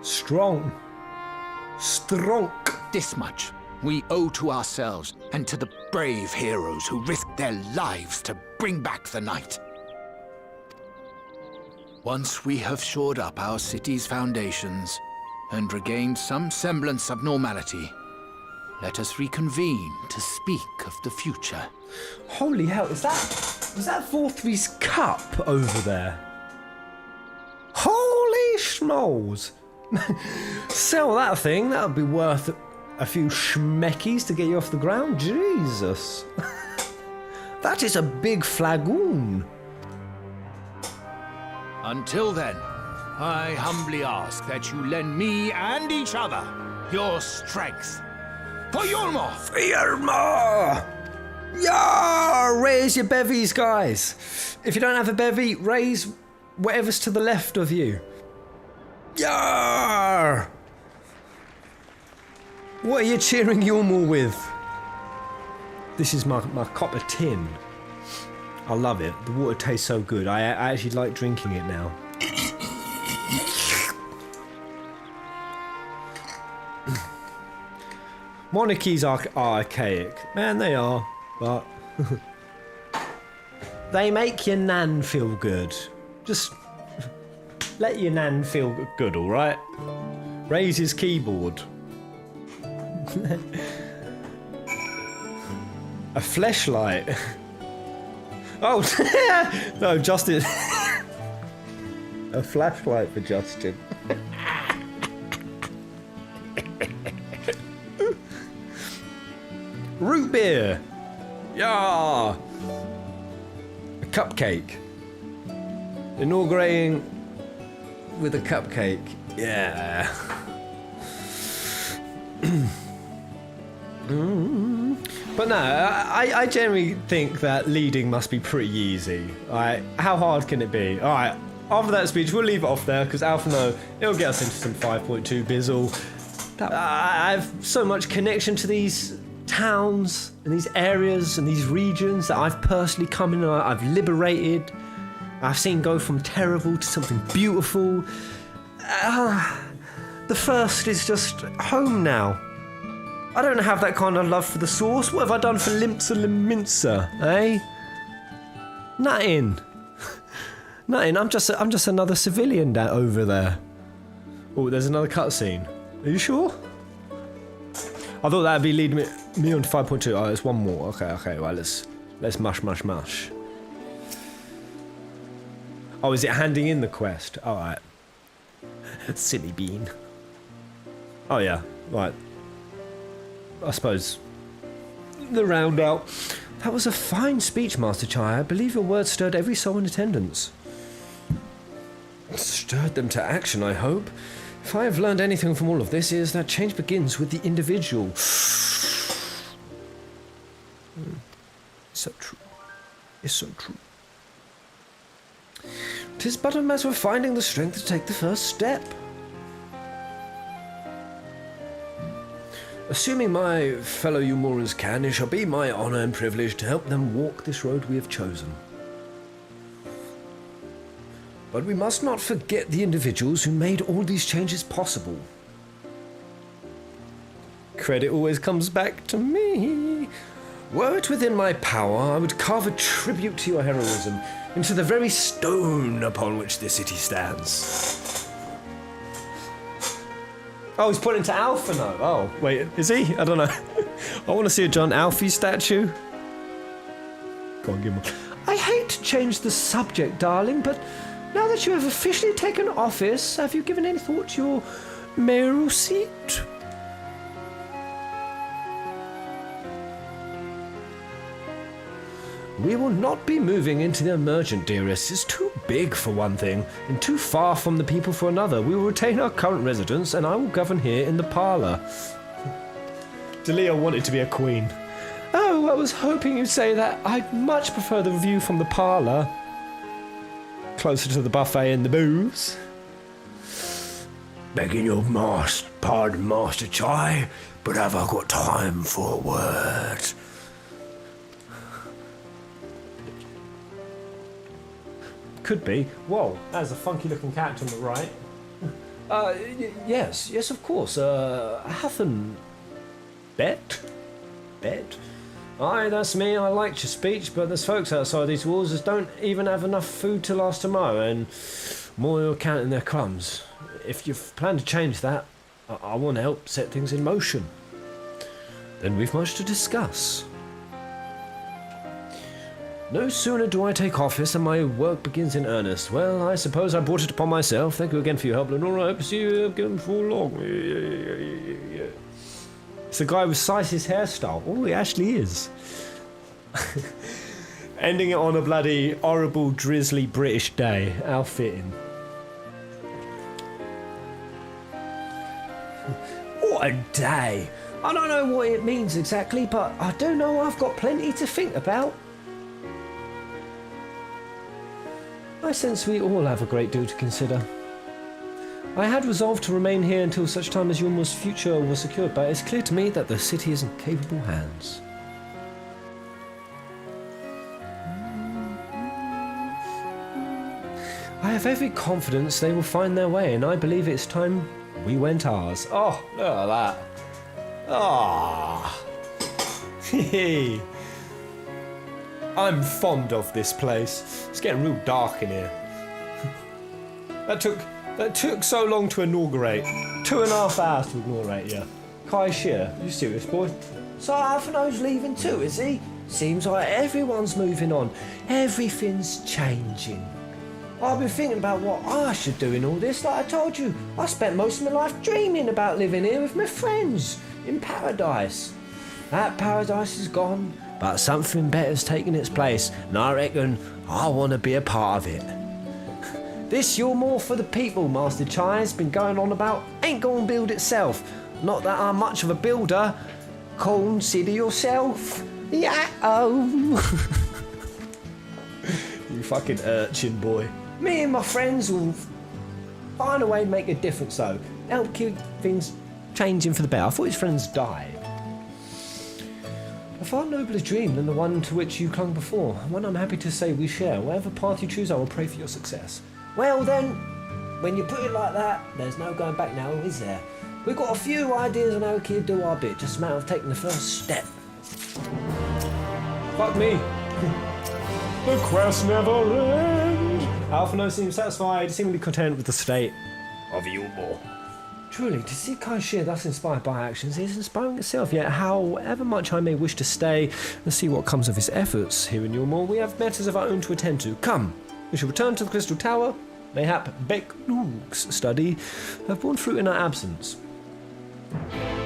Strong. This much we owe to ourselves and to the brave heroes who risked their lives to bring back the night. Once we have shored up our city's foundations and regained some semblance of normality, let us reconvene to speak of the future. Holy hell, is that Vorthry's cup over there? Holy schmoes! Sell that thing, that would be worth a few schmeckies to get you off the ground. Jesus. That is a big flagoon. Until then, I humbly ask that you lend me and each other your strength. For Yulmor! For Yulmor! Yeah! Raise your bevies, guys. If you don't have a bevy, raise whatever's to the left of you. Yeah! What are you cheering Yulmor with? This is my copper tin. I love it. The water tastes so good. I actually like drinking it now. Monarchies are archaic. Man, they are. But they make your nan feel good. Just let your nan feel good, alright? Raise his keyboard. A fleshlight. Oh, no, Justin. A flashlight for Justin. Root beer. Yeah. A cupcake. Inaugurating with a cupcake. Yeah. But no, I generally think that leading must be pretty easy. Alright, how hard can it be? Alright, after that speech, we'll leave it off there because Alpha No, it'll get us into some 5.2 bizzle. I have so much connection to these towns and these areas and these regions that I've personally come in and I've liberated. I've seen go from terrible to something beautiful. The first is just home now. I don't have that kind of love for the source. What have I done for Limsa Liminsa, eh? Nothing. Nothing. I'm just another civilian over there. Oh, there's another cutscene. Are you sure? I thought that'd be leading me on to 5.2. Oh, there's one more. Okay. Well, let's mush. Oh, is it handing in the quest? All right. Silly bean. Oh yeah. Right. I suppose the round out. That was a fine speech, Master Chai. I believe your words stirred every soul in attendance. Stirred them to action, I hope. If I have learned anything from all of this, is that change begins with the individual. So true. It's so true. 'Tis but a matter of finding the strength to take the first step. Assuming my fellow Umorans can, it shall be my honour and privilege to help them walk this road we have chosen. But we must not forget the individuals who made all these changes possible. Credit always comes back to me. Were it within my power, I would carve a tribute to your heroism into the very stone upon which the city stands. Oh, he's pointing to Alpha now. Oh, wait, is he? I don't know. I want to see a John Alfie statue. Go on, give him one. I hate to change the subject, darling, but now that you have officially taken office, have you given any thought to your mayoral seat? We will not be moving into the emergent, dearest. It's too big for one thing, and too far from the people for another. We will retain our current residence, and I will govern here in the parlour. Delia wanted to be a queen. Oh, I was hoping you'd say that. I'd much prefer the view from the parlour. Closer to the buffet and the booze. Begging your pardon, Master Chai, but have I got time for a word? Could be. Whoa, that's a funky looking character on the right. Yes, of course. Hathan. Bet? Aye, that's me. I liked your speech, but there's folks outside these walls that don't even have enough food to last tomorrow, and more are counting their crumbs. If you plan to change that, I want to help set things in motion. Then we've much to discuss. No sooner do I take office than my work begins in earnest. Well, I suppose I brought it upon myself. Thank you again for your help, Lenora. I hope to see you again before long. Yeah. It's the guy with Scythe's hairstyle. Oh, he actually is. Ending it on a bloody horrible, drizzly British day. How fitting. What a day. I don't know what it means exactly, but I do know I've got plenty to think about. I sense we all have a great deal to consider. I had resolved to remain here until such time as Yulmor's future was secured, but it's clear to me that the city is in capable hands. I have every confidence they will find their way, and I believe it's time we went ours. Oh, look at that. Ah. Hehe. I'm fond of this place. It's getting real dark in here. That took so long to inaugurate. 2.5 hours to inaugurate, yeah. Kai Shir, you serious, boy? So Alphino's leaving too, is he? Seems like everyone's moving on. Everything's changing. I've been thinking about what I should do in all this. Like I told you, I spent most of my life dreaming about living here with my friends in paradise. That paradise is gone, but something better's taken its place, and I reckon I want to be a part of it. This You're More for the People, Master Chai, has been going on about ain't gonna build itself. Not that I'm much of a builder. Consider yourself. Yeah. You fucking urchin boy. Me and my friends will find a way to make a difference though. Help keep things changing for the better. I thought his friends died. A far nobler dream than the one to which you clung before. One I'm happy to say we share. Whatever path you choose, I will pray for your success. Well then, when you put it like that, there's no going back now, is there? We've got a few ideas on how we can do our bit, just a matter of taking the first step. Fuck me. The quest never ends. Alphino seems satisfied, seemingly content with the state of Yulmor. Truly, to see Kai Shir thus inspired by actions is inspiring itself, yet however much I may wish to stay and see what comes of his efforts here in Yulmor, we have matters of our own to attend to. Come, we shall return to the Crystal Tower. Mayhap Becknoog's study have borne fruit in our absence.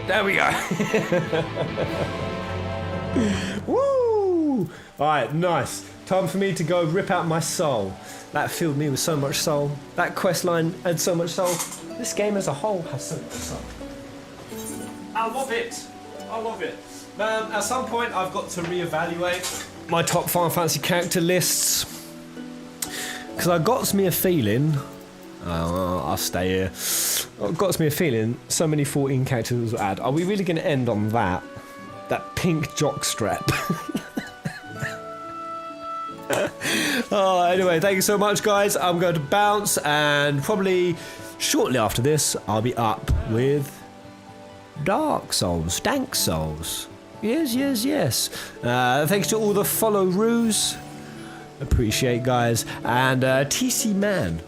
There we go. Woo! Alright, nice. Time for me to go rip out my soul. That filled me with so much soul. That quest line had so much soul. This game as a whole has so much soul. I love it. I love it. At some point I've got to reevaluate my top Final Fantasy character lists. Because I got me a feeling, I'll stay here. It got me a feeling so many 14 characters will add. Are we really going to end on that? That pink jockstrap. Anyway, thank you so much, guys. I'm going to bounce, and probably shortly after this, I'll be up with Dark Souls, Dank Souls. Yes. Thanks to all the follow-roos. Appreciate, guys. And TC Man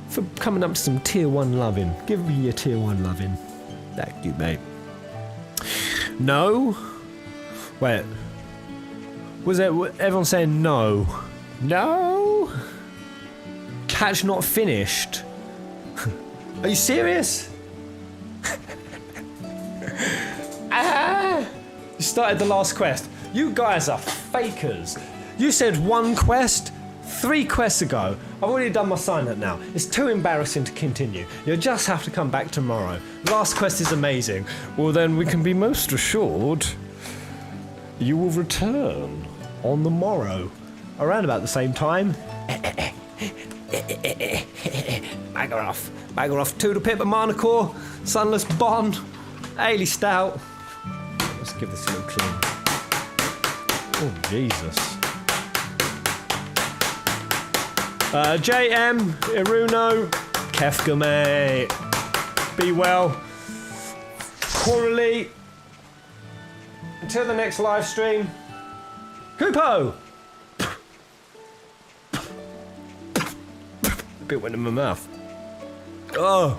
for coming up to some tier 1 loving. Give me your tier 1 loving. Thank you, mate. No? Wait. Was it everyone saying no? No? Catch not finished. Are you serious? You started the last quest. You guys are fakers. You said 1 quest 3 quests ago. I've already done my sign up now. It's too embarrassing to continue. You'll just have to come back tomorrow. Last quest is amazing. Well, then we can be most assured you will return on the morrow. Around about the same time. Bagger off. Toodle Pip and Marnicore. Sunless Bond. Ailey Stout. Let's give this a little clean. Oh, Jesus. JM, Iruno, Kefka, mate. Be well. Quarterly. Until the next live stream. Kupo! A bit went in my mouth. Oh.